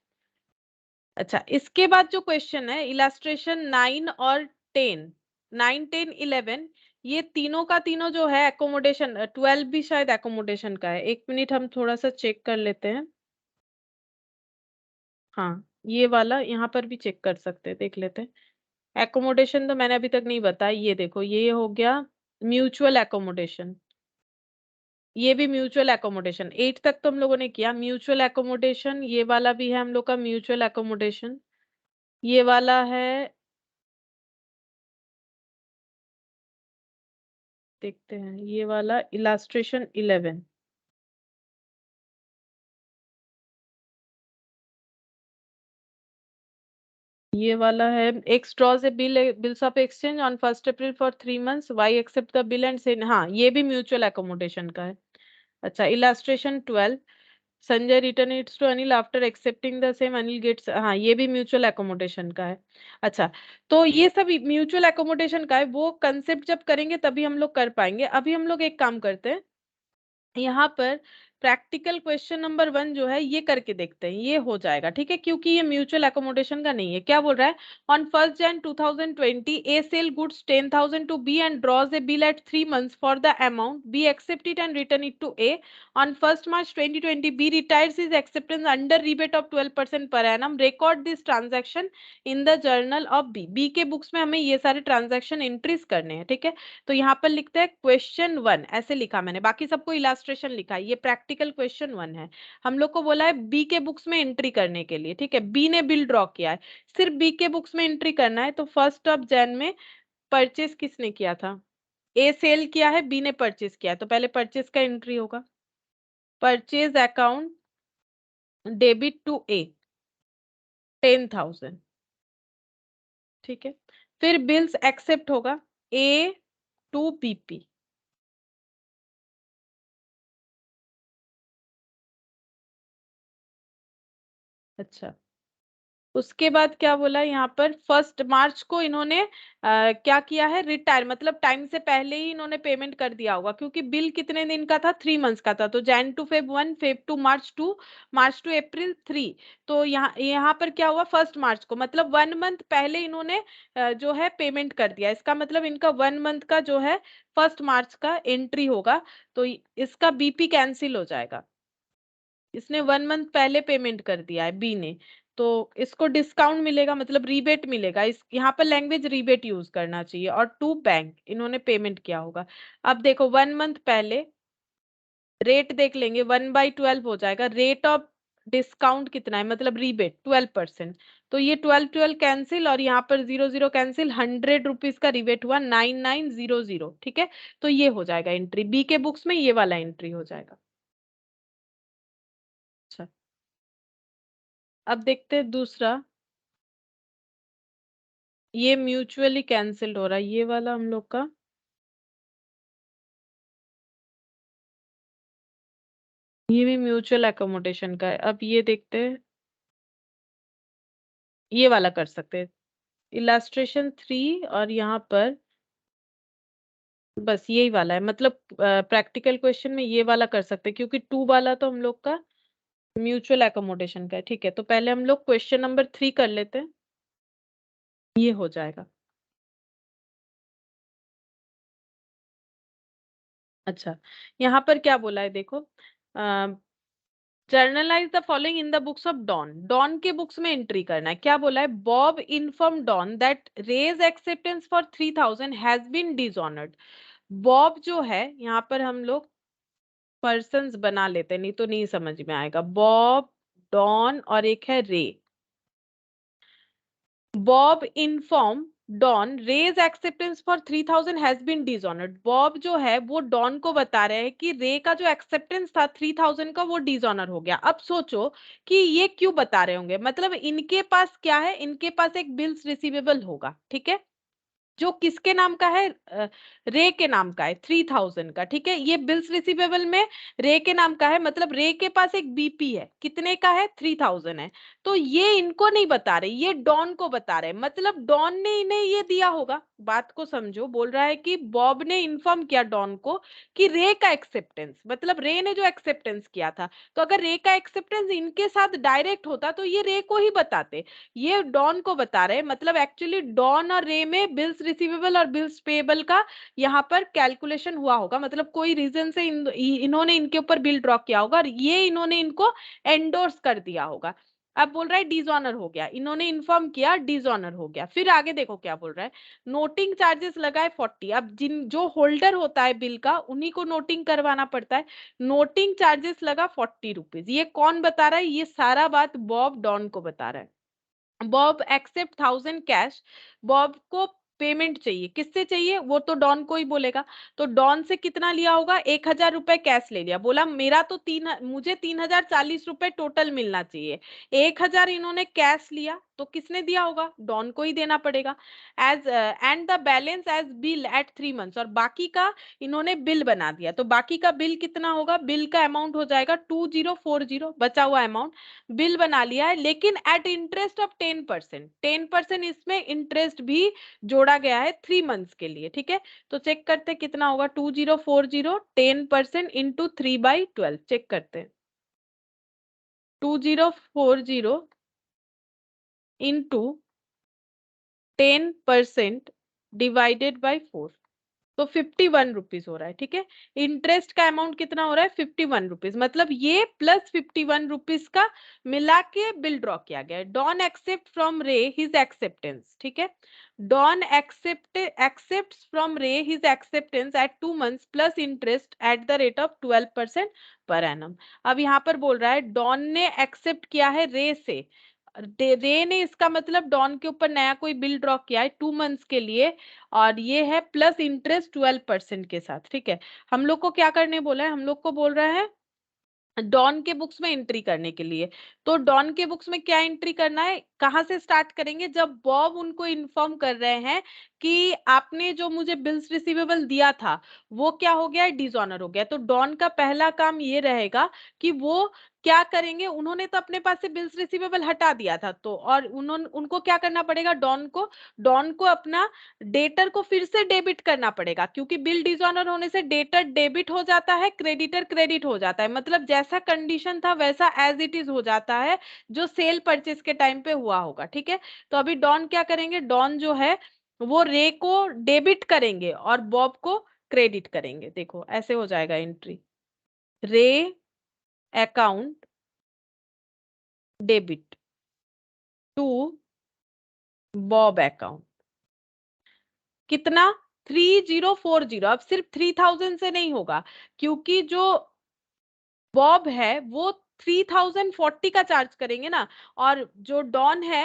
S1: अच्छा, इसके बाद जो क्वेश्चन है इलास्ट्रेशन 9 और 10, 9 10 11, ये तीनों का तीनों जो है एकोमोडेशन, 12 भी शायद एकोमोडेशन का है। 1 मिनट हम थोड़ा सा चेक कर लेते हैं। हाँ, ये वाला यहाँ पर भी चेक कर सकते हैं, देख लेते हैं। एकोमोडेशन तो मैंने अभी तक नहीं बताया, ये देखो ये हो गया म्यूचुअल एकोमोडेशन। ये भी म्यूचुअल एकोमोडेशन, 8 तक तो हम लोगों ने किया म्यूचुअल एकोमोडेशन। ये वाला भी है हम लोग का म्यूचुअल एकोमोडेशन। ये वाला है, देखते हैं, ये वाला इलास्ट्रेशन 11। ये वाला है X draws a bills of exchange on 1 April for 3 months, Y accept the bill and से, हाँ ये भी म्यूचुअल एकोमोडेशन का है। अच्छा, illustration 12, Sanjay return its to Anil after accepting the same, Anil gets, हाँ ये भी म्यूचुअल एकोमोडेशन का है। अच्छा, तो ये सब म्यूचुअल एकोमोडेशन का है, वो कंसेप्ट जब करेंगे तभी हम लोग कर पाएंगे। अभी हम लोग एक काम करते हैं, यहाँ पर प्रैक्टिकल क्वेश्चन नंबर 1 जो है ये करके देखते हैं, ये हो जाएगा, ठीक है, क्योंकि ये म्यूचुअल अकोमोडेशन का नहीं है। क्या बोल रहा है, on 1 Jan 2020 A sell goods 10,000 to B and draws a bill at 3 months for the amount, B accept it and return it to A. On 1 March 2020 B retires his acceptance under rebate of 12% per annum, record this transaction in the journal of B. B के books में हमें ये सारे transaction entries करने हैं, ठीक है। तो यहाँ पर लिखते हैं क्वेश्चन 1, ऐसे लिखा मैंने, बाकी सबको इलास्ट्रेशन लिखा है। ये प्रैक्टिकल क्वेश्चन 1 है। हम लोग को बोला है बी के बुक्स में एंट्री करने के लिए, ठीक है। बी ने बिल ड्रॉ किया है, सिर्फ बी के बुक्स में एंट्री करना है। तो 1 Jan में परचेज किसने किया था, ए सेल किया है, बी ने परचेज किया है, तो पहले परचेज का एंट्री होगा। परचेज अकाउंट डेबिट टू ए 10,000, ठीक है। फिर बिल्स एक्सेप्ट होगा ए टू बीपी, अच्छा। उसके बाद क्या बोला यहाँ पर, 1 March को इन्होंने क्या किया है, रिटायर, मतलब टाइम से पहले ही इन्होंने पेमेंट कर दिया होगा, क्योंकि बिल कितने दिन का था, 3 months का था। तो Jan to Feb 1, Feb to March 2, March to April 3। तो यहाँ पर क्या हुआ, 1 March को, मतलब 1 month पहले इन्होंने जो है पेमेंट कर दिया। इसका मतलब इनका 1 month का जो है 1 March का एंट्री होगा। तो इसका बीपी कैंसिल हो जाएगा, इसने 1 month पहले पेमेंट कर दिया है बी ने, तो इसको डिस्काउंट मिलेगा, मतलब रीबेट मिलेगा। इस यहाँ पर लैंग्वेज रीबेट यूज करना चाहिए। और टू बैंक इन्होंने पेमेंट किया होगा। अब देखो 1 month पहले रेट देख लेंगे, 1/12 हो जाएगा। रेट ऑफ डिस्काउंट कितना है, मतलब रीबेट 12%। तो ये 12 कैंसिल, और यहाँ पर 0 कैंसिल, 100 रुपीज का रिबेट हुआ, 9900, ठीक है। तो ये हो जाएगा एंट्री, बी के बुक्स में ये वाला एंट्री हो जाएगा। अच्छा, अब देखते हैं दूसरा। ये म्यूचुअली कैंसिल्ड हो रहा है, ये वाला हम लोग का। ये भी म्यूचुअल एकोमोडेशन का है। अब ये देखते हैं, ये वाला कर सकते हैं, इलास्ट्रेशन 3, और यहाँ पर बस यही वाला है, मतलब प्रैक्टिकल क्वेश्चन में ये वाला कर सकते हैं, क्योंकि 2 वाला तो हम लोग का म्यूचुअल एकोमोडेशन का है, ठीक है। तो पहले हम लोग क्वेश्चन नंबर 3 कर लेते हैं, ये हो जाएगा। अच्छा, यहाँ पर क्या बोला है देखो, journalise the following in the books of Don. Don के बुक्स में एंट्री करना है। क्या बोला है, Bob inform Don that Ray's acceptance for 3,000 has been dishonoured. Bob जो है, यहाँ पर हम लोग पर्सन्स बना लेते हैं, नहीं तो नहीं समझ में आएगा। बॉब, डॉन और एक है Ray. Bob inform Don Ray's acceptance for 3,000 has been dishonoured. Bob जो है वो डॉन को बता रहे हैं कि रे का जो एक्सेप्टेंस था 3,000 का, वो डिसऑनर हो गया। अब सोचो कि ये क्यों बता रहे होंगे, मतलब इनके पास क्या है, इनके पास एक बिल्स रिसीवेबल होगा, ठीक है, जो किसके नाम का है, रे के नाम का है, 3,000 का, ठीक है। ये बिल्स रिसीवेबल में रे के नाम का है, मतलब रे के पास एक बीपी है, कितने का है, 3,000 है। तो ये इनको नहीं बता रहे, ये डॉन को बता रहे, मतलब डॉन ने इन्हें ये दिया होगा। बात को समझो, बोल रहा है कि बॉब ने इन्फॉर्म किया डॉन को कि रे का एक्सेप्टेंस, मतलब रे ने जो एक्सेप्टेंस किया था, तो अगर रे का एक्सेप्टेंस इनके साथ डायरेक्ट होता तो ये रे को ही बताते, ये डॉन को बता रहे। मतलब एक्चुअली डॉन और रे में बिल्स रिसीवेबल और बिल्स पेएबल का यहाँ पर कैलकुलेशन हुआ होगा, मतलब कोई रीजन से इन्होंने इनके ऊपर बिल ड्रॉ किया होगा, और ये इन्होंने इनको एंडोर्स कर दिया होगा। अब बोल रहा है डिसऑनर हो गया, इन्होंने इन्फॉर्म किया, डिसऑनर हो गया। फिर आगे देखो क्या बोल रहा है, नोटिंग चार्जेस लगाए 40। अब जिन जो होल्डर होता है बिल का, उन्हीं को नोटिंग करवाना पड़ता है। नोटिंग चार्जेस लगा 40 रुपीज। ये कौन बता रहा है, ये सारा बात बॉब डॉन को बता रहा है। Bob accept 1,000 cash. बॉब को पेमेंट चाहिए, किससे चाहिए, वो तो डॉन को ही बोलेगा। तो डॉन से कितना लिया होगा, 1,000 रुपए कैश ले लिया, बोला मेरा तो मुझे 3,040 रुपए टोटल मिलना चाहिए। 1,000 इन्होंने कैश लिया, तो किसने दिया होगा, डॉन को ही देना पड़ेगा। As and the balance as bill at 3 months, और बाकी का इन्होंने बिल बना दिया। तो बाकी का बिल कितना होगा, बिल का अमाउंट हो जाएगा 2040, बचा हुआ अमाउंट बिल बना लिया है, लेकिन एट इंटरेस्ट ऑफ 10%। 10% इसमें इंटरेस्ट भी जोड़ा जोड़ा गया है 3 मंथ्स के लिए, ठीक है। तो चेक करते कितना होगा, 2040 10% इंटू 3/12, चेक करते हैं। 2040 इंटू 10% डिवाइडेड बाई 4, तो 51 रुपीज हो रहा है, ठीक है। इंटरेस्ट का अमाउंट कितना हो रहा है, 51 रुपीज, मतलब ये प्लस 51 रुपीज का मिला के बिल ड्रॉ किया गया है। Don accept from Ray his acceptance, ठीक है। Don accept from Ray his acceptance at 2 months plus interest at the rate of 12% per annum. अब यहाँ पर बोल रहा है डॉन ने एक्सेप्ट किया है रे से, रे ने इसका मतलब डॉन के ऊपर नया कोई बिल ड्रॉ किया है 2 मंथ्स के लिए, और ये है प्लस इंटरेस्ट 12% के साथ, ठीक है। हम लोग को क्या करने बोला है, हम लोग को बोल रहा है डॉन के बुक्स में एंट्री करने के लिए। तो डॉन के बुक्स में क्या एंट्री करना है, कहां से स्टार्ट करेंगे, जब बॉब उनको इन्फॉर्म कर रहे हैं कि आपने जो मुझे बिल्स रिसीवेबल दिया था वो क्या हो गया, डिसऑनर हो गया। तो डॉन का पहला काम ये रहेगा कि वो क्या करेंगे, उन्होंने तो अपने पास से बिल्स रिसीवेबल हटा दिया था, तो और उनको क्या करना पड़ेगा, डॉन को अपना डेटर को फिर से डेबिट करना पड़ेगा, क्योंकि बिल डिसऑनर होने से डेटर डेबिट हो जाता है, क्रेडिटर क्रेडिट हो जाता है, मतलब जैसा कंडीशन था वैसा एज इट इज हो जाता है जो सेल परचेज के टाइम पे हुआ होगा, ठीक है। तो अभी डॉन क्या करेंगे, डॉन जो है वो रे को डेबिट करेंगे और बॉब को क्रेडिट करेंगे। देखो ऐसे हो जाएगा entry, Ray account debit to Bob account, कितना, 3040। अब सिर्फ 3000 से नहीं होगा, क्योंकि जो बॉब है वो 3040 का चार्ज करेंगे ना, और जो डॉन है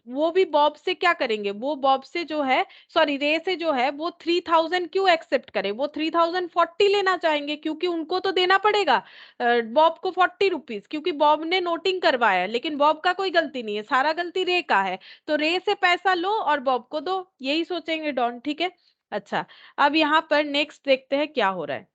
S1: वो भी बॉब से क्या करेंगे, वो बॉब से जो है, सॉरी रे से जो है वो 3000 क्यों एक्सेप्ट करे, वो 3040 लेना चाहेंगे, क्योंकि उनको तो देना पड़ेगा बॉब को 40 रुपीज, क्योंकि बॉब ने नोटिंग करवाया है, लेकिन बॉब का कोई गलती नहीं है, सारा गलती रे का है। तो रे से पैसा लो और बॉब को दो, यही सोचेंगे डॉन, ठीक है। अच्छा, अब यहाँ पर नेक्स्ट देखते हैं क्या हो रहा है।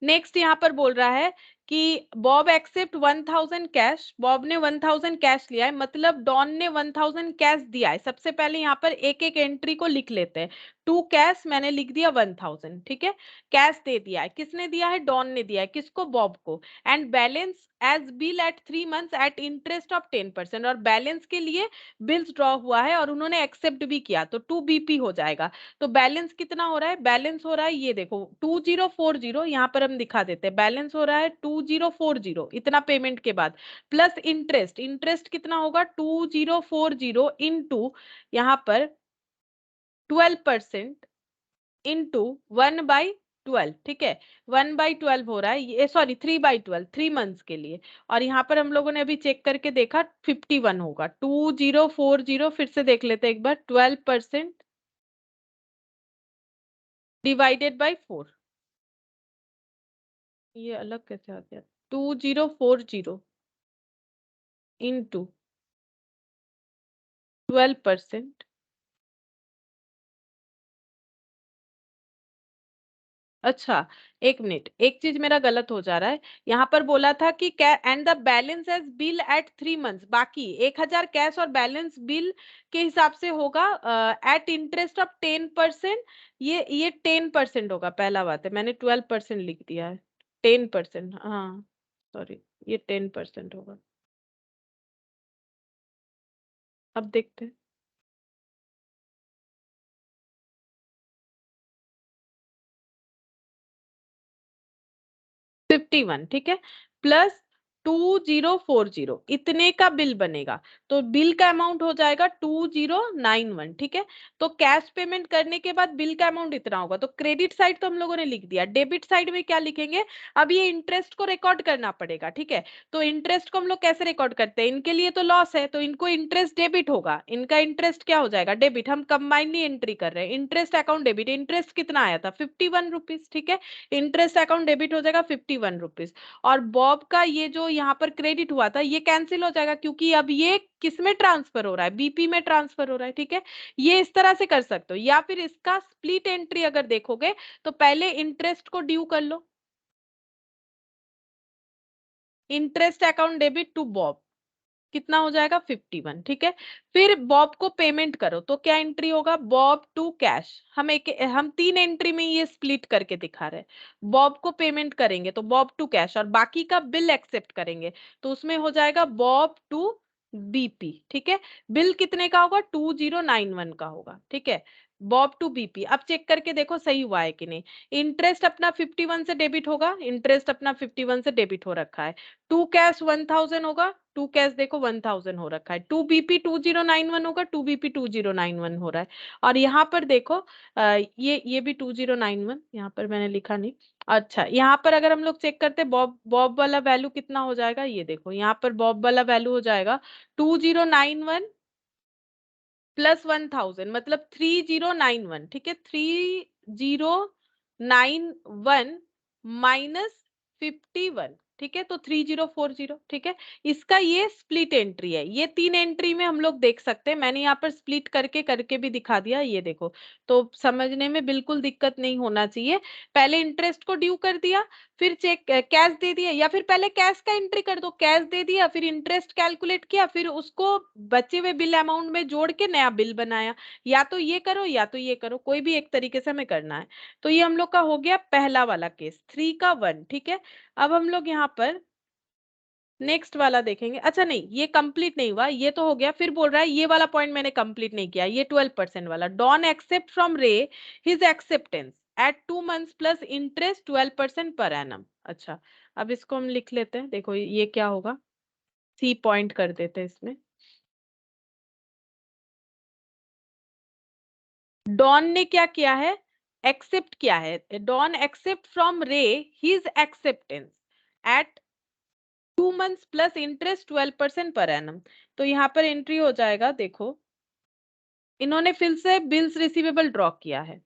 S1: नेक्स्ट यहाँ पर बोल रहा है कि बॉब एक्सेप्ट 1000 कैश, बॉब ने 1000 कैश लिया है, मतलब डॉन ने 1000 कैश दिया है। सबसे पहले यहाँ पर एक एक एंट्री को लिख लेते हैं। टू कैश मैंने लिख दिया 1000, ठीक है। कैश दे दिया है, किसने दिया है, डॉन ने दिया है, किसको, बॉब को। And balance as bill at 3 months at interest of 10%, और बैलेंस के लिए बिल्स ड्रॉ हुआ है और उन्होंने एक्सेप्ट भी किया, तो 2 BP हो जाएगा। तो बैलेंस कितना हो रहा है, बैलेंस हो रहा है ये देखो 2040, यहाँ पर हम दिखा देते हैं, बैलेंस हो रहा है 2040 इतना पेमेंट के बाद, प्लस इंटरेस्ट, इंटरेस्ट कितना होगा 2040 इंटू यहाँ पर 12% इंटू 1/12, ठीक है। 1/12 हो रहा है ये, सॉरी 3/12, 3 मंथ्स के लिए। और यहाँ पर हम लोगों ने अभी चेक करके देखा 51 होगा, 2040 फिर से देख लेते हैं एक बार, 12% डिवाइडेड बाई 4, ये अलग कैसे आ गया, 2040 इंटू 12%। अच्छा, एक मिनट, एक चीज मेरा गलत हो जा रहा है। यहाँ पर बोला था कि and the balance as bill at 3 months, बाकी 1000 कैश और बैलेंस बिल के हिसाब से होगा एट इंटरेस्ट ऑफ 10%। ये 10% होगा, पहला बात है, मैंने 12% लिख दिया है, 10%, हाँ सॉरी, ये 10% होगा। अब देखते हैं, 51, ठीक है, प्लस 2040 इतने का बिल बनेगा, तो बिल का अमाउंट हो जाएगा 2091, ठीक है। तो कैश पेमेंट करने के बाद बिल का अमाउंट इतना होगा, तो क्रेडिट साइड तो हम लोगों ने लिख दिया, डेबिट साइड में क्या लिखेंगे, अब ये इंटरेस्ट को रिकॉर्ड करना पड़ेगा, ठीक है। तो इंटरेस्ट को हम लोग कैसे रिकॉर्ड करते हैं, इनके लिए तो लॉस है, तो इनको इंटरेस्ट डेबिट होगा, इनका इंटरेस्ट क्या हो जाएगा, डेबिट। हम कंबाइनली एंट्री कर रहे हैं, इंटरेस्ट अकाउंट डेबिट, इंटरेस्ट कितना आया था 51 रुपीज, ठीक है। इंटरेस्ट अकाउंट डेबिट हो जाएगा 51 रुपीज, और बॉब का ये जो यहाँ पर क्रेडिट हुआ था ये कैंसिल हो जाएगा, क्योंकि अब ये किस में ट्रांसफर हो रहा है, बीपी में ट्रांसफर हो रहा है, ठीक है। ये इस तरह से कर सकते हो, या फिर इसका स्प्लिट एंट्री अगर देखोगे तो पहले इंटरेस्ट को ड्यू कर लो, interest account debit to Bob, कितना हो जाएगा 51, ठीक है। फिर बॉब को पेमेंट करो तो क्या एंट्री होगा, बॉब टू कैश। हम 3 एंट्री में ये स्प्लिट करके दिखा रहे हैं। बॉब को पेमेंट करेंगे तो बॉब टू कैश, और बाकी का बिल एक्सेप्ट करेंगे तो उसमें हो जाएगा बॉब टू बीपी, ठीक है। बिल कितने का होगा, 2091 का होगा, ठीक है। Bob to BP. अब चेक करके देखो सही हुआ है कि नहीं। इंटरेस्ट अपना 51 से डेबिट होगा, इंटरेस्ट अपना 51 से डेबिट हो रखा है। टू कैश 1000 होगा, टू कैश देखो 1000 हो रखा है। टू बीपी 2091 होगा, टू बीपी 2091 हो रहा है। और यहाँ पर देखो ये भी 2091, यहाँ पर मैंने लिखा नहीं। अच्छा, यहाँ पर अगर हम लोग चेक करते हैं बॉब बॉब वाला वैल्यू कितना हो जाएगा, ये देखो यहाँ पर बॉब वाला वैल्यू हो जाएगा 2091 प्लस 1000, मतलब 3091, ठीक है। 3091 माइनस 51, ठीक है, तो 3040, ठीक है। इसका ये स्प्लिट एंट्री है। ये 3 एंट्री में हम लोग देख सकते हैं, मैंने यहाँ पर स्प्लिट करके करके भी दिखा दिया, ये देखो। तो समझने में बिल्कुल दिक्कत नहीं होना चाहिए। पहले इंटरेस्ट को ड्यू कर दिया, फिर चेक कैश दे दिया, या फिर पहले कैश का एंट्री कर दो, कैश दे दिया, फिर इंटरेस्ट कैलकुलेट किया, फिर उसको बचे हुए बिल अमाउंट में जोड़ के नया बिल बनाया। या तो ये करो या तो ये करो, कोई भी एक तरीके से हमें करना है। तो ये हम लोग का हो गया पहला वाला केस, 3 का 1, ठीक है। अब हम लोग यहाँ पर नेक्स्ट वाला देखेंगे। अच्छा नहीं, ये कंप्लीट नहीं हुआ, ये तो हो गया। फिर बोल रहा है ये वाला पॉइंट मैंने कंप्लीट नहीं किया, ये 12% वाला। Don accept from Ray his acceptance at 2 months plus interest 12% per annum. अच्छा, अब इसको हम लिख लेते हैं, देखो ये क्या होगा, सी पॉइंट कर देते हैं इसमें। डॉन ने क्या किया है, एक्सेप्ट किया है। Don accept from Ray his acceptance at 2 months plus interest 12% per annum. तो यहाँ पर एंट्री हो जाएगा, देखो इन्होंने फिर से बिल्स रिसीवेबल ड्रॉ किया है।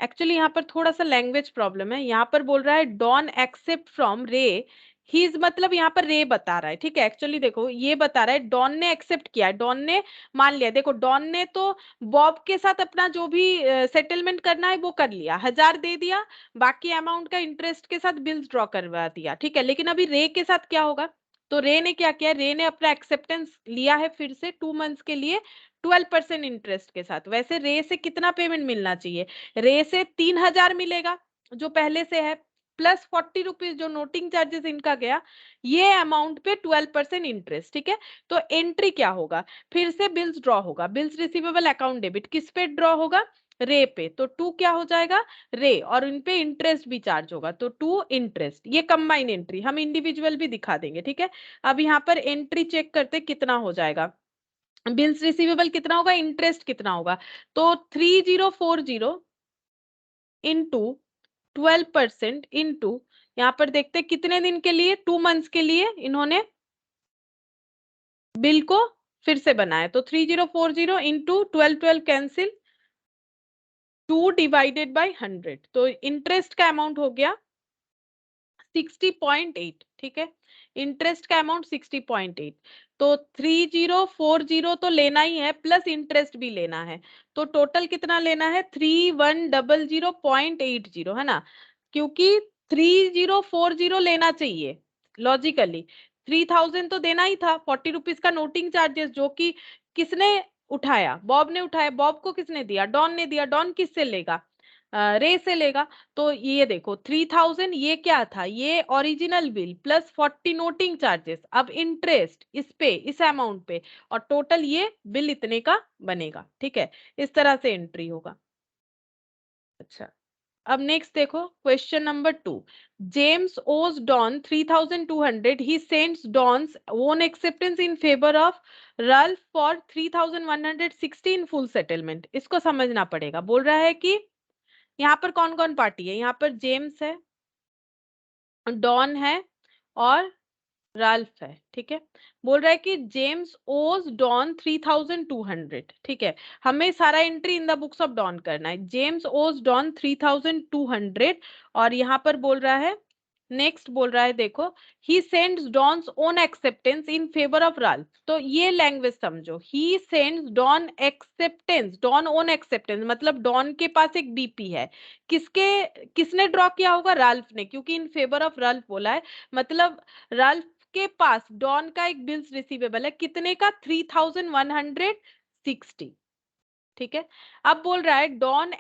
S1: एक्चुअली यहाँ पर थोड़ा सा लैंग्वेज प्रॉब्लम है। यहाँ पर बोल रहा है डॉन एक्सेप्ट फ्रॉम रे हीज, मतलब यहाँ पर रे बता रहा है, ठीक है। एक्चुअली देखो ये बता रहा है डॉन ने एक्सेप्ट किया है, डॉन ने मान लिया। देखो डॉन ने तो बॉब के साथ अपना जो भी सेटलमेंट करना है वो कर लिया, 1000 दे दिया, बाकी अमाउंट का इंटरेस्ट के साथ बिल्स ड्रॉ करवा दिया, ठीक है। लेकिन अभी रे के साथ क्या होगा, तो रे ने क्या किया, रे ने अपना एक्सेप्टेंस लिया है फिर से 2 मंथ्स के लिए 12% इंटरेस्ट के साथ। वैसे रे से कितना पेमेंट मिलना चाहिए, रे से 3000 मिलेगा जो पहले से है, प्लस 40 रुपीज जो नोटिंग चार्जेस इनका गया, ये अमाउंट पे 12% इंटरेस्ट, ठीक है। तो एंट्री क्या होगा, फिर से बिल्स ड्रॉ होगा, बिल्स रिसीवेबल अकाउंट डेबिट, किस पे ड्रॉ होगा, रे पे। तो 2 क्या हो जाएगा, रे, और इन पे इंटरेस्ट भी चार्ज होगा, तो 2 इंटरेस्ट। ये कंबाइन एंट्री, हम इंडिविजुअल भी दिखा देंगे, ठीक है। अब यहाँ पर एंट्री चेक करते कितना हो जाएगा, बिल्स रिसीवेबल कितना होगा, इंटरेस्ट कितना होगा। तो 3040 इंटू 12% इंटू, यहाँ पर देखते हैं कितने दिन के लिए, 2 मंथ्स के लिए इन्होंने बिल को फिर से बनाया। तो 3040 इंटू 12 कैंसिल, 2 डिवाइडेड बाई 100, तो इंटरेस्ट का अमाउंट हो गया 60.8, ठीक है। इंटरेस्ट का अमाउंट 60.8। तो 3040 तो लेना ही है, प्लस इंटरेस्ट भी लेना है। तो टोटल कितना लेना है, 3100.80, है ना। क्योंकि 3040 लेना चाहिए लॉजिकली, 3000 तो देना ही था, 40 रुपीज का नोटिंग चार्जेस, जो कि किसने उठाया, बॉब ने उठाया। बॉब को किसने दिया, डॉन ने दिया। डॉन किससे लेगा, रे से लेगा। तो ये देखो 3000 ये क्या था, ये original bill plus 40 noting charges, अब इंटरेस्ट इस पे, इस अमाउंट पे, और टोटल ये बिल इतने का बनेगा, ठीक है। इस तरह से एंट्री होगा। अच्छा, अब नेक्स्ट देखो question number 2। James owes Don 3200, he sends Don's own acceptance in favour of Ralph for 3160 in full settlement. इसको समझना पड़ेगा। बोल रहा है कि यहाँ पर कौन कौन पार्टी है, यहाँ पर जेम्स है, डॉन है, और राल्फ है, ठीक है। बोल रहा है कि जेम्स ओज डॉन 3200, ठीक है। हमें सारा entry in the books of Don करना है। जेम्स ओज डॉन 3200, और यहाँ पर बोल रहा है, नेक्स्ट बोल रहा है, देखो he sends Don's own acceptance in favour of Ralph. तो ये लैंग्वेज समझो, he sends Don acceptance, Don own acceptance, मतलब डॉन के पास एक बीपी है, किसके, किसने ड्रॉ किया होगा, राल्फ ने, क्योंकि इन फेवर ऑफ राल्फ बोला है, मतलब राल्फ के पास डॉन का एक बिल्स रिसीवेबल है कितने का 3160, ठीक है। अब बोल रहा है Don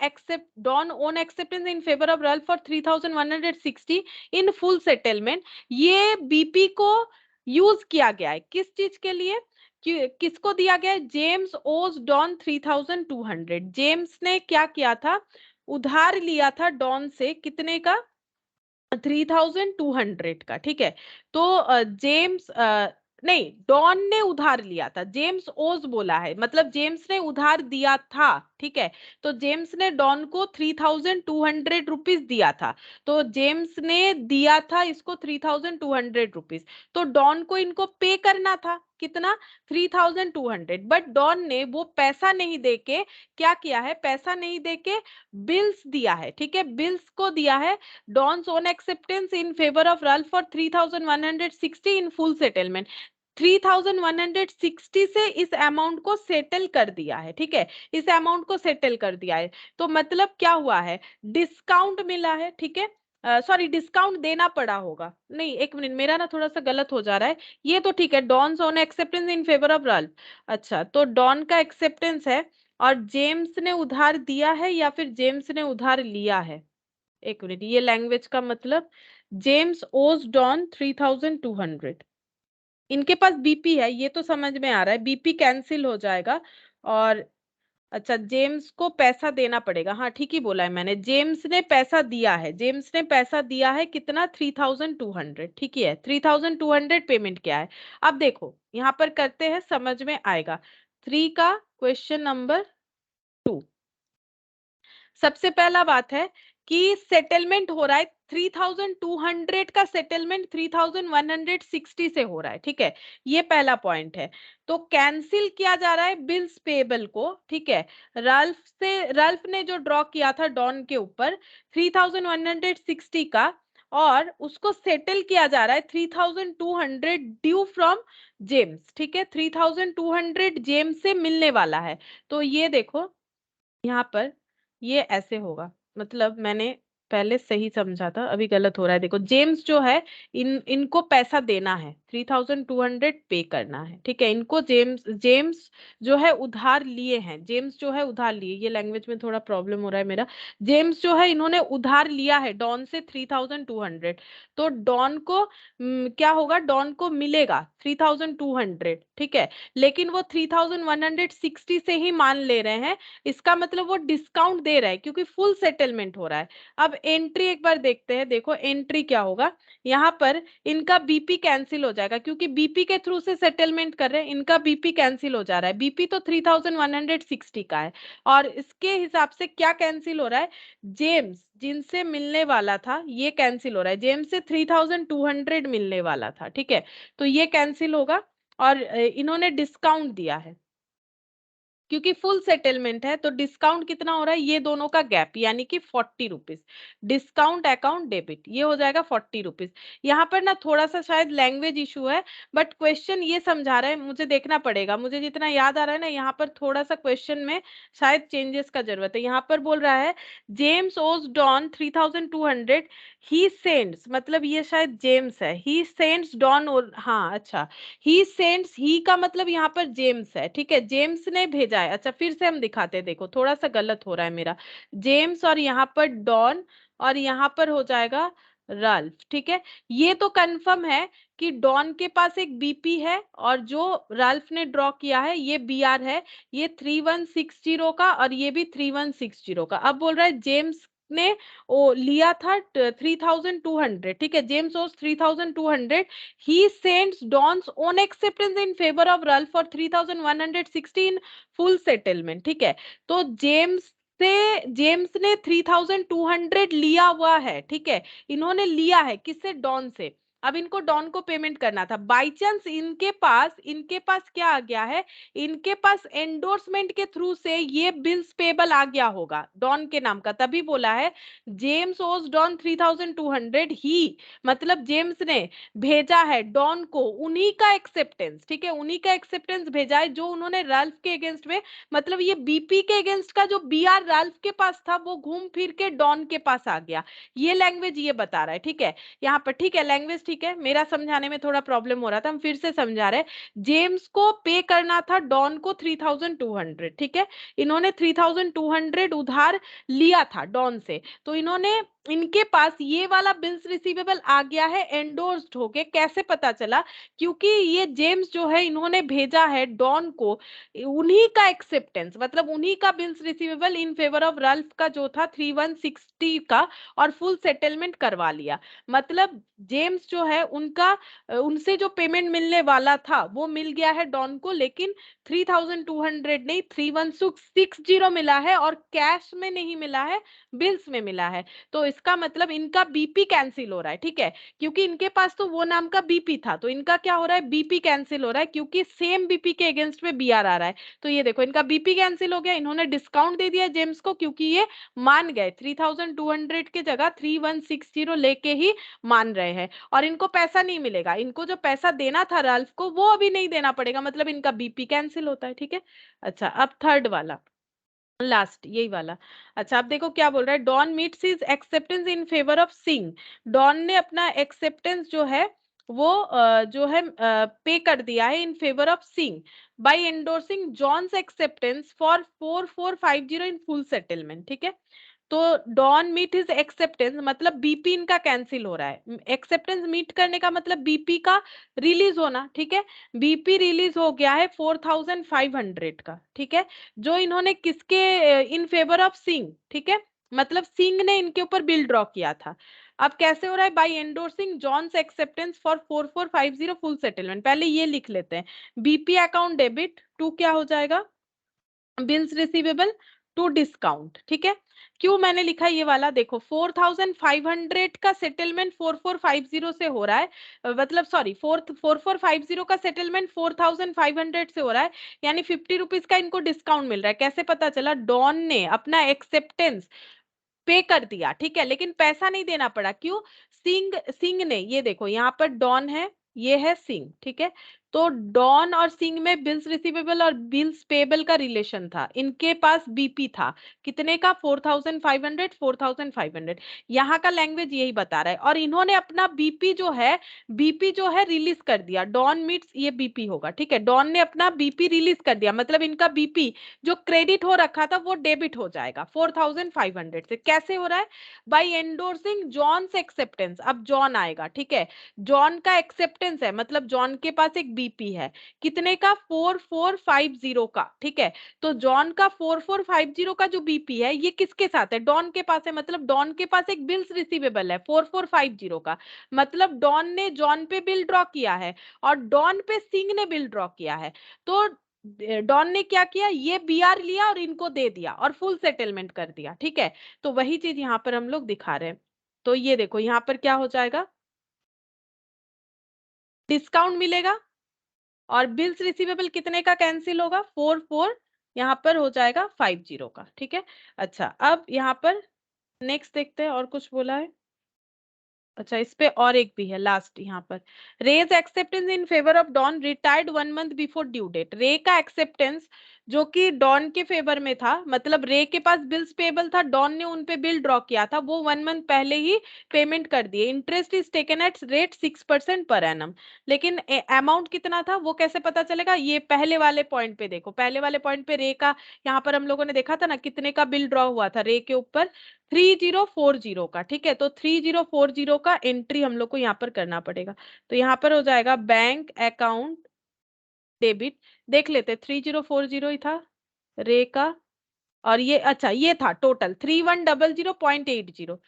S1: own acceptance in favour of Ralph for 3160 in full settlement. ये बीपी को यूज किया गया है किस चीज के लिए, किसको दिया गया है, जेम्स ओज डॉन 3200। जेम्स ने क्या किया था, उधार लिया था डॉन से कितने का, 3200 का, ठीक है। तो जेम्स नहीं, डॉन ने उधार लिया था, जेम्स ओज बोला है, मतलब जेम्स ने उधार दिया था, ठीक है। तो जेम्स ने डॉन को 3200 रुपीज दिया था, तो जेम्स ने दिया था इसको 3200 रुपीज, तो डॉन को इनको पे करना था कितना, 3200। बट डॉन ने वो पैसा नहीं देके क्या किया है, पैसा नहीं देके बिल्स दिया है, ठीक है, बिल्स को दिया है Don's own acceptance in favor of Ralph for 3160 in full settlement। 3160 से इस अमाउंट को सेटल कर दिया है, ठीक है, इस अमाउंट को सेटल कर दिया है। तो मतलब क्या हुआ है, डिस्काउंट मिला है, ठीक है, सॉरी डिस्काउंट देना पड़ा होगा, नहीं एक मिनट मेरा ना थोड़ा सा गलत हो जा रहा है, ये तो ठीक है, Don's own acceptance in favour of Ralph. अच्छा, तो डॉन का एक्सेप्टेंस है और जेम्स ने उधार दिया है या फिर जेम्स ने उधार लिया है, एक मिनट, ये लैंग्वेज का मतलब जेम्स ओज डॉन 3200, इनके पास बीपी है, ये तो समझ में आ रहा है, बीपी कैंसिल हो जाएगा। और अच्छा, जेम्स को पैसा देना पड़ेगा, हाँ ठीक ही बोला है मैंने, जेम्स ने पैसा दिया है, जेम्स ने पैसा दिया है कितना 3200, ठीक ही है, 3200 पेमेंट किया है। अब देखो यहाँ पर करते हैं, समझ में आएगा। 3 का क्वेश्चन नंबर 2, सबसे पहला बात है कि सेटलमेंट हो रहा है 3200 का सेटलमेंट 3160 से हो रहा है, ठीक है, ये पहला पॉइंट है। तो कैंसिल किया जा रहा है बिल्स पेबल को, ठीक है, रल्फ ने जो ड्रॉ किया था डॉन के ऊपर 3160 का, और उसको सेटल किया जा रहा है 3200 ड्यू फ्रॉम जेम्स, ठीक है, 3200 जेम्स से मिलने वाला है। तो ये देखो यहाँ पर ये ऐसे होगा, मतलब मैंने पहले सही समझा था, अभी गलत हो रहा है, देखो जेम्स जो है इनको पैसा देना है, 3200 पे करना है, ठीक है, इनको जेम्स जेम्स जो है उधार लिए हैं, जेम्स जो है उधार लिए, ये लैंग्वेज में थोड़ा प्रॉब्लम हो रहा है मेरा, जेम्स जो है इन्होंने उधार लिया है डॉन से 3200, तो डॉन को क्या होगा, डॉन को मिलेगा 3200, ठीक है, लेकिन वो 3160 से ही मान ले रहे हैं, इसका मतलब वो डिस्काउंट दे रहा है क्योंकि फुल सेटलमेंट हो रहा है। अब एंट्री एक बार देखते हैं, देखो एंट्री क्या होगा, यहाँ पर इनका बीपी कैंसिल हो जाएगा क्योंकि बीपी के थ्रू से सेटलमेंट कर रहे हैं, इनका बीपी कैंसिल हो जा रहा है, बीपी तो 3160 का है, और इसके हिसाब से क्या कैंसिल हो रहा है, जेम्स जिनसे मिलने वाला था ये कैंसिल हो रहा है, जेम्स से 3200 मिलने वाला था, ठीक है, तो ये कैंसिल होगा, और इन्होंने डिस्काउंट दिया है क्योंकि फुल सेटलमेंट है, तो डिस्काउंट कितना हो रहा है, ये दोनों का गैप यानी कि 40 रुपीज, डिस्काउंट अकाउंट डेबिट, ये हो जाएगा 40 रुपीज। यहाँ पर ना थोड़ा सा शायद लैंग्वेज इशू है, बट क्वेश्चन ये समझा रहा है, मुझे देखना पड़ेगा, मुझे जितना याद आ रहा है ना, यहाँ पर थोड़ा सा क्वेश्चन में शायद चेंजेस का जरूरत है। यहाँ पर बोल रहा है James owes Don 3200, he sends, मतलब ये शायद जेम्स है, ही सेंड्स डॉन, हाँ अच्छा, ही सेंड्स, ही का मतलब यहाँ पर जेम्स है, ठीक है, जेम्स ने भेजा है। अच्छा फिर से हम दिखाते हैं, देखो थोड़ा सा गलत हो रहा है मेरा, जेम्स और यहाँ पर डॉन, और यहाँ पर हो जाएगा रल्फ, ठीक है, ये तो कंफर्म है कि डॉन के पास एक बीपी है और जो रल्फ ने ड्रॉ किया है ये बीआर है, ये 3160 का और ये भी 3160 का। अब बोल रहा है जेम्स ने ओ लिया था 3200, ठीक है, जेम्स ओस 3200, he sends Don's own acceptance in favor of Ralph for 3160 in full settlement, ठीक है, तो जेम्स ने 3200 लिया हुआ है, ठीक है, इन्होंने लिया है किससे, डॉन से, अब इनको डॉन को पेमेंट करना था, बाई चांस इनके पास क्या आ गया है, इनके पास एंडोर्समेंट के थ्रू से ये बिल्स पेबल आ गया होगा डॉन के नाम का, तभी बोला है जेम्स ओज डॉन 3200, ही मतलब जेम्स ने भेजा है डॉन को उन्हीं का एक्सेप्टेंस, ठीक है, उन्हीं का एक्सेप्टेंस भेजा है जो उन्होंने राल्फ के अगेंस्ट में, मतलब ये बीपी के अगेंस्ट का जो बीआर राल्फ के पास था वो घूम फिर के डॉन के पास आ गया, ये लैंग्वेज ये बता रहा है, ठीक है, यहाँ पर ठीक है, लैंग्वेज ठीक ठीक है, मेरा समझाने में थोड़ा प्रॉब्लम हो रहा था, हम फिर से समझा रहे हैं। जेम्स को पे करना था डॉन को 3200, ठीक है, इन्होंने 3200 उधार लिया था डॉन से, तो इन्होंने, इनके पास ये वाला बिल्स रिसीवेबल आ गया है एंडोर्स्ड होके। कैसे पता चला? क्योंकि ये जेम्स जो है इन्होंने भेजा है डॉन को उन्हीं का एक्सेप्टेंस, मतलब उन्हीं का bills receivable in favour of Ralph का जो था 3160 का, और फुल सेटलमेंट करवा लिया। मतलब जेम्स जो है उनका, उनसे जो पेमेंट मिलने वाला था वो मिल गया है डॉन को, लेकिन 3200 नहीं 31660 मिला है, और कैश में नहीं मिला है, बिल्स में मिला है। तो इसका मतलब इनका बीपी कैंसिल हो रहा है, ठीक है, क्योंकि इनके पास तो वो नाम का बीपी था, तो इनका क्या हो रहा है, बीपी कैंसिल हो रहा है, क्योंकि सेम बीपी के अगेंस्ट में बीआर आ रहा है। तो ये देखो इनका बीपी कैंसिल हो गया, इन्होंने डिस्काउंट दे दिया जेम्स को, क्योंकि ये मान गए 3200 के जगह 3160 लेके ही मान रहे हैं, और इनको पैसा नहीं मिलेगा, इनको जो पैसा देना था राल्फ को वो अभी नहीं देना पड़ेगा, मतलब इनका बीपी कैंसिल होता है, ठीक है। अच्छा, अब थर्ड वाला, लास्ट यही वाला। अच्छा, अब देखो क्या बोल रहा है, Don meets his acceptance in favour of Singh. Don ने अपना एक्सेप्टेंस जो है वो जो है पे कर दिया है in favour of Singh by endorsing John's acceptance for 4450 in full settlement, ठीक है। तो डॉन मीट हिज एक्सेप्टेंस, मतलब बीपी इनका कैंसिल हो रहा है, एक्सेप्टेंस मीट करने का मतलब बीपी का रिलीज होना, ठीक है। बीपी रिलीज हो गया है 4500 का, ठीक है, जो इन्होंने किसके इन फेवर ऑफ सिंह, ठीक है, मतलब सिंह ने इनके ऊपर बिल ड्रॉ किया था। अब कैसे हो रहा है, by endorsing John's acceptance for 4450 full settlement. पहले ये लिख लेते हैं, बीपी अकाउंट डेबिट टू क्या हो जाएगा, बिल्स रिसीवेबल टू डिस्काउंट, ठीक है। क्यों मैंने लिखा ये वाला, देखो 4500 का सेटलमेंट 4450 से हो रहा है, मतलब सॉरी 4450 का सेटलमेंट 4500 से हो रहा है, यानी 50 रुपीज का इनको डिस्काउंट मिल रहा है। कैसे पता चला, डॉन ने अपना एक्सेप्टेंस पे कर दिया, ठीक है, लेकिन पैसा नहीं देना पड़ा। क्यों? सिंह सिंह ने, ये देखो यहाँ पर डॉन है, ये है सिंह, ठीक है, तो डॉन और सिंह में बिल्स रिसीवेबल और बिल्स पेबल का रिलेशन था, इनके पास बीपी था कितने का, 4500 यहाँ का लैंग्वेज यही बता रहा है, और इन्होंने अपना बीपी जो है रिलीज कर दिया। डॉन मीट्स ये बीपी होगा, ठीक है, डॉन ने अपना बीपी रिलीज कर दिया, मतलब इनका बीपी जो क्रेडिट हो रखा था वो डेबिट हो जाएगा 4500 से। कैसे हो रहा है, बाय एंडोर्सिंग जॉन्स एक्सेप्टेंस। अब जॉन आएगा, ठीक है, जॉन का एक्सेप्टेंस है, मतलब जॉन के पास एक बीपी है कितने का, 4450 का, ठीक है। तो जॉन का 4450 का जो बीपी है ये किसके साथ है, डॉन के पास है, मतलब डॉन के पास एक बिल्स रिसीवेबल है 4450 का, मतलब डॉन ने जॉन पे बिल ड्रॉ किया है, और डॉन पे सिंह ने बिल ड्रॉ किया है। तो डॉन ने क्या किया, ये बीआर लिया और इनको दे दिया और फुल सेटलमेंट कर दिया, ठीक है। तो वही चीज यहाँ पर हम लोग दिखा रहे हैं। तो ये देखो यहाँ पर क्या हो जाएगा, डिस्काउंट मिलेगा, और बिल्स रिसीवेबल कितने का कैंसिल होगा, 44, यहाँ पर हो जाएगा 50 का, ठीक है। अच्छा, अब यहाँ पर नेक्स्ट देखते हैं और कुछ बोला है। अच्छा, इस पे और एक भी है लास्ट यहाँ पर, Ray's acceptance in favour of Don retired 1 month before due date. Ray का एक्सेप्टेंस जो कि डॉन के फेवर में था, मतलब रे के पास बिल्स पेबल था, डॉन ने उन पे बिल ड्रॉ किया था, वो 1 मंथ पहले ही पेमेंट कर दिए। Interest is taken at rate 6% per annum, लेकिन अमाउंट कितना था वो कैसे पता चलेगा, ये पहले वाले पॉइंट पे देखो, पहले वाले पॉइंट पे रे का, यहाँ पर हम लोगों ने देखा था ना कितने का बिल ड्रॉ हुआ था रे के ऊपर, 3040 का, ठीक है। तो 3040 का एंट्री हम लोग को यहाँ पर करना पड़ेगा। तो यहाँ पर हो जाएगा बैंक अकाउंट डेबिट, देख लेते 3040 ही था रे का, और ये अच्छा ये था टोटल 3100.80।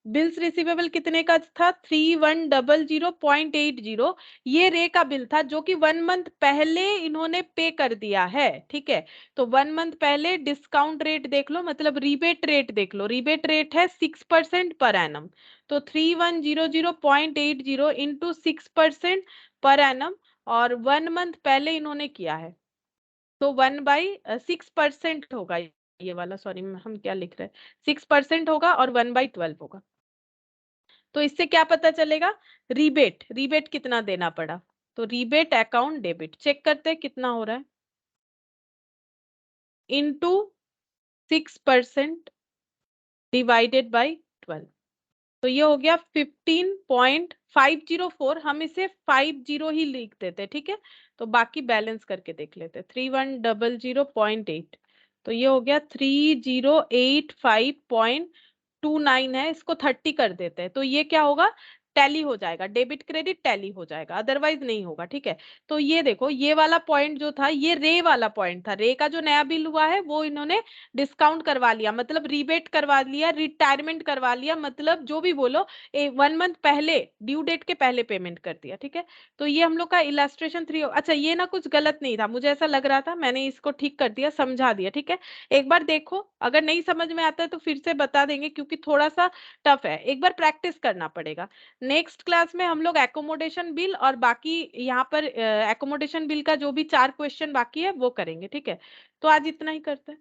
S1: बिल्स रिसीवेबल कितने का था, 3100.80। ये रे का बिल था जो कि 1 मंथ पहले इन्होंने पे कर दिया है, ठीक है। तो 1 मंथ पहले डिस्काउंट रेट देख लो, मतलब रिबेट रेट देख लो, रिबेट रेट है 6% पर एनम। तो 3100.80 इंटू 6% पर एनम, और 1 मंथ पहले इन्होंने किया है, तो 1/6% होगा ये वाला, सॉरी हम क्या लिख रहे हैं, 6% होगा और 1/12 होगा। तो इससे क्या पता चलेगा, रिबेट रिबेट कितना देना पड़ा। तो रिबेट अकाउंट डेबिट चेक करते हैं कितना हो रहा है, इंटू 6% डिवाइडेड बाई 12। तो ये हो गया 15.504, हम इसे 50 ही लिख देते, ठीक है। तो बाकी बैलेंस करके देख लेते, 3100.8, तो ये हो गया 3085.29 है, इसको 30 कर देते हैं, तो ये क्या होगा, टैली हो जाएगा, डेबिट क्रेडिट टैली हो जाएगा, अदरवाइज नहीं होगा, ठीक है। तो ये देखो, ये वाला पॉइंट जो था, ये रे वाला पॉइंट था, रे का जो नया बिल हुआ है वो इन्होंने डिस्काउंट करवा लिया, मतलब रिबेट करवा लिया, रिटायरमेंट करवा लिया, मतलब जो भी बोलो, 1 मंथ पहले, ड्यू डेट के पहले पेमेंट कर दिया, ठीक है। तो ये हम लोग का इलास्ट्रेशन 3, अच्छा ये ना कुछ गलत नहीं था, मुझे ऐसा लग रहा था, मैंने इसको ठीक कर दिया, समझा दिया, ठीक है। एक बार देखो, अगर नहीं समझ में आता है तो फिर से बता देंगे, क्योंकि थोड़ा सा टफ है, एक बार प्रैक्टिस करना पड़ेगा। नेक्स्ट क्लास में हम लोग एकोमोडेशन बिल और बाकी यहाँ पर एकोमोडेशन बिल का जो भी 4 क्वेश्चन बाकी है वो करेंगे, ठीक है। तो आज इतना ही करते हैं।